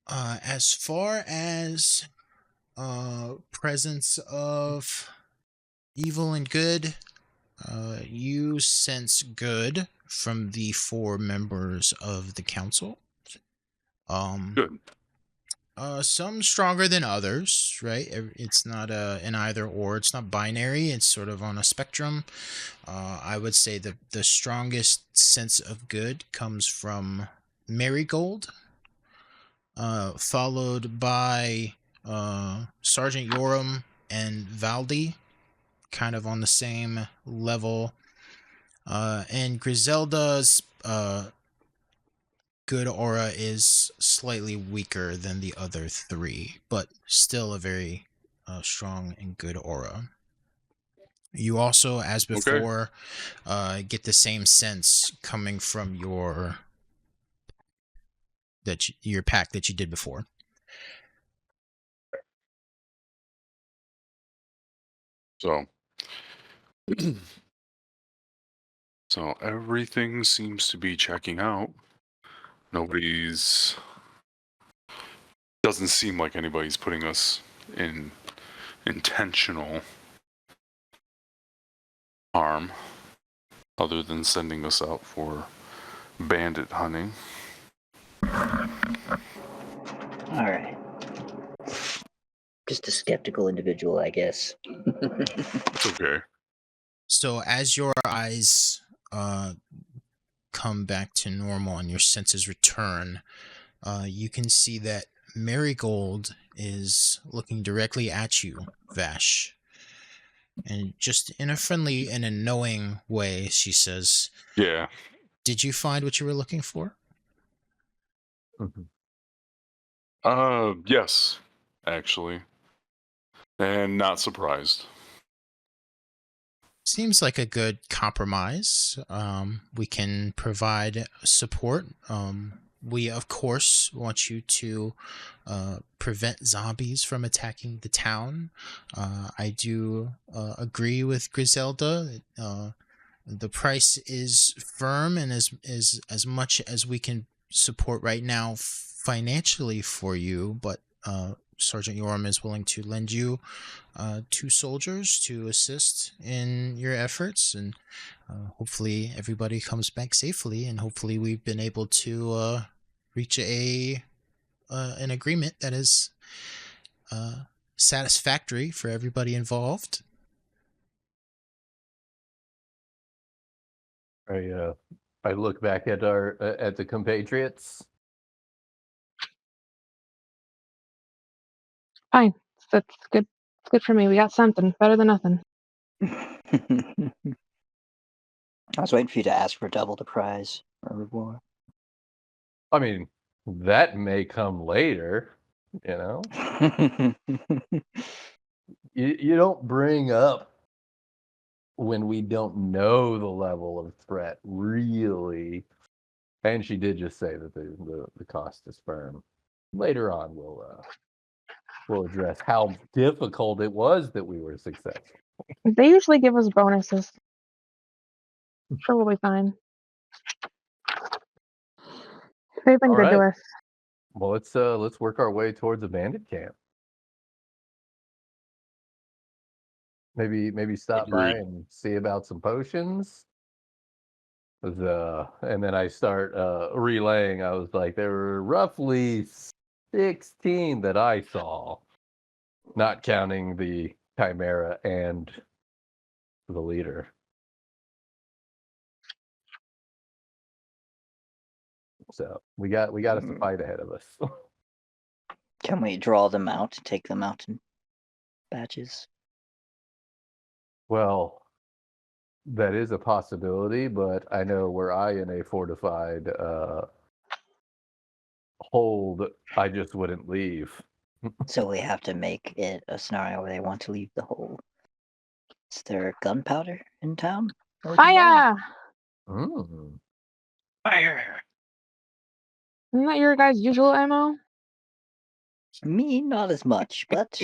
as far as presence of evil and good, you sense good from the 4 members of the council. Good. Some stronger than others, right? It's not an either or. It's not binary. It's sort of on a spectrum. I would say that the strongest sense of good comes from Marigold, followed by Sergeant Yoram and Valdi, kind of on the same level. And Griselda's good aura is slightly weaker than the other 3, but still a very strong and good aura. You also, as before, get the same sense coming from your pack that you did before. So everything seems to be checking out. Doesn't seem like anybody's putting us in intentional harm, other than sending us out for bandit hunting. Alright. Just a skeptical individual, I guess. It's okay. So as your eyes come back to normal and your senses return, you can see that Marigold is looking directly at you, Vash. And just in a friendly and a knowing way, she says, Yeah. "Did you find what you were looking for?" Yes, actually. And not surprised. Seems like a good compromise. We can provide support. We, of course, want you to prevent zombies from attacking the town. I do agree with Griselda. The price is firm, and as much as we can support right now financially for you, but Sergeant Yoram is willing to lend you 2 soldiers to assist in your efforts, and hopefully everybody comes back safely, and hopefully we've been able to reach an agreement that is satisfactory for everybody involved. I look back at at the compatriots. Fine. That's good. It's good for me. We got something better than nothing. I was waiting for you to ask for double the prize or reward. I mean, that may come later, you know? You don't bring up when we don't know the level of threat, really. And she did just say that the cost is firm. Later on, we'll address how difficult it was that we were successful. They usually give us bonuses. Sure, we'll be fine. They've been All good to right. us. Well, let's work our way towards a bandit camp. Maybe stop by Agreed. and see about some potions. And then I start relaying. I was like, there were roughly 16 that I saw, not counting the Chimera and the leader. So we got a fight ahead of us. Can we draw them out, take them out in batches? Well, that is a possibility, but I know were I in a fortified hold, I just wouldn't leave. So we have to make it a scenario where they want to leave the hole. Is there gunpowder in town? Fire! Mm. Fire! Isn't that your guys' usual MO? Me, not as much, but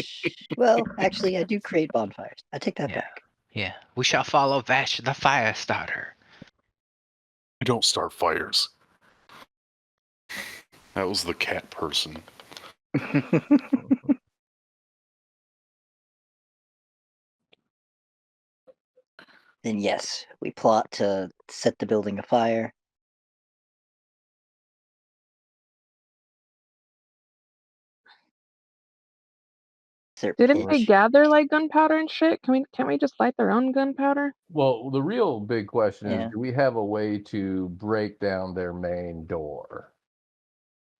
well, actually, I do create bonfires. I take that Yeah. back. Yeah. We shall follow Vash, the fire starter. I don't start fires. That was the cat person. Then yes, we plot to set the building afire. Didn't they gather like gunpowder and shit? Can't we just light their own gunpowder? Well, the real big question Yeah. is, do we have a way to break down their main door?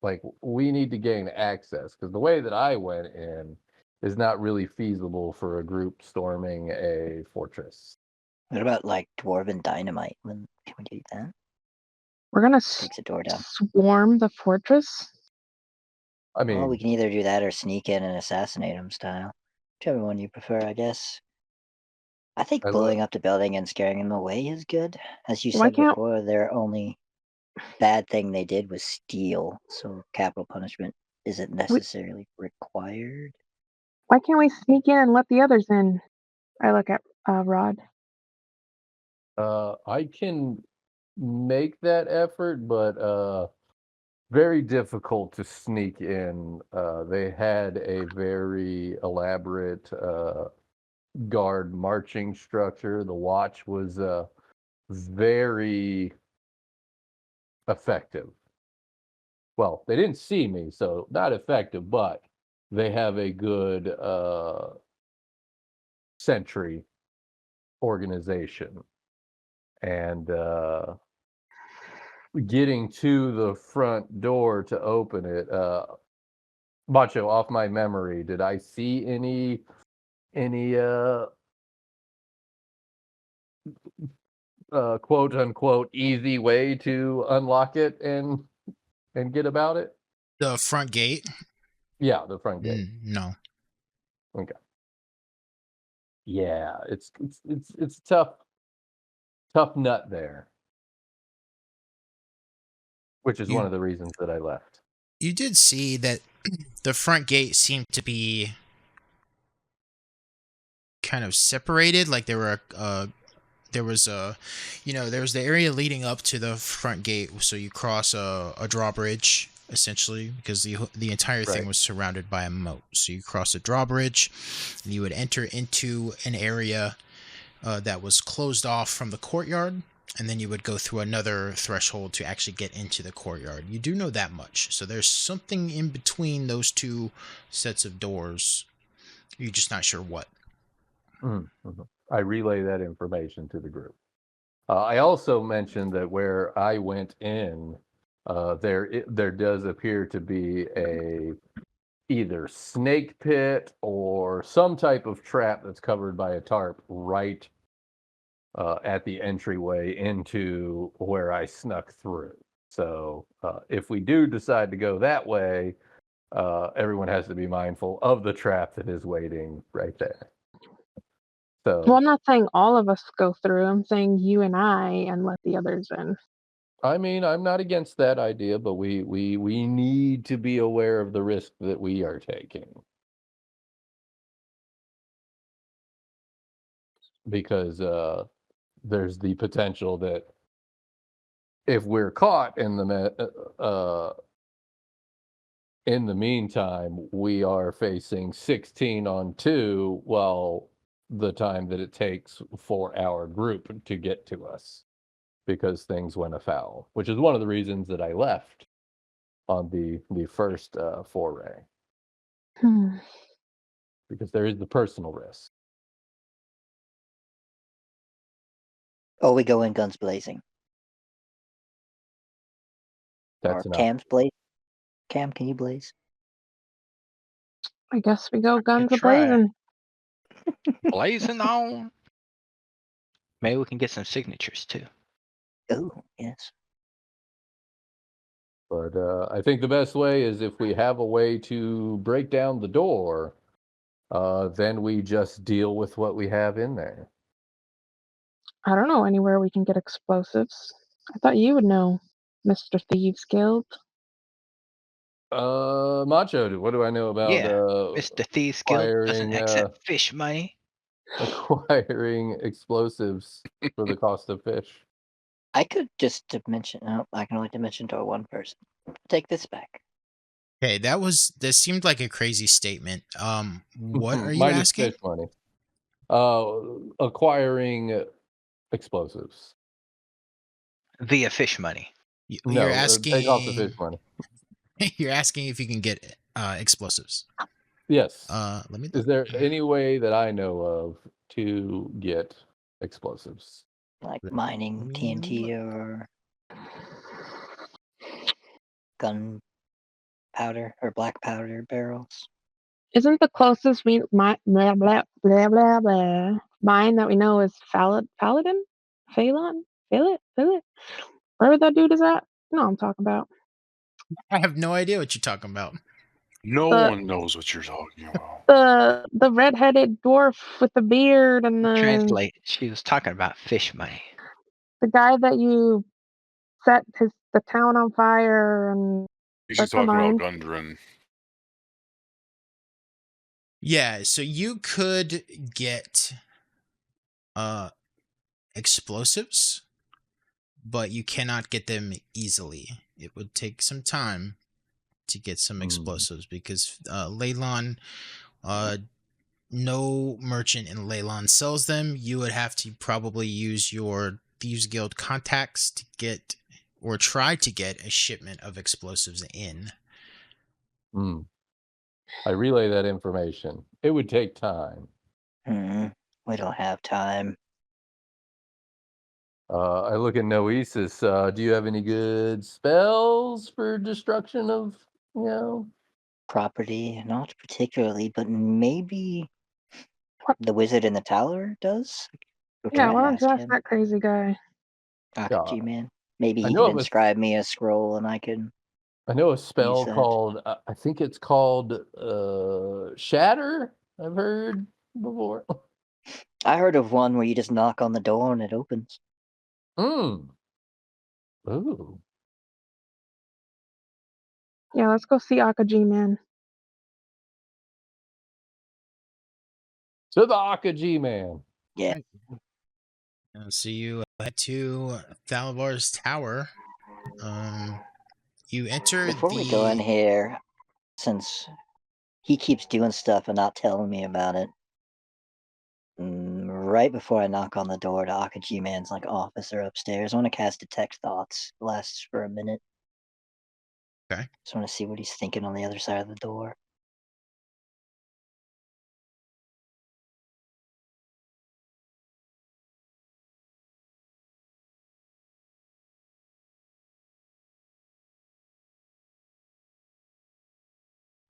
Like, we need to gain access, because the way that I went in is not really feasible for a group storming a fortress. What about like dwarven dynamite? Can we do that? We're gonna Takes a door down. swarm the fortress. I mean, Well, we can either do that or sneak in and assassinate them style. Whichever one you prefer, I guess. I think blowing up the building and scaring them away is good. As you Why said can't- before, their only bad thing they did was steal, so capital punishment isn't necessarily required. Why can't we sneak in and let the others in? I look at Rod. I can make that effort, but very difficult to sneak in. They had a very elaborate guard marching structure. The watch was very effective. Well, they didn't see me, so not effective, but they have a good sentry organization. And getting to the front door to open it, Macho, off my memory, did I see any quote unquote easy way to unlock it and get about it? The front gate? Yeah, the front gate. No. Okay. yeah, it's tough nut there, which is one of the reasons that I left. You did see that the front gate seemed to be kind of separated, like there was the area leading up to the front gate, so you cross a drawbridge essentially, because the entire thing Right. was surrounded by a moat. So you cross a drawbridge and you would enter into an area that was closed off from the courtyard, and then you would go through another threshold to actually get into the courtyard. You do know that much. So there's something in between those two sets of doors. You're just not sure what. Mm-hmm. I relay that information to the group. I also mentioned that where I went in, there does appear to be a either snake pit or some type of trap that's covered by a tarp right at the entryway into where I snuck through. So if we do decide to go that way, everyone has to be mindful of the trap that is waiting right there. So, Well, I'm not saying all of us go through. I'm saying you and I, and let the others in. I mean, I'm not against that idea, but we need to be aware of the risk that we are taking. Because there's the potential that if we're caught in the meantime, we are facing 16 on 2, while the time that it takes for our group to get to us, because things went afoul, which is one of the reasons that I left on the first foray, because there is the personal risk. Oh, we go in guns blazing. That's Or enough. Cam's blaze. Cam, can you blaze? I guess we go guns try. a-blazing. Blazing on. Maybe we can get some signatures too. Oh, yes. But I think the best way is if we have a way to break down the door, then we just deal with what we have in there. I don't know anywhere we can get explosives. I thought you would know, Mr. Thieves Guild. Macho, what do I know about Yeah, Mr. Thieves Guild doesn't accept fish money. acquiring explosives for the cost of fish? I could just mention. Oh, I can only mention to one person. Take this back. Okay, that seemed like a crazy statement. What are you Minus asking? fish money. Acquiring explosives. Via fish money. You're asking. Take off the fish money. You're asking if you can get explosives. Yes. Let me. Is there any way that I know of to get explosives? Like mining TNT or gun powder or black powder barrels. Isn't the closest blah, blah, blah, blah, blah, mine that we know is Paladin? Phelan? Wherever that dude is at? You know what I'm talking about. I have no idea what you're talking about. No one knows what you're talking about. The redheaded dwarf with the beard and Translate. She was talking about fish money. the guy that you set the town on fire and She's talking about Gundren. Yeah, so you could get explosives, but you cannot get them easily. It would take some time to get some explosives because Leilon, no merchant in Leilon sells them. You would have to probably use your Thieves Guild contacts to get or try to get a shipment of explosives in. I relay that information. It would take time. We don't have time. I look at Noesis. Do you have any good spells for destruction of, Property? Not particularly, but maybe the wizard in the tower does. Yeah, why don't you ask that crazy guy? G-Man. Maybe he know can of a- inscribe me a scroll and I can. I know a spell that. called, I think it's called Shatter. I've heard before. I heard of one where you just knock on the door and it opens. Ooh. Yeah, let's go see Akaji, man. To the Akaji man. Yeah. So you head to Thalavar's tower. You enter Before we go in here, since he keeps doing stuff and not telling me about it, right before I knock on the door to Akaji Man's like office or upstairs, I want to cast Detect Thoughts. It lasts for a minute. Okay. Just want to see what he's thinking on the other side of the door.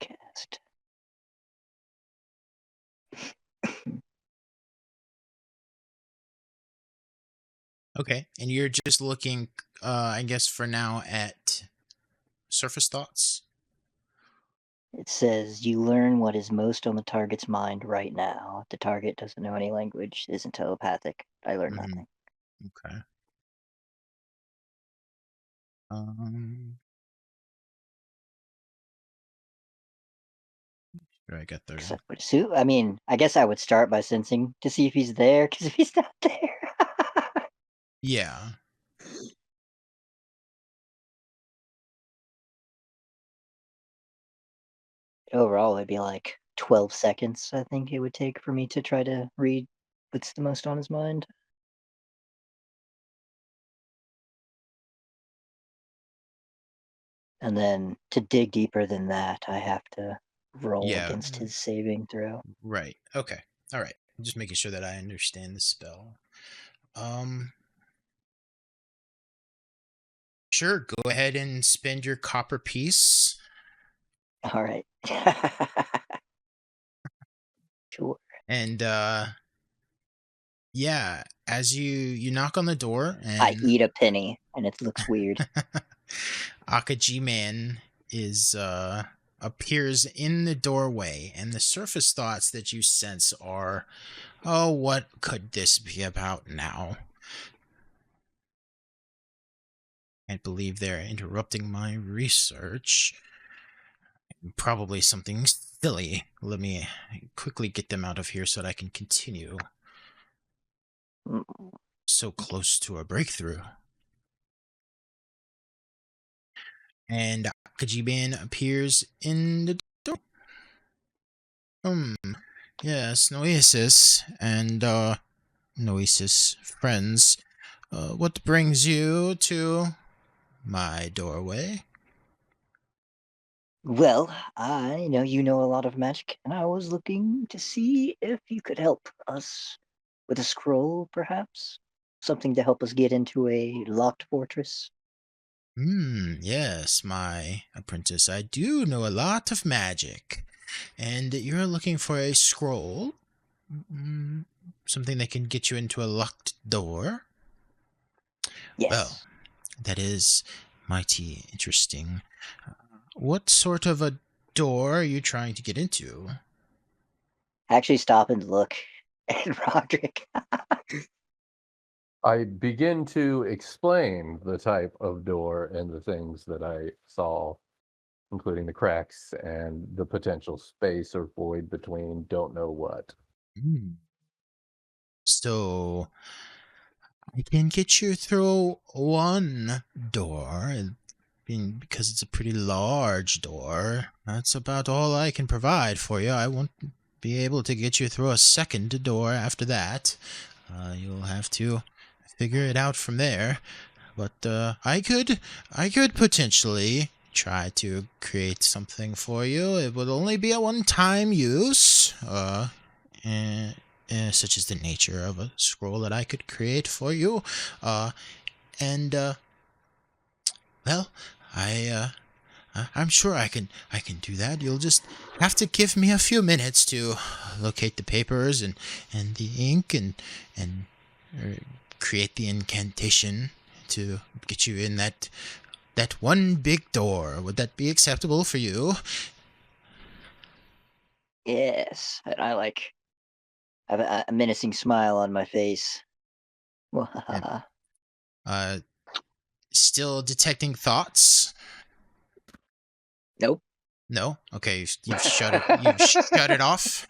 Cast. Okay, and you're just looking, I guess, for now at surface thoughts. It says you learn what is most on the target's mind right now. If the target doesn't know any language, isn't telepathic, I learn nothing. Okay. I got there. Except for Sue. I mean, I guess I would start by sensing to see if he's there, because if he's not there. Yeah. Overall, it'd be like 12 seconds, I think it would take for me to try to read what's the most on his mind. And then to dig deeper than that, I have to roll against his saving throw. Right. Okay. All right. I'm just making sure that I understand the spell. Sure. Go ahead and spend your copper piece. All right. Sure. And yeah, as you knock on the door and I eat a penny and it looks weird. Akaji Man is appears in the doorway, and the surface thoughts that you sense are, oh, what could this be about now? Can't believe they're interrupting my research. Probably something silly. Let me quickly get them out of here so that I can continue. So close to a breakthrough. And Akajiban appears in the door. Yes, Noesis and Noesis friends. What brings you to my doorway? Well, I know you know a lot of magic, and I was looking to see if you could help us with a scroll, perhaps? Something to help us get into a locked fortress? Yes, my apprentice. I do know a lot of magic. And you're looking for a scroll? Something that can get you into a locked door? Yes. Well, that is mighty interesting. What sort of a door are you trying to get into? Actually stop and look at Roderick. I begin to explain the type of door and the things that I saw, including the cracks and the potential space or void between don't know what. So, I can get you through one door, because it's a pretty large door. That's about all I can provide for you. I won't be able to get you through a second door after that. You'll have to figure it out from there. But I could potentially try to create something for you. It would only be a one-time use, such as the nature of a scroll that I could create for you. Well, I'm sure I can do that. You'll just have to give me a few minutes to locate the papers and the ink and create the incantation to get you in that one big door. Would that be acceptable for you? Yes. And I I have a menacing smile on my face. Still detecting thoughts? Nope. No? Okay, you've shut it. You've shut it off.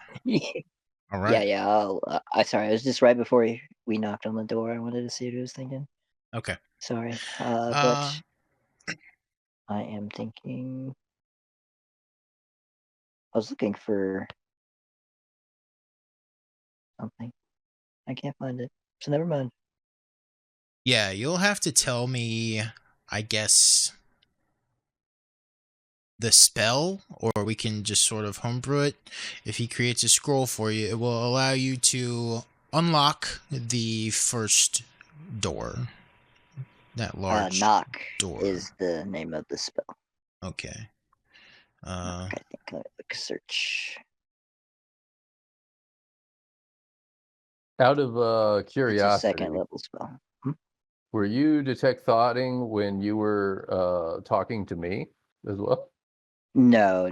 All right. Yeah. I sorry. It was just right before we knocked on the door. I wanted to see what he was thinking. Okay. Sorry. But I am thinking. I was looking for something. I can't find it. So never mind. Yeah, you'll have to tell me, I guess, the spell, or we can just sort of homebrew it. If he creates a scroll for you, it will allow you to unlock the first door. That large Knock door. is the name of the spell. Okay. Knock, I think. Let me look, search. Out of It's a curiosity, second level spell. were you detect thoughting when you were talking to me as well? No.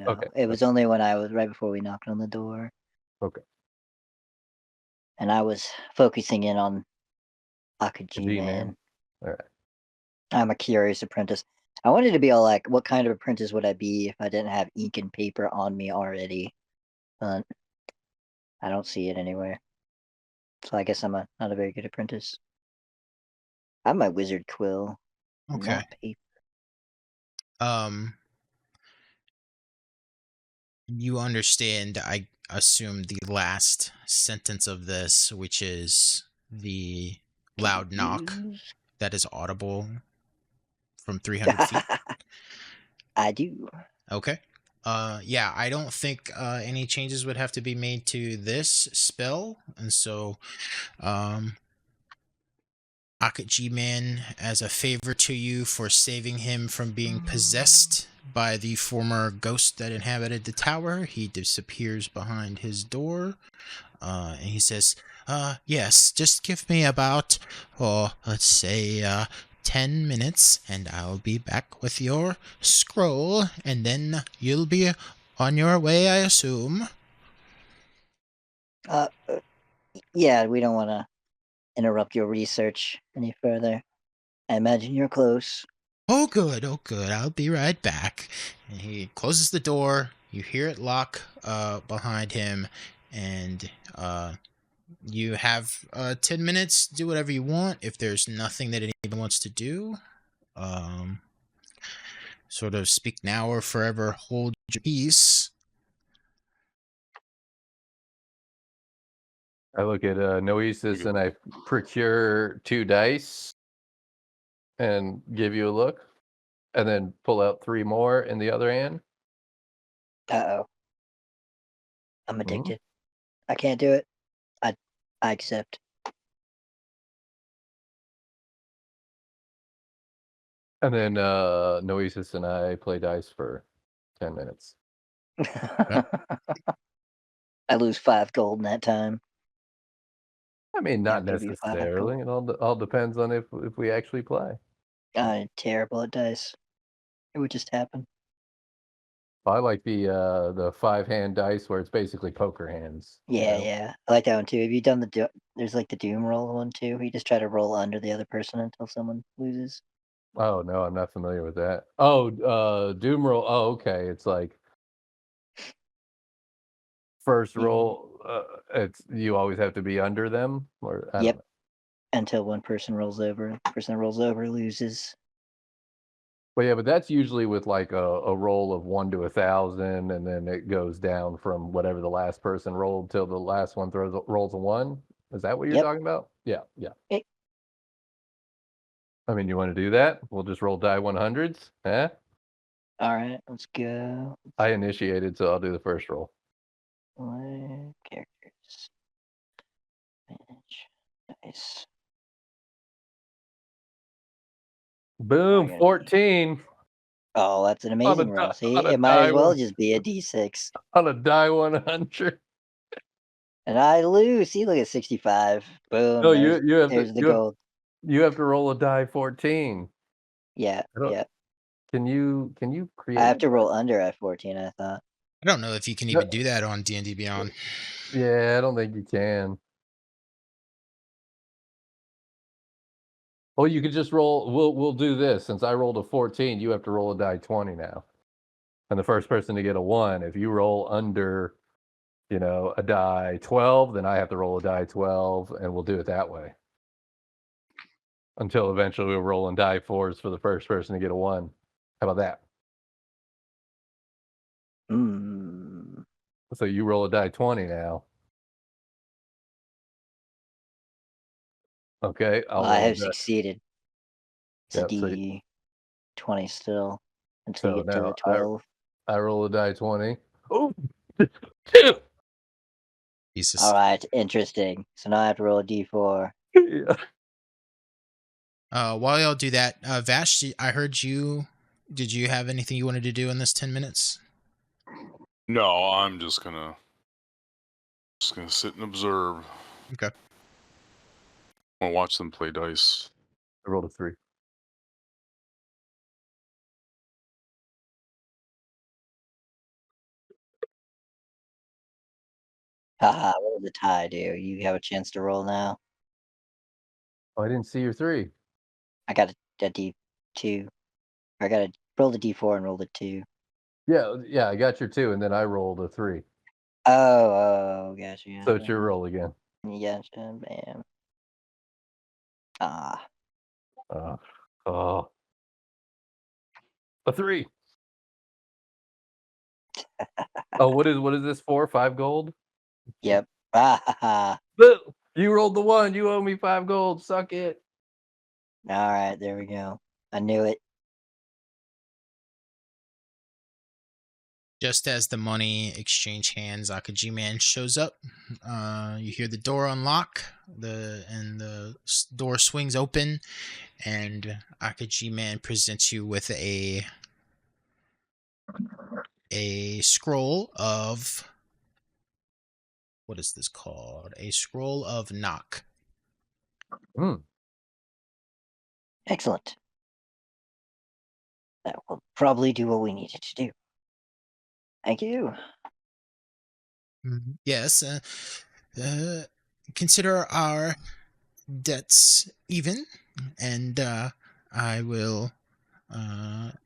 Okay. It was only when I was right before we knocked on the door. Okay. And I was focusing in on Akaji G-Man. Man. All right. I'm a curious apprentice. I wanted to be all like, what kind of apprentice would I be if I didn't have ink and paper on me already? But I don't see it anywhere. So I guess I'm not a very good apprentice. I have my wizard quill. Okay. Not paper. You understand, I assume, the last sentence of this, which is the loud knock that is audible from 300 feet. I do. Okay. Yeah, I don't think any changes would have to be made to this spell, and so Akaji Man, as a favor to you for saving him from being possessed by the former ghost that inhabited the tower, he disappears behind his door. And he says, yes, just give me about, let's say, 10 minutes, and I'll be back with your scroll, and then you'll be on your way, I assume. Yeah, we don't want to interrupt your research any further. I imagine you're close. Oh, good, I'll be right back. And he closes the door. You hear it lock behind him, and you have 10 minutes. Do whatever you want. If there's nothing that anyone wants to do, sort of speak now or forever hold your peace. I look at Noesis and I procure 2 dice and give you a look, and then pull out 3 more in the other hand. Uh-oh. I'm addicted. I can't do it. I accept. And then Noesis and I play dice for 10 minutes. I lose 5 gold in that time. I mean, Yeah, not I'll give you 5 necessarily. It all depends on if we actually play. I'm terrible at dice. It would just happen. I like the 5-hand dice where it's basically poker hands. Yeah. I like that one too. Have you done there's like the Doom roll one too? You just try to roll under the other person until someone loses. Oh no, I'm not familiar with that. Oh, Doom roll. Oh, okay. It's like first roll. It's you always have to be under them, or I don't know. Until one person rolls over. The person that rolls over loses. Well, yeah, but that's usually with like a roll of 1 to 1,000, and then it goes down from whatever the last person rolled till the last one rolls a 1. Is that what you're talking about? Yeah. I mean, you want to do that? We'll just roll die 100s. Eh? All right, let's go. I initiated, so I'll do the first roll. Characters. Manage. Nice. Boom, 14 Oh, that's an amazing roll. See, on a it might as die well one. just be a D6. On a die 100. And I lose. See, look at 65. Boom. No, you have there's the to gold. you have to roll a die 14. Yeah. Can you create? I have to roll under at 14, I thought. I don't know if you can even do that on D&D Beyond. Yeah, I don't think you can. Well, you could just roll. We'll do this. Since I rolled a 14, you have to roll a die 20 now. And the first person to get a 1, if you roll under, a die 12, then I have to roll a die 12, and we'll do it that way. Until eventually we're rolling die 4s for the first person to get a 1. How about that? So you roll a die 20 now. Okay, Well, I have succeeded. It's Yep, a so D20 still until you get to now the 12. I roll a die 20. Oh, Jesus. All right, interesting. So now I have to roll a D4. yeah. While y'all do that, Vash, I heard you. Did you have anything you wanted to do in this 10 minutes? No, I'm just gonna sit and observe. Okay. I wanna watch them play dice. I rolled a 3. Haha, what does the tie do? You have a chance to roll now. Oh, I didn't see your 3. I got a D2. I got to roll the D4 and roll the 2. Yeah, I got your 2, and then I rolled a 3. Oh, gotcha. Yeah, So it's your roll again. Gotcha, bam. Ah. Oh. A 3. Oh, what is this for? 5 gold? Yep. Ah, You rolled the 1. You owe me 5 gold. Suck it. all right, there we go. I knew it. Just as the money exchange hands, Akaji Man shows up. You hear the door unlock, the door swings open, and Akaji Man presents you with a scroll of, what is this called? A scroll of knock. Excellent. That will probably do what we needed to do. Thank you. Yes. Consider our debts even, and I will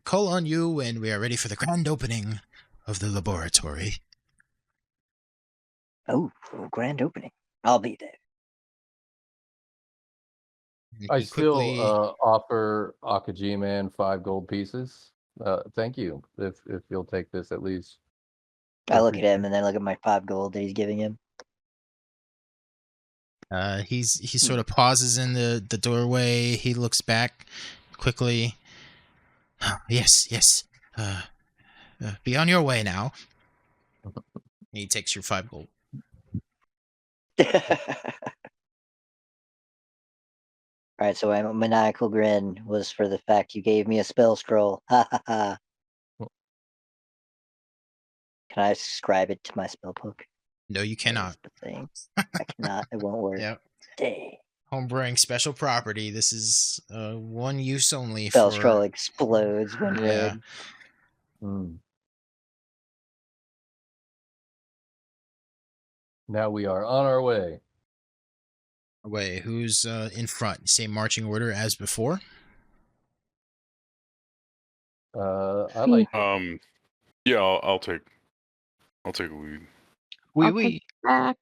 call on you when we are ready for the grand opening of the laboratory. Oh, grand opening. I'll be there. I He still offer Akaji Man 5 gold pieces. Thank you. If you'll take this at least. I look at him and then look at my 5 gold that he's giving him. He sort of pauses in the doorway. He looks back quickly. Yes. Be on your way now. He takes your 5 gold. Alright, so my maniacal grin was for the fact you gave me a spell scroll. Ha ha ha. Can I ascribe it to my spell book? No, you cannot. That's the thing. I cannot. It won't work. Yep. Dang. Homebrewing special property. This is one use only. Spell scroll explodes when Yeah. read. Now we are on our way. Wait, who's in front? Same marching order as before? I like Yeah, I'll take a lead. I'll take back.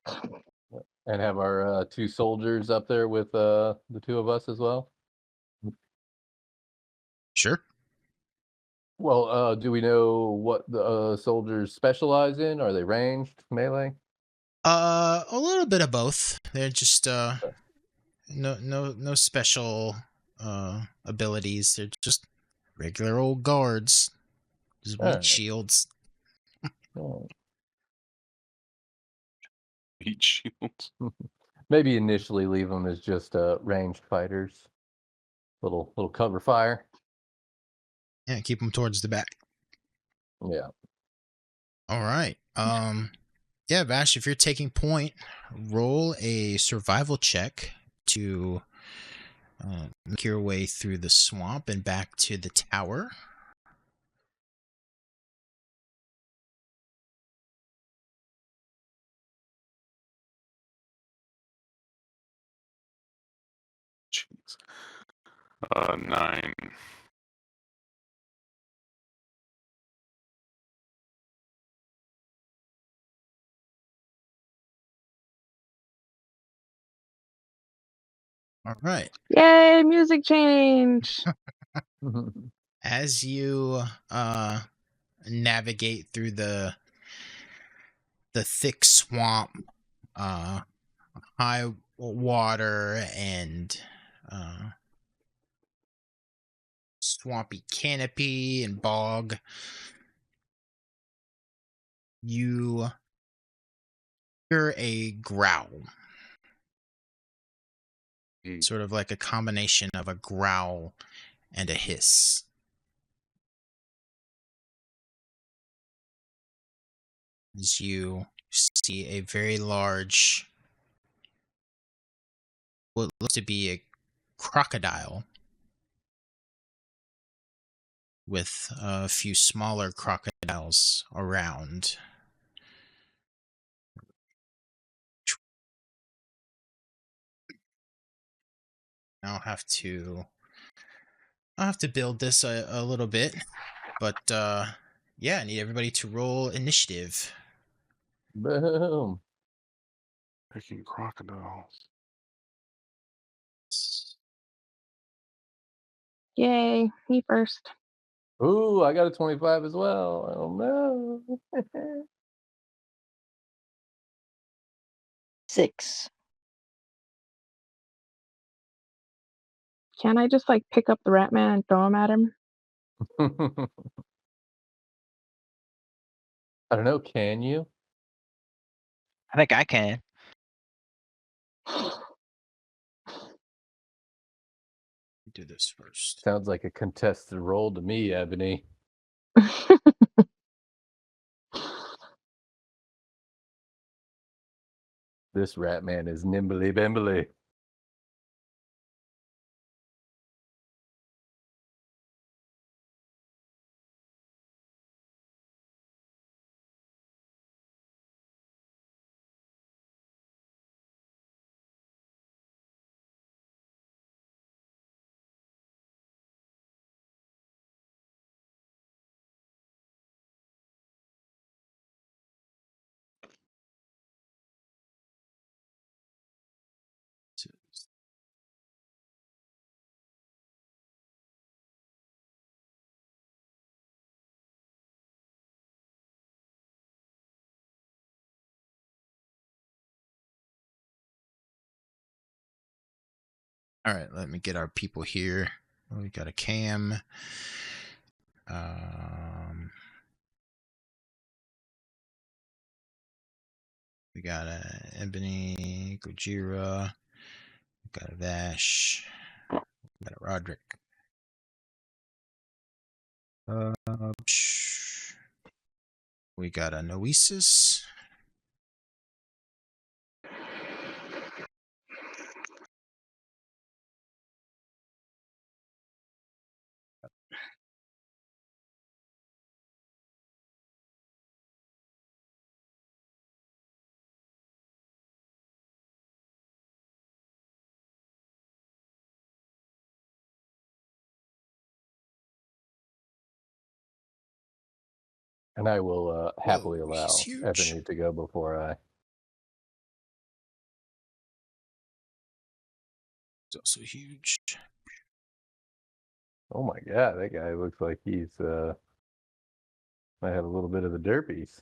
and have our 2 soldiers up there with the 2 of us as well. Sure. Well, do we know what the soldiers specialize in? Are they ranged, melee? A little bit of both. They're just no special abilities. They're just regular old guards. Just with shields. Heat shields. Maybe initially leave them as just ranged fighters. Little cover fire. Yeah, keep them towards the back. Yeah. All right. Yeah, Vash, if you're taking point, roll a survival check to make your way through the swamp and back to the tower. Jeez. 9. All right. Yay, music change. As you navigate through the thick swamp, high water, and swampy canopy and bog, you hear a growl. Sort of like a combination of a growl and a hiss. As you see a very large, what looks to be a crocodile, with a few smaller crocodiles around. I'll have to build this a little bit, but yeah, I need everybody to roll initiative. Boom. Picking crocodiles. Yay, me first. Ooh, I got a 25 as well. Oh no. 6. Can't I just like pick up the rat man and throw him at him? I don't know, can you? I think I can. Do this first. Sounds like a contested roll to me, Ebony. This rat man is nimbly bimbly. All right, let me get our people here. We got a Cam. We got a Ebony, Gojira. We got a Vash. We got a Roderick. We got a Noesis. And I will happily Whoa, allow he's huge. Ebony to go before I. He's also huge. Oh my god, that guy looks like he's might have a little bit of the derpies.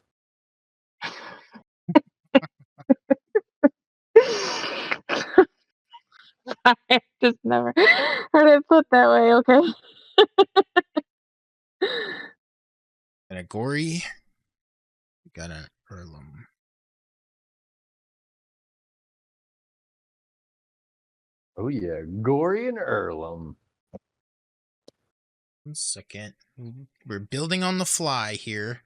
I just never heard it put that way, okay? Got a Gory. We got an Earlham. Oh yeah, Gory and Earlham. 1 second. We're building on the fly here.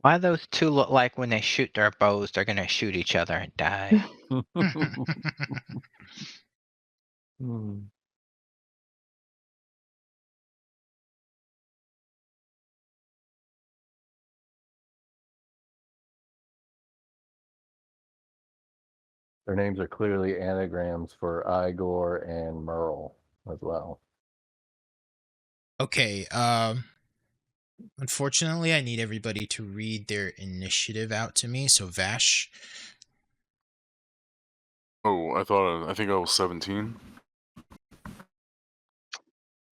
Why those two look like when they shoot their bows, they're gonna shoot each other and die? Hmm. Their names are clearly anagrams for Igor and Merle as well. Okay. Unfortunately, I need everybody to read their initiative out to me. So Vash. Oh, I think I was 17.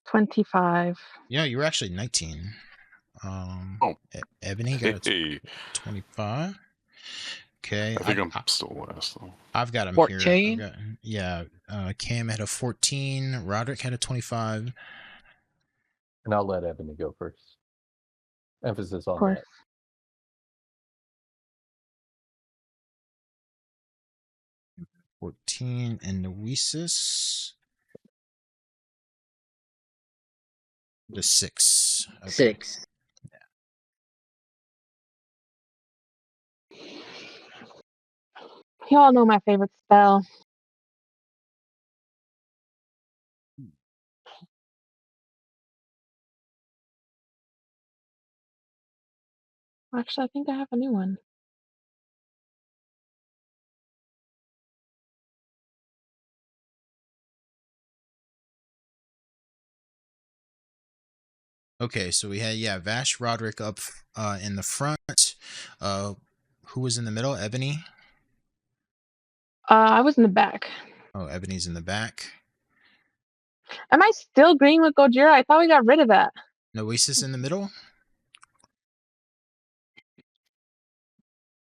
25. Yeah, you were actually 19. Oh. Ebony got a Hey, 25. Okay. I think I'm still last though. I've got him here. 14? Cam had a 14. Roderick had a 25. And I'll let Ebony go first. Emphasis Of on course. that. 14 and Noesis. The 6. Okay. 6. You all know my favorite spell. Actually, I think I have a new one. Okay, so we had Vash, Roderick up in the front. Who was in the middle? Ebony. I was in the back. Oh, Ebony's in the back. Am I still green with Gojira? I thought we got rid of that. Noesis in the middle.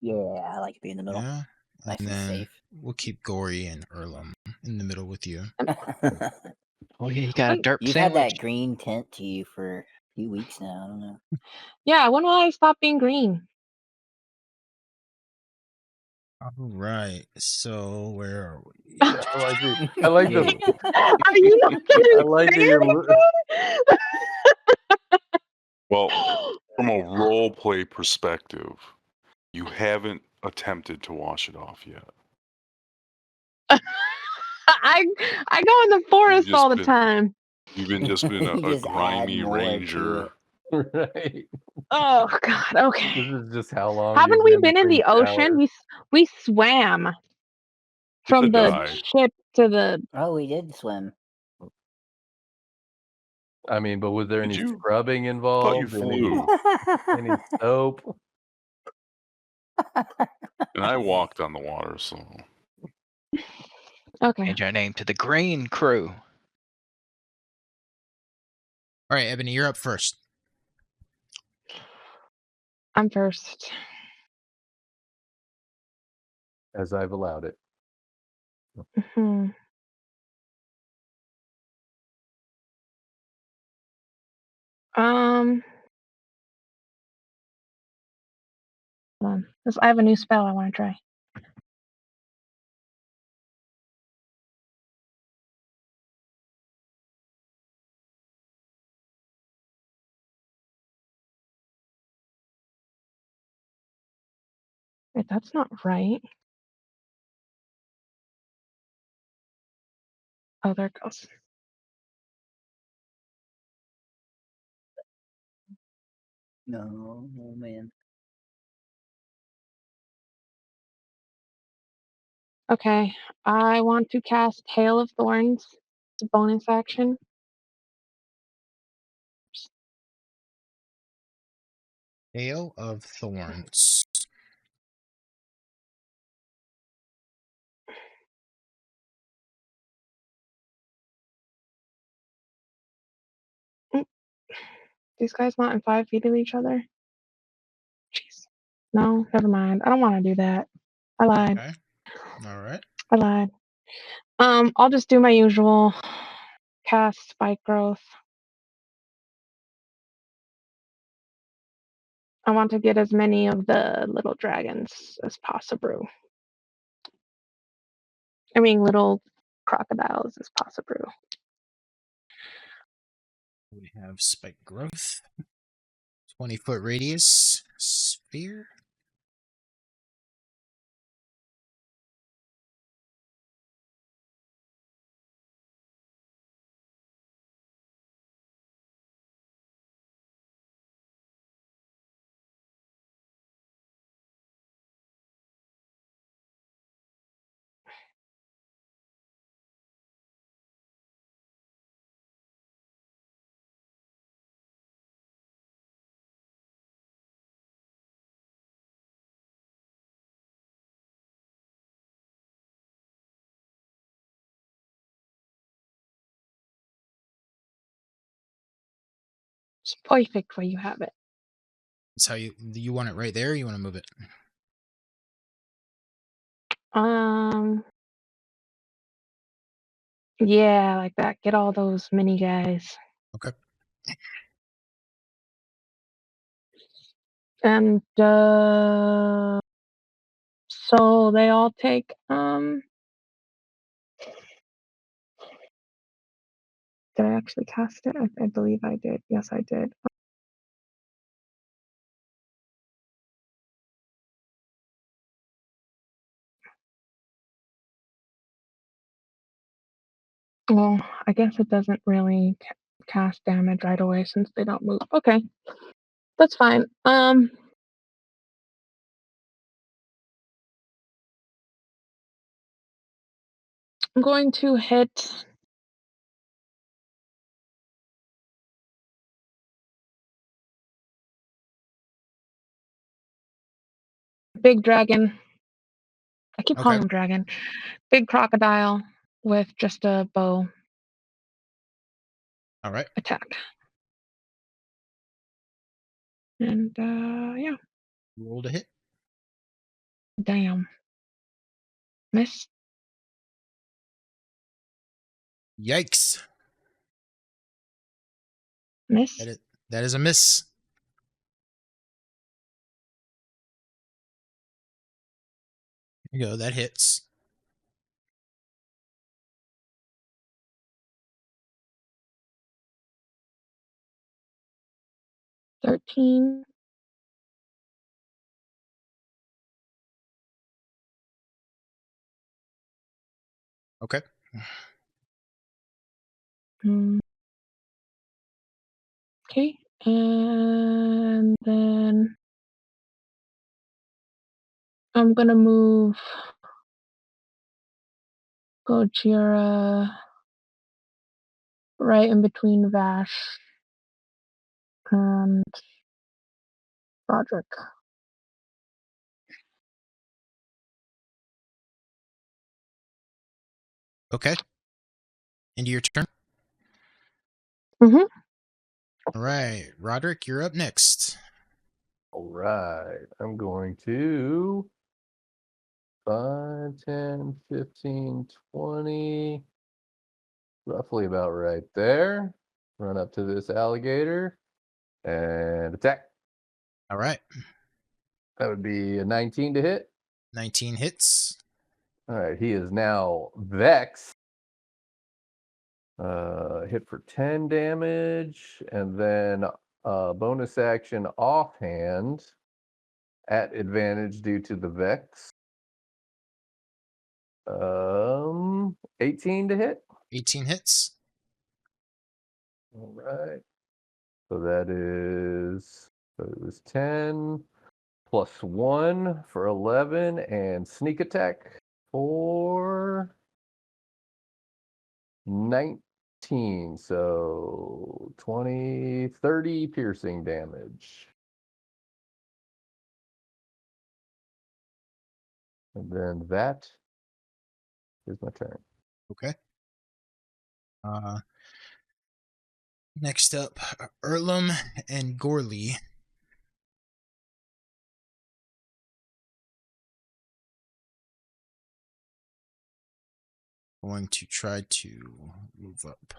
Yeah, I like to be in the middle. Yeah, Nice and and then safe. we'll keep Gory and Erlum in the middle with you. Oh yeah, you got a Wait, derp You've had sandwich. that green tint to you for a few weeks now. I don't know. Yeah, when will I stop being green? All right, so where are we? I like the. I like the. Are you not I gonna like say that you're. anything? Well, from a role play perspective, you haven't attempted to wash it off yet. I go in the forest just all the been- time. You've been just been You a just add grimy more to ranger. it. Right. Oh God. Okay. This is just how long. Haven't you've we been in between the ocean? showers. We swam It's a from the dive. ship to the. Oh, we did swim. I mean, but was there Did any you? scrubbing I involved? thought you flew. Any soap? And I walked on the water, so Okay. Change our name to the Green Crew. All right, Ebony, you're up first. I'm first. As I've allowed it. Hmm. Hold on. I have a new spell I want to try. Wait, that's not right. Oh, there it goes. No, oh man. Okay, I want to cast Hail of Thorns. It's a bonus action. Hail of Thorns. These guys not in 5 feet of each other? Jeez. No, never mind. I don't want to do that. I lied. Okay. All right. I lied. I'll just do my usual. Cast Spike Growth. I want to get as many of the little dragons as possible. I mean, little crocodiles as possible. We have spike growth. 20-foot radius sphere. It's perfect where you have it. That's how you want it right there. Or you want to move it? Yeah, like that. Get all those mini guys. Okay. And so they all take did I actually cast it? I believe I did. Yes, I did. Well, I guess it doesn't really cast damage right away since they don't move. Okay. That's fine. I'm going to hit big dragon. I keep calling Okay. him dragon. Big crocodile with just a bow All right. attack. And yeah. Roll to hit. Damn. Miss. Yikes. Miss. That is a miss. There you go. That hits. $13. Okay. Okay. And then I'm gonna move Gojira right in between Vash and Roderick. Okay. Into your turn. Mm-hmm. All right. Roderick, you're up next. All right. I'm going to 5, 10, 15, 20. Roughly about right there. Run up to this alligator and attack. All right. That would be a 19 to hit. 19 hits. All right. He is now Vex. Hit for 10 damage, and then bonus action offhand at advantage due to the Vex. 18 to hit. 18 hits. All right. So that is, so it was 10 plus 1 for 11, and sneak attack for 19. So 20, 30 piercing damage. And then that is my turn. Okay. Next up, Erlum and Gorley. Going to try to move up.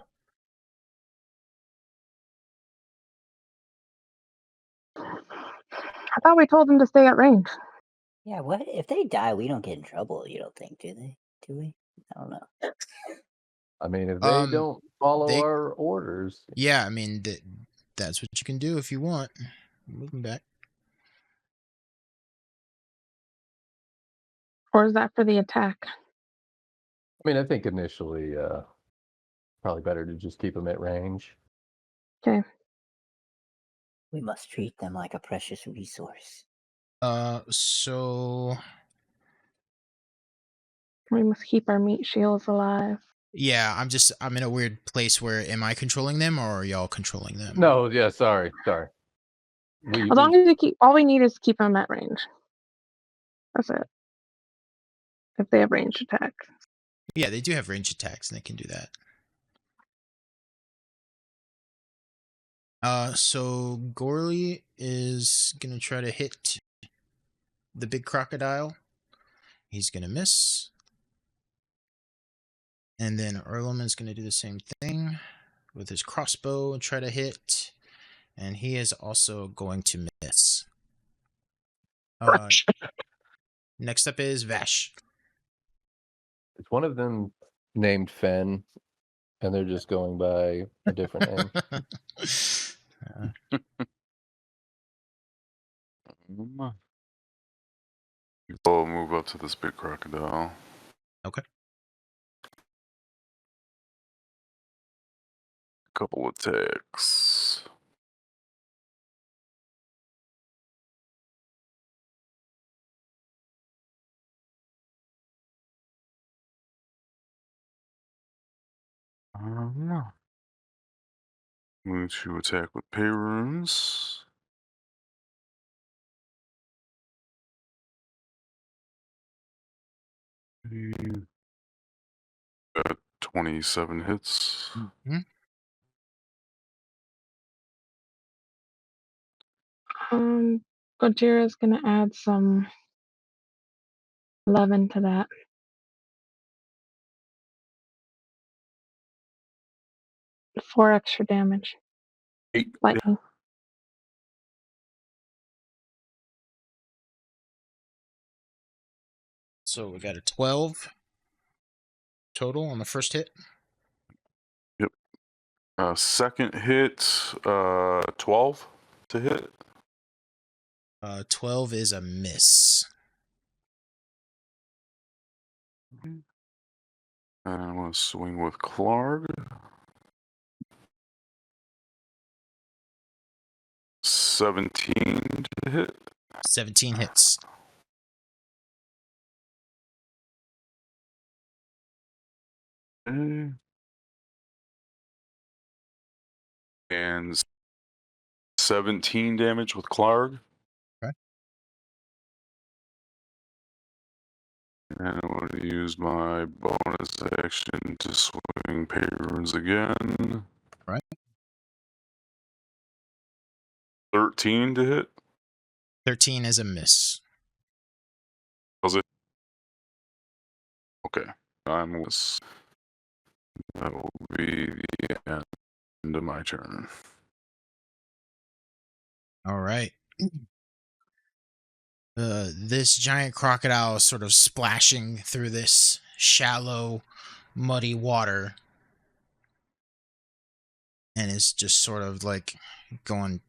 I thought we told them to stay at range. Yeah, what if they die? We don't get in trouble. You don't think, do they? Do we? I don't know. I mean, if they don't follow they- our orders, Yeah, I mean, that's what you can do if you want. Move them back. Or is that for the attack? I mean, I think initially, probably better to just keep them at range. Okay. We must treat them like a precious resource. So We must keep our meat shields alive. yeah, I'm in a weird place where am I controlling them or are y'all controlling them? No, yeah, sorry. As long as you keep, all we need is keep them at range. That's it. If they have ranged attacks. Yeah, they do have ranged attacks and they can do that. So Gorley is gonna try to hit the big crocodile. He's gonna miss. And then Erleman's gonna do the same thing with his crossbow and try to hit. And he is also going to miss. Next up is Vash. Is one of them named Fen, and they're just going by a different name? I'll move up to this big crocodile. Okay. Couple attacks. I'm going to attack with pay runes. Got 27 hits. Mm-hmm. Gojira's gonna add some 11 to that. 4 extra damage. 8. Lightning. So we got a 12 total on the first hit. Yep. Second hit, 12 to hit. 12 is a miss. And I'm going to swing with Clark. 17 to hit. 17 hits. Okay. And 17 damage with Clark. Okay. And I'm going to use my bonus action to swing pay runes again. Right. 13 to hit. 13 is a miss. Was it? Okay. That will be the end of my turn. All right. This giant crocodile is sort of splashing through this shallow, muddy water. And is just sort of like going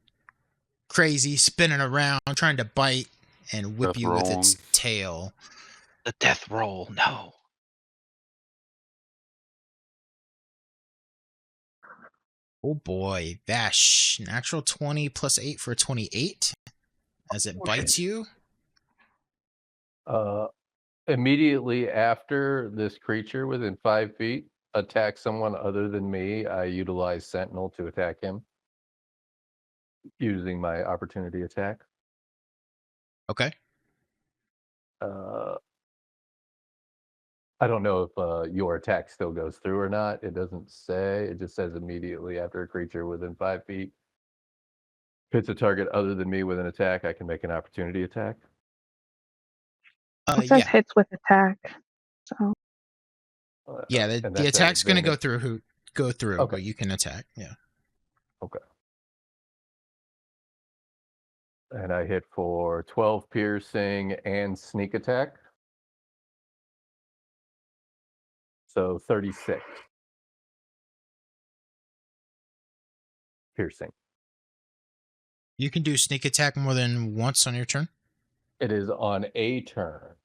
crazy, spinning around, trying to bite and whip Death you with its rolling. tail. The death roll. No. Oh boy, Vash, natural 20 plus 8 for 28 as it bites you. Immediately after this creature within 5 feet attacks someone other than me, I utilize Sentinel to attack him using my opportunity attack. Okay. I don't know if your attack still goes through or not. It doesn't say. It just says immediately after a creature within 5 feet hits a target other than me with an attack, I can make an opportunity attack. It says Yeah. hits with attack. So Yeah, and the that's at attack's going to go advantage. through, Okay. but you can attack. Yeah. Okay. And I hit for 12 piercing and sneak attack. So 36 piercing. You can do sneak attack more than once on your turn. It is on a turn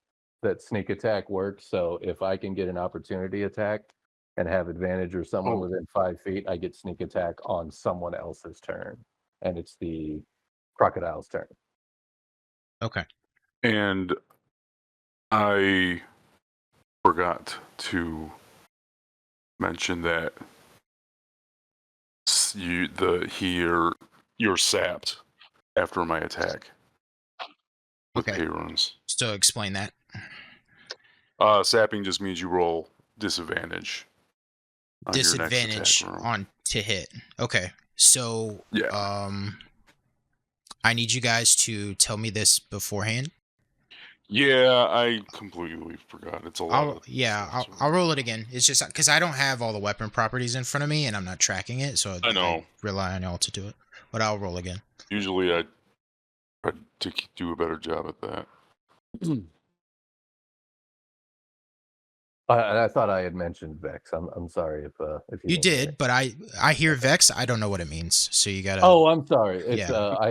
that sneak attack works. So if I can get an opportunity attack and have advantage or someone within 5 feet, I get sneak attack on someone else's turn. And it's the crocodile's turn. Okay. And I forgot to mention that you're sapped after my attack with Okay. pay runes. So explain that. Sapping just means you roll disadvantage. On your next Disadvantage attack roll. on to hit. Okay. So, Yeah. I need you guys to tell me this beforehand. Yeah, I completely forgot. It's a lot of stuff, so- I'll roll it again. It's just because I don't have all the weapon properties in front of me and I'm not tracking it, so I know. rely on y'all to do it. But I'll roll again. Usually I try to do a better job at that. I thought I had mentioned Vex. I'm sorry if You didn't hear did, but I hear Vex. I don't know what it means, so you gotta. Oh, I'm sorry. It's Yeah. I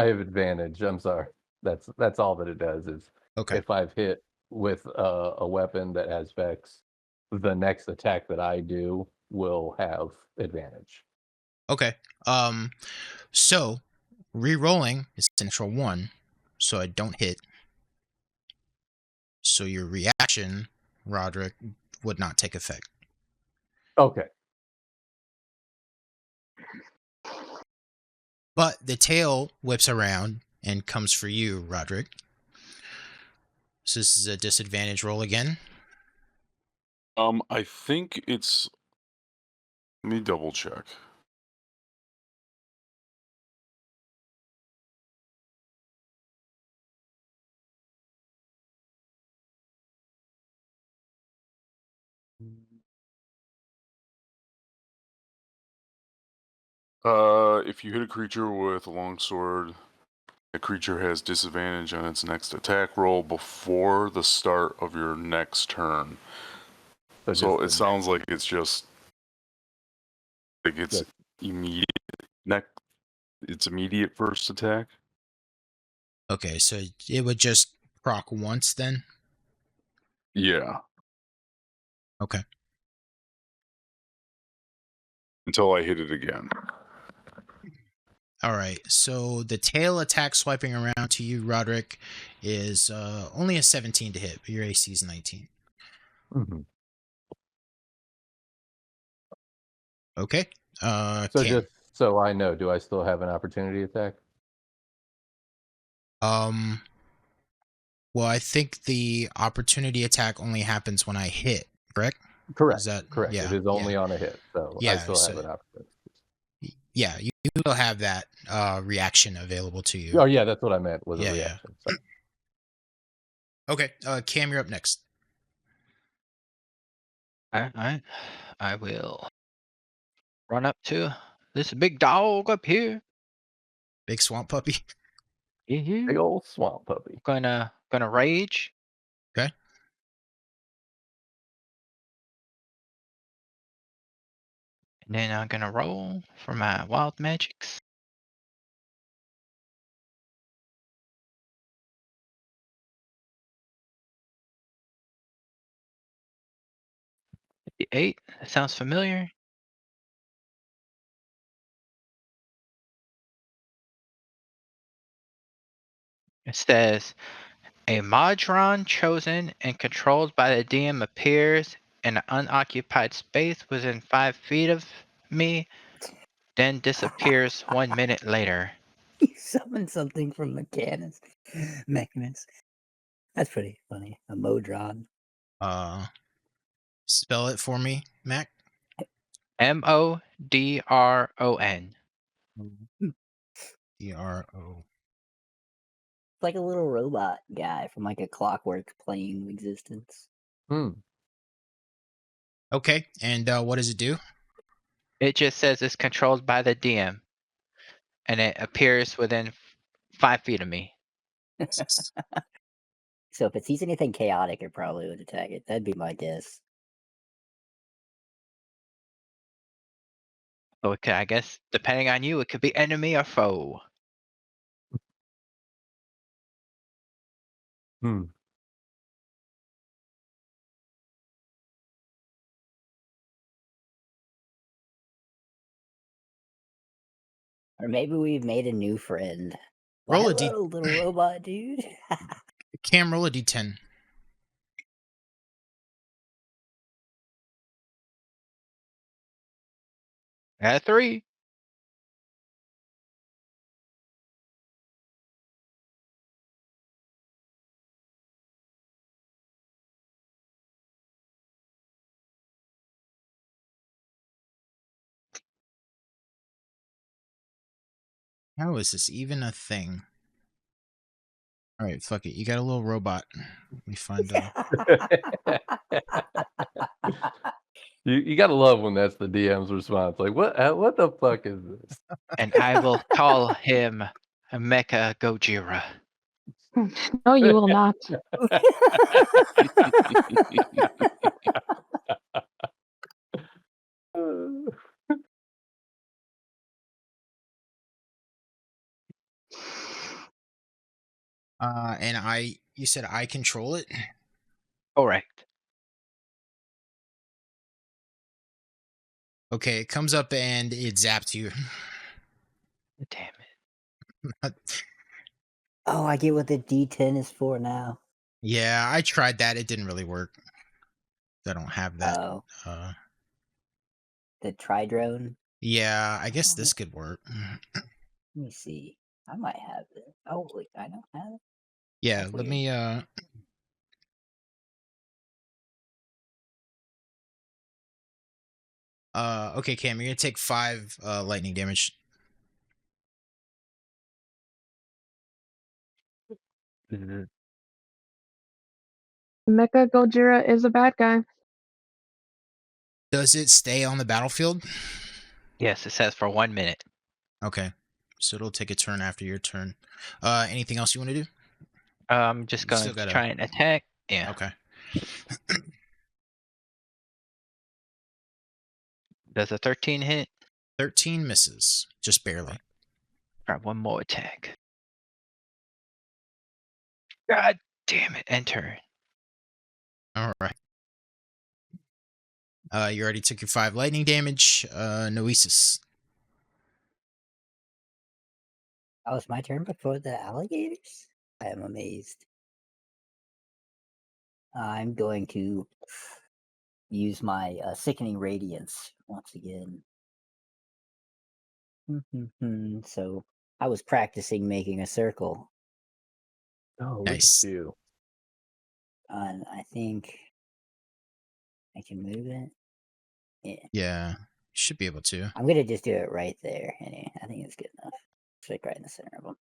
have advantage. I'm sorry. That's all that it does is Okay. if I've hit with a weapon that has Vex, the next attack that I do will have advantage. Okay. So re-rolling is a natural 1, so I don't hit. So your reaction, Roderick, would not take effect. Okay. But the tail whips around and comes for you, Roderick. So this is a disadvantage roll again. I think it's. Let me double check. If you hit a creature with a longsword, the creature has disadvantage on its next attack roll before the start of your next turn. So it sounds like it's just like it's immediate it's immediate first attack. Okay, so it would just proc once then? Yeah. Okay. Until I hit it again. All right, so the tail attack swiping around to you, Roderick, is only a 17 to hit, but your AC is 19. Mm-hmm. Okay. So Cam. just so I know, do I still have an opportunity attack? Well, I think the opportunity attack only happens when I hit, correct? Correct. Is that correct? Yeah, It is only yeah. on a hit, so I Yeah, still have so an opportunity. yeah, you will have that reaction available to you. Oh yeah, that's what I meant was Yeah, a yeah. reaction. So. Okay, Cam, you're up next. Alright. I will run up to this big dog up here. Big swamp puppy. Big old swamp puppy. Gonna rage. Okay. And then I'm gonna roll for my wild magics. 58. That sounds familiar. It says a Modron chosen and controlled by the DM appears in an unoccupied space within 5 feet of me, then disappears 1 minute later. You summon something from Mechanus. That's pretty funny. A Modron. Spell it for me, Mac. Modron. ERO. Like a little robot guy from like a Clockwork playing existence. Okay, and what does it do? It just says it's controlled by the DM, and it appears within 5 feet of me. So if it sees anything chaotic, it probably would attack it. That'd be my guess. So I guess, depending on you, it could be enemy or foe. Or maybe we've made a new friend. Roll Well, a D- hello, little robot dude. Cam, roll a D10. At 3. How is this even a thing? All right, fuck it. You got a little robot. Let me find You gotta love when that's the DM's response. Like, what the fuck is this? And I will call him Mecha Gojira. No, you will not. and you said I control it? Correct. Okay, it comes up and it zapped you. Damn it. Oh, I get what the D10 is for now. Yeah, I tried that. It didn't really work. I don't have that. Oh, the Tridrone. Yeah, I guess Oh, this could work. Let me see. I might have it. Oh, wait, I don't have it. Yeah, That's let weird. me okay, Cam, you're gonna take 5 lightning damage. Mecha Gojira is a bad guy. Does it stay on the battlefield? Yes, it says for 1 minute. Okay. So it'll take a turn after your turn. Anything else you want to do? I'm just You going still to gotta- try and attack. Yeah. Okay. Does a 13 hit? 13 misses. Just barely. Try one more attack. God damn it. Enter. Alright. You already took your 5 lightning damage. Noesis. Oh, it's my turn before the alligators? I am amazed. I'm going to use my Sickening Radiance once again. So I was practicing making a circle, Oh, look Nice. at you. and I think I can move it. Yeah, Yeah. Should be able to. I'm gonna just do it right there. Anyway, I think it's good enough. It's like right in the center of them.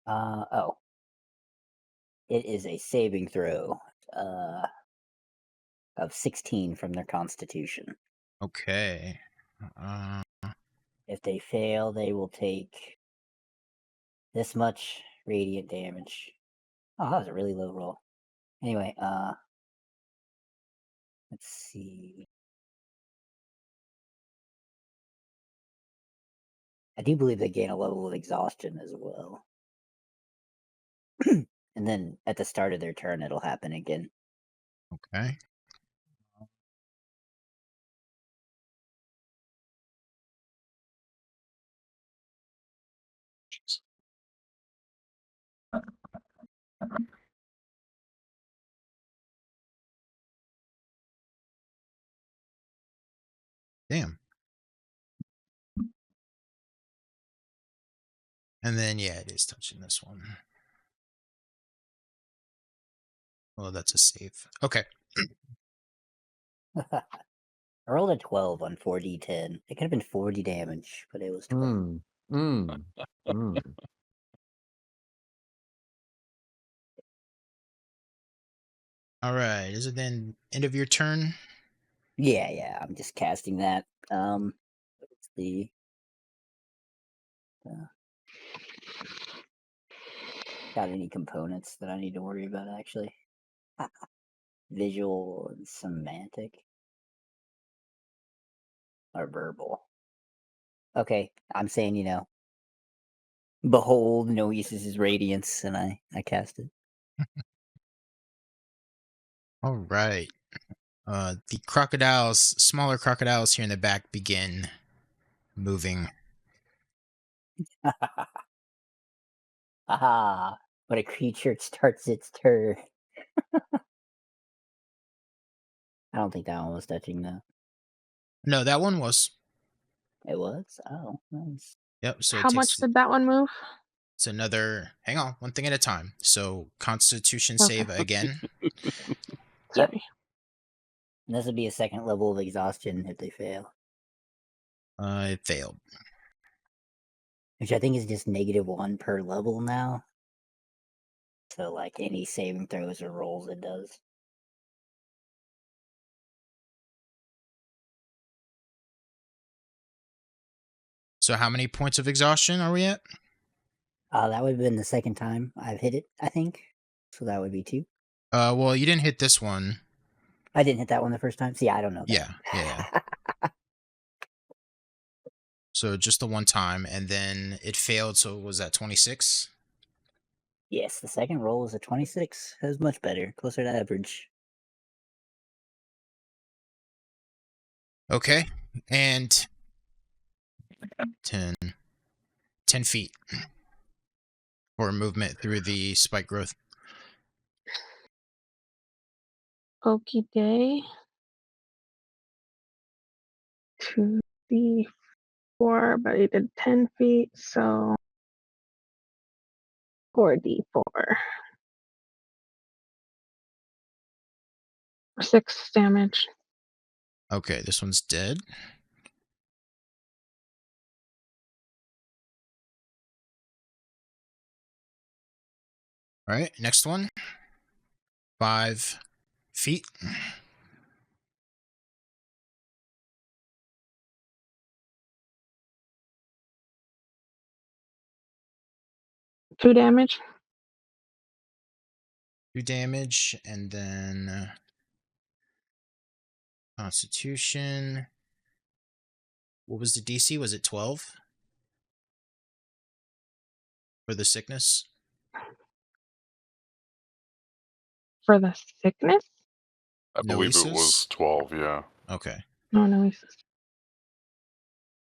Oh. It is a saving throw of 16 from their constitution. Okay. If they fail, they will take this much radiant damage. Oh, that was a really low roll. Anyway, let's see. I do believe they gain a level of exhaustion as well. And then at the start of their turn, it'll happen again. Okay. Damn. And then, yeah, it is touching this one. Well, that's a save. Okay. I rolled a 12 on 4d10. It could have been 40 damage, but it was 12. All right. Is it then end of your turn? Yeah, I'm just casting that. Let's see. Got any components that I need to worry about, actually? Visual and semantic? Or verbal? Okay, I'm saying, behold Noesis' radiance, and I cast it. All right. The smaller crocodiles here in the back begin moving. Aha! When a creature starts its turn. I don't think that one was touching, though. No, that one was. It was? Oh, nice. Yep. So How much did that one move? It's another. Hang on, one thing at a time. So Constitution Okay. save again. Yep. And this would be a second level of exhaustion if they fail. It failed. Which I think is just -1 per level now. So, like, any saving throws or rolls it does. So how many points of exhaustion are we at? That would have been the second time I've hit it, I think. So that would be 2. Well, you didn't hit this one. I didn't hit that one the first time. See, I don't know that. Yeah. So just the one time, and then it failed. So was that 26? Yes, the second roll was a 26. That was much better, closer to average. Okay, and 10 feet for movement through the spike growth. Okie day. 2d4, but he did 10 feet, so 4d4. 6 damage. Okay, this one's dead. All right, next one. 5 feet. Two damage. 2 damage, and then Constitution. What was the DC? Was it 12? For the sickness? For the sickness? I believe it Noesis? was 12, yeah. Okay. No, Noesis.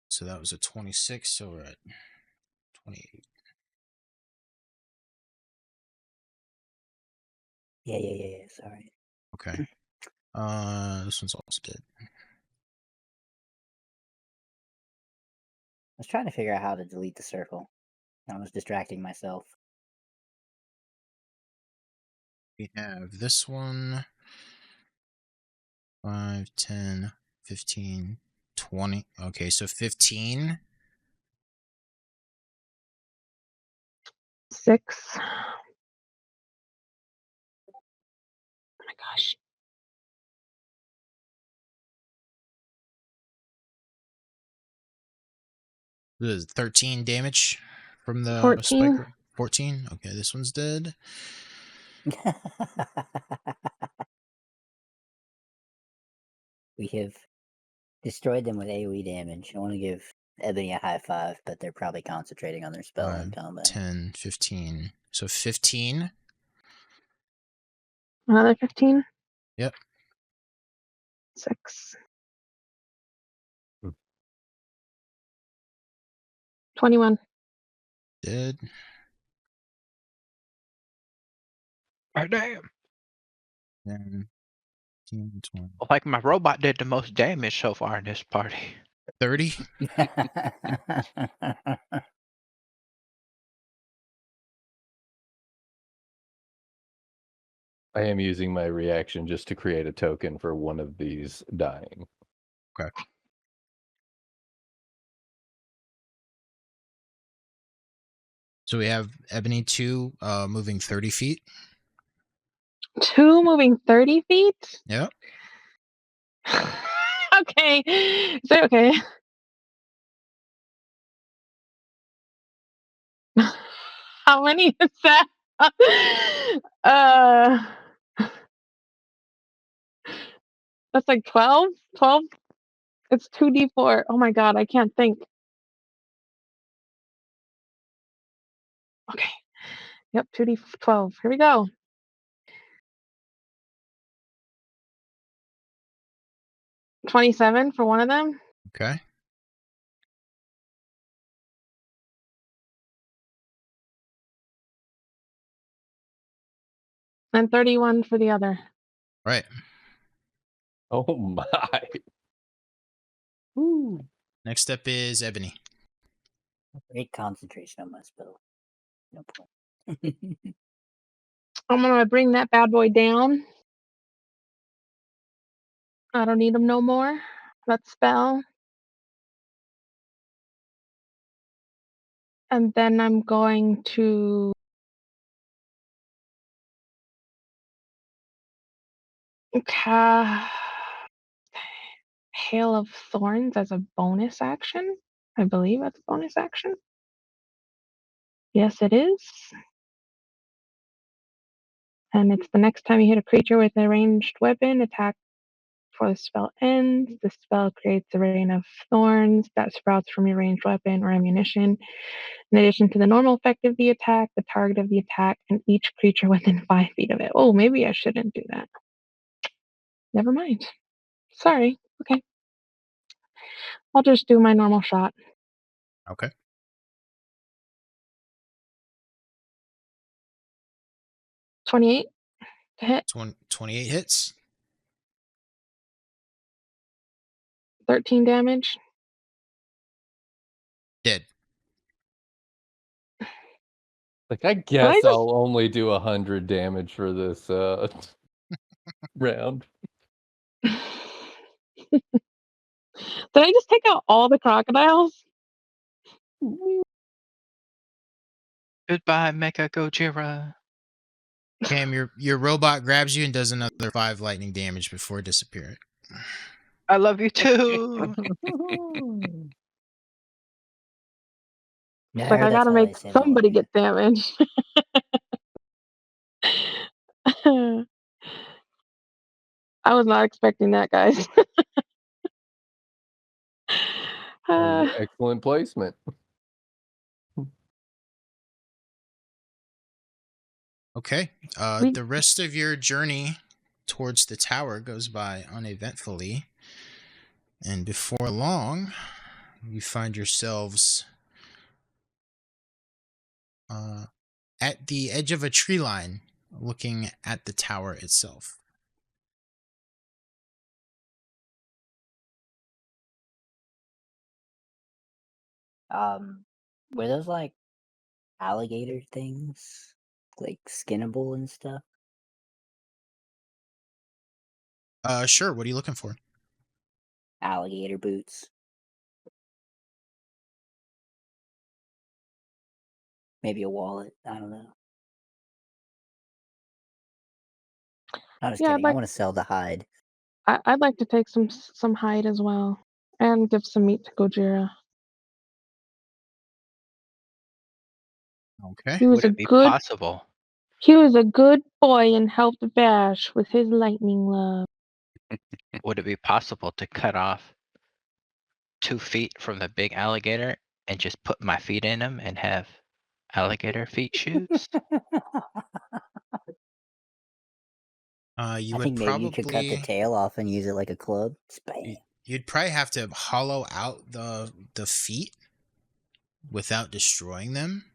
So that was a 26, so we're at 28. Yeah, sorry. Okay. This one's also dead. I was trying to figure out how to delete the circle. I was distracting myself. We have this one. 5, 10, 15, 20. Okay, so 15. 6. Oh my gosh. This is 13 damage from the 14. spike. 14. Okay, this one's dead. We have destroyed them with AoE damage. I want to give Ebony a high five, but they're probably concentrating on their spell in 5, combat. 10, 15. So 15. Another 15. Yep. 6. 21. Dead. Oh, damn. 10, 15, 20. Like my robot did the most damage so far in this party. 30. I am using my reaction just to create a token for one of these dying. Okay. So we have Ebony 2 moving 30 feet. 2 moving 30 feet? Yep. Okay. Is that okay? How many is that? That's like 12? 12? It's 2d4. Oh my god, I can't think. Okay. Yep, 2d12. Here we go. 27 for one of them. Okay. And 31 for the other. Right. Oh my. Woo. Next up is Ebony. Great concentration on my spell. No point. I'm gonna bring that bad boy down. I don't need them no more. That spell. And then I'm going to cast Hail of Thorns as a bonus action. I believe that's a bonus action. Yes, it is. And it's the next time you hit a creature with a ranged weapon, attack before the spell ends. The spell creates a rain of thorns that sprouts from your ranged weapon or ammunition. In addition to the normal effect of the attack, the target of the attack, and each creature within 5 feet of it. Oh, maybe I shouldn't do that. Never mind. Sorry. Okay. I'll just do my normal shot. Okay. 28 to hit. 28 hits. 13 damage. Dead. Like, I guess I'll only do 100 damage for this round. Did I just take out all the crocodiles? Goodbye, Mecha Gojira. Cam, your robot grabs you and does another 5 lightning damage before disappearing. I love you too. It's like I gotta make somebody get damaged. I was not expecting that, guys. Excellent placement. Okay. The rest of your journey towards the tower goes by uneventfully. And before long, you find yourselves at the edge of a tree line, looking at the tower itself. Were those like alligator things, like skinnable and stuff? Sure. What are you looking for? Alligator boots. Maybe a wallet. I don't know. I'm just kidding. I want to sell the hide. I'd like to take some hide as well, and give some meat to Gojira. Okay. Would it be possible? He was a good boy and helped Vash with his lightning love. Would it be possible to cut off 2 feet from the big alligator and just put my feet in them and have alligator feet shoes? You I would think maybe probably you could cut the tail off and use it like a club. Bam. You'd probably have to hollow out the feet without destroying them.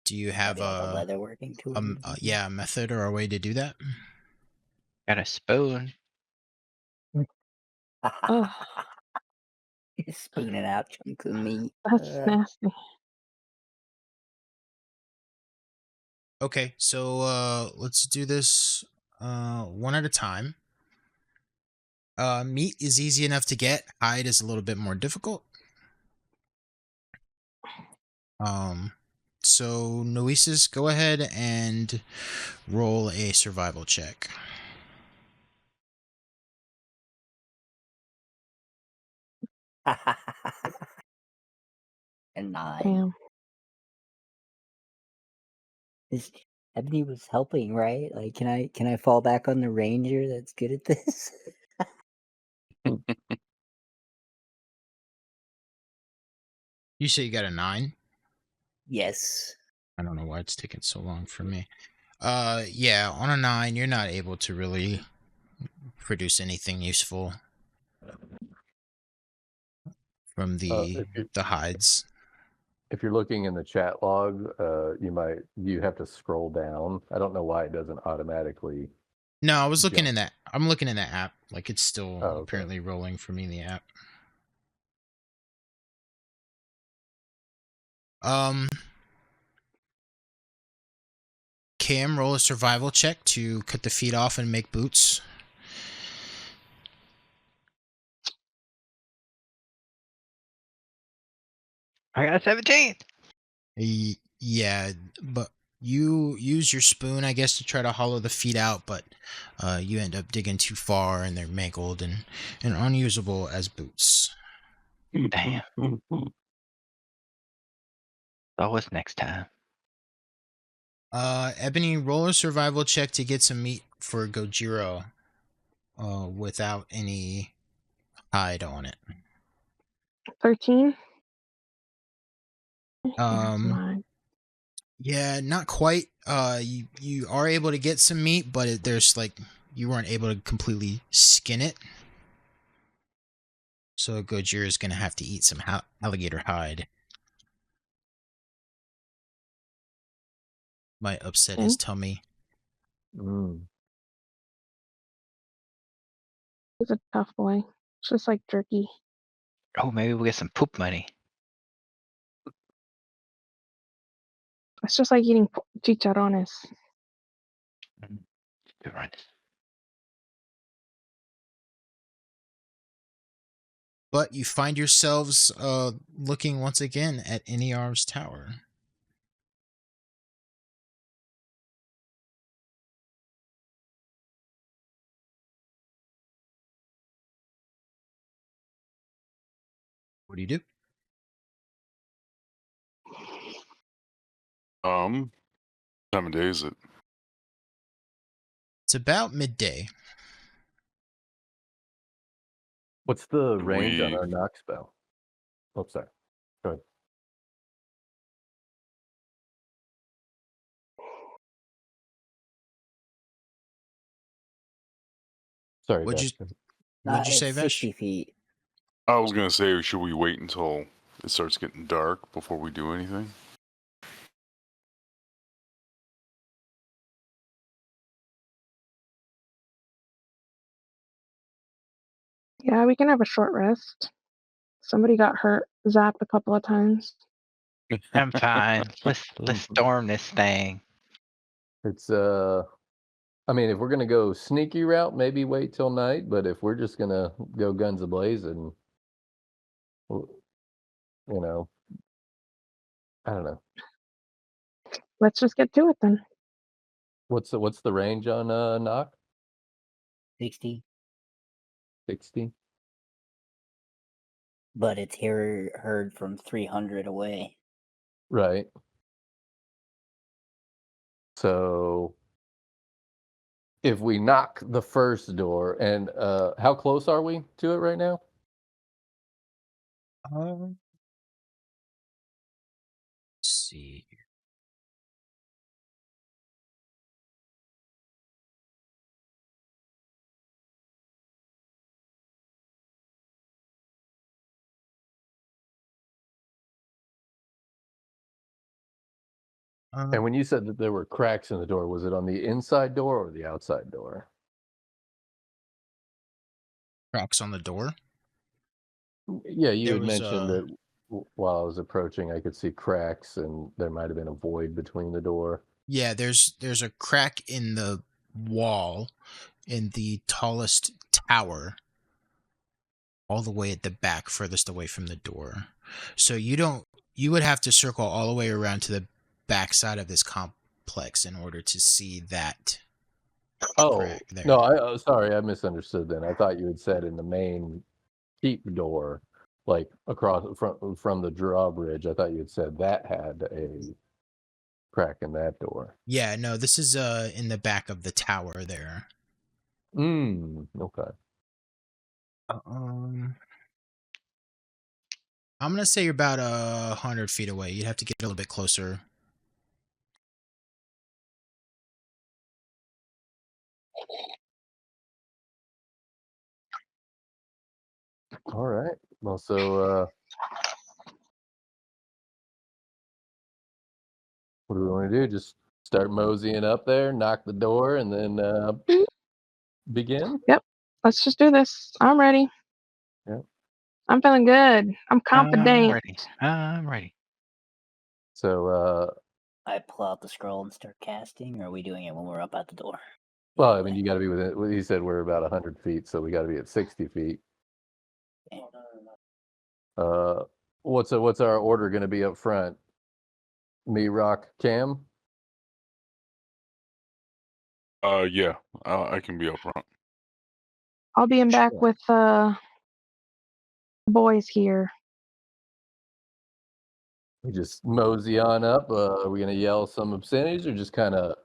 Do you have a leather working tool? Yeah, a method or a way to do that? Got a spoon. Oh, You're spooning out chunks of meat. that's nasty. Okay, so let's do this one at a time. Meat is easy enough to get. Hide is a little bit more difficult. So Noesis, go ahead and roll a survival check. And 9. Damn. Ebony was helping, right? Like, can I fall back on the ranger that's good at this? You say you got a 9? Yes. I don't know why it's taking so long for me. Yeah, on a 9, you're not able to really produce anything useful from the hides. If you're looking in the chat log, you have to scroll down. I don't know why it doesn't automatically. No, I was looking in that. I'm looking in that app. Like, it's still okay. apparently rolling for me in the app. Cam, roll a survival check to cut the feet off and make boots. I got a 17. Yeah, but you use your spoon, I guess, to try to hollow the feet out, but you end up digging too far, and they're mangled and unusable as boots. Damn. So what's next time? Ebony, roll a survival check to get some meat for Gojiro, without any hide on it. 13. Yeah, not quite. You are able to get some meat, but there's like you weren't able to completely skin it. So Gojiro is gonna have to eat some alligator hide. Might upset his tummy. He's a tough boy. It's just like jerky. Oh, maybe we'll get some poop money. It's just like eating chicharrones. Good run. But you find yourselves looking once again at Iniarv's tower. What do you do? Time of day is it? It's about midday. What's the range on our knock spell? Oh, sorry. Go ahead. Sorry, What'd you say, It's Vash? 60 feet. I was gonna say, should we wait until it starts getting dark before we do anything? Yeah, we can have a short rest. Somebody got hurt, zapped a couple of times. I'm fine. Let's storm this thing. It's I mean, if we're gonna go sneaky route, maybe wait till night. But if we're just gonna go guns a-blazing, you know, I don't know. Let's just get to it then. What's the range on knock? 60. 60. But it's heard from 300 away. Right. So if we knock the first door, and how close are we to it right now? Let's see. And when you said that there were cracks in the door, was it on the inside door or the outside door? Cracks on the door. Yeah, you There had was, mentioned that while I was approaching, I could see cracks, and there might have been a void between the door. Yeah, there's a crack in the wall in the tallest tower, all the way at the back, furthest away from the door. So you would have to circle all the way around to the back side of this complex in order to see that. Crack there. No, sorry, I misunderstood then. I thought you had said in the main keep door, like across from the drawbridge. I thought you had said that had a crack in that door. Yeah, no, this is in the back of the tower there. Okay. I'm gonna say you're about 100 feet away. You'd have to get a little bit closer. All right. Well, so what do we want to do? Just start moseying up there, knock the door, and then begin? Yep. Let's just do this. I'm ready. Yep. I'm feeling good. I'm confident. I'm ready. So, I pull out the scroll and start casting, or are we doing it when we're up at the door? well, I mean, you got to be within. Well, he said we're about 100 feet, so we got to be at 60 feet. Okay. What's our order going to be up front? Me, Rock, Cam. Yeah, I can be up front. I'll be in back Sure. with boys here. We just mosey on up. Are we going to yell some obscenities or just kind of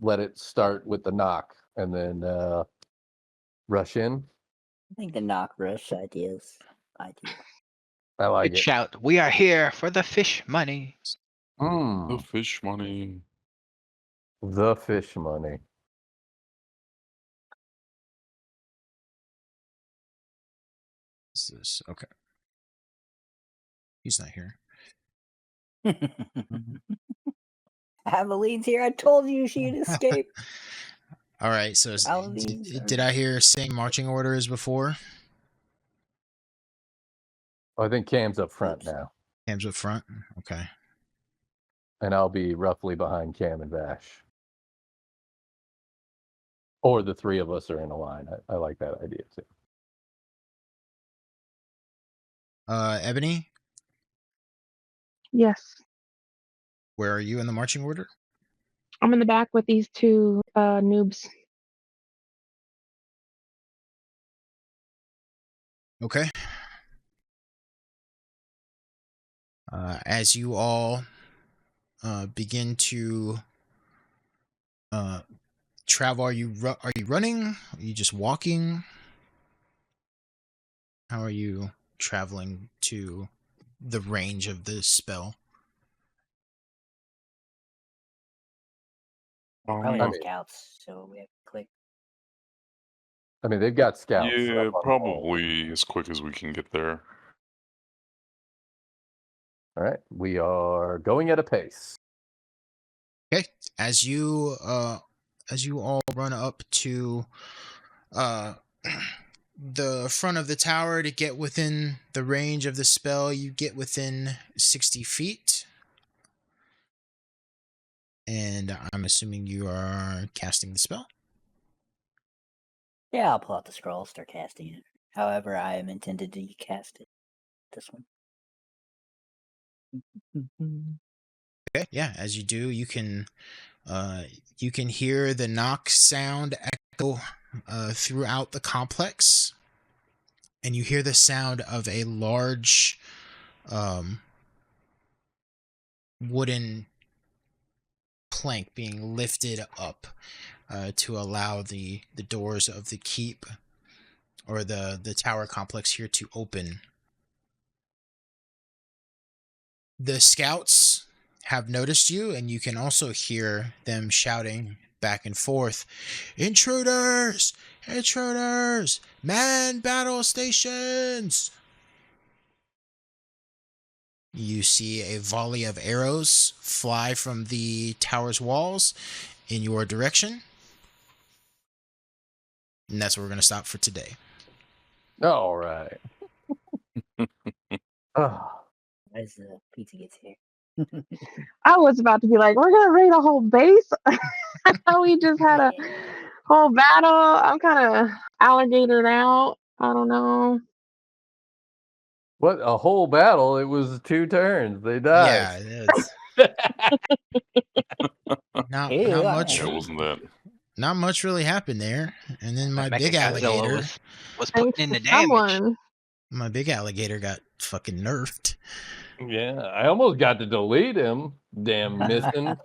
let it start with the knock and then rush in? I think the knock rush ideas. Ideal. I like Good it. shout. We are here for the fish money. The fish money. The fish money. What's this? Okay. He's not here. Aveline's here. I told you she'd escape. All right. So did I hear same marching order as before? I think Cam's up front Oops. now. Cam's up front. Okay. And I'll be roughly behind Cam and Vash. Or the three of us are in a line. I like that idea too. Ebony, Yes. where are you in the marching order? I'm in the back with these two noobs. Okay. As you all begin to travel, are you running? Are you just walking? How are you traveling to the range of this spell? Probably I have mean- scouts, so we have to click. I mean, they've got scouts. Yeah, up on the wall. probably as quick as we can get there. All right. We are going at a pace. Okay. As you all run up to the front of the tower to get within the range of the spell, you get within 60 feet. And I'm assuming you are casting the spell. Yeah, I'll pull out the scroll, start casting it. However, I am intended to cast it. This one. Okay. Yeah. As you do, you can hear the knock sound echo throughout the complex, and you hear the sound of a large wooden plank being lifted up to allow the doors of the keep or the tower complex here to open. The scouts have noticed you, and you can also hear them shouting back and forth, "Intruders! Intruders! Man battle stations!" You see a volley of arrows fly from the tower's walls in your direction. And that's where we're going to stop for today. All right. As the pizza gets here. I was about to be like, we're gonna raid a whole base. We just had a whole battle. I'm kind of alligatored out. I don't know. What a whole battle! It was 2 turns. They died. Yeah, not much. Yeah, wasn't that? Not much really happened there. And then my That big Mechagodzilla alligator was Thanks putting in to the damage. someone. My big alligator got fucking nerfed. Yeah, I almost got to delete him. Damn missing.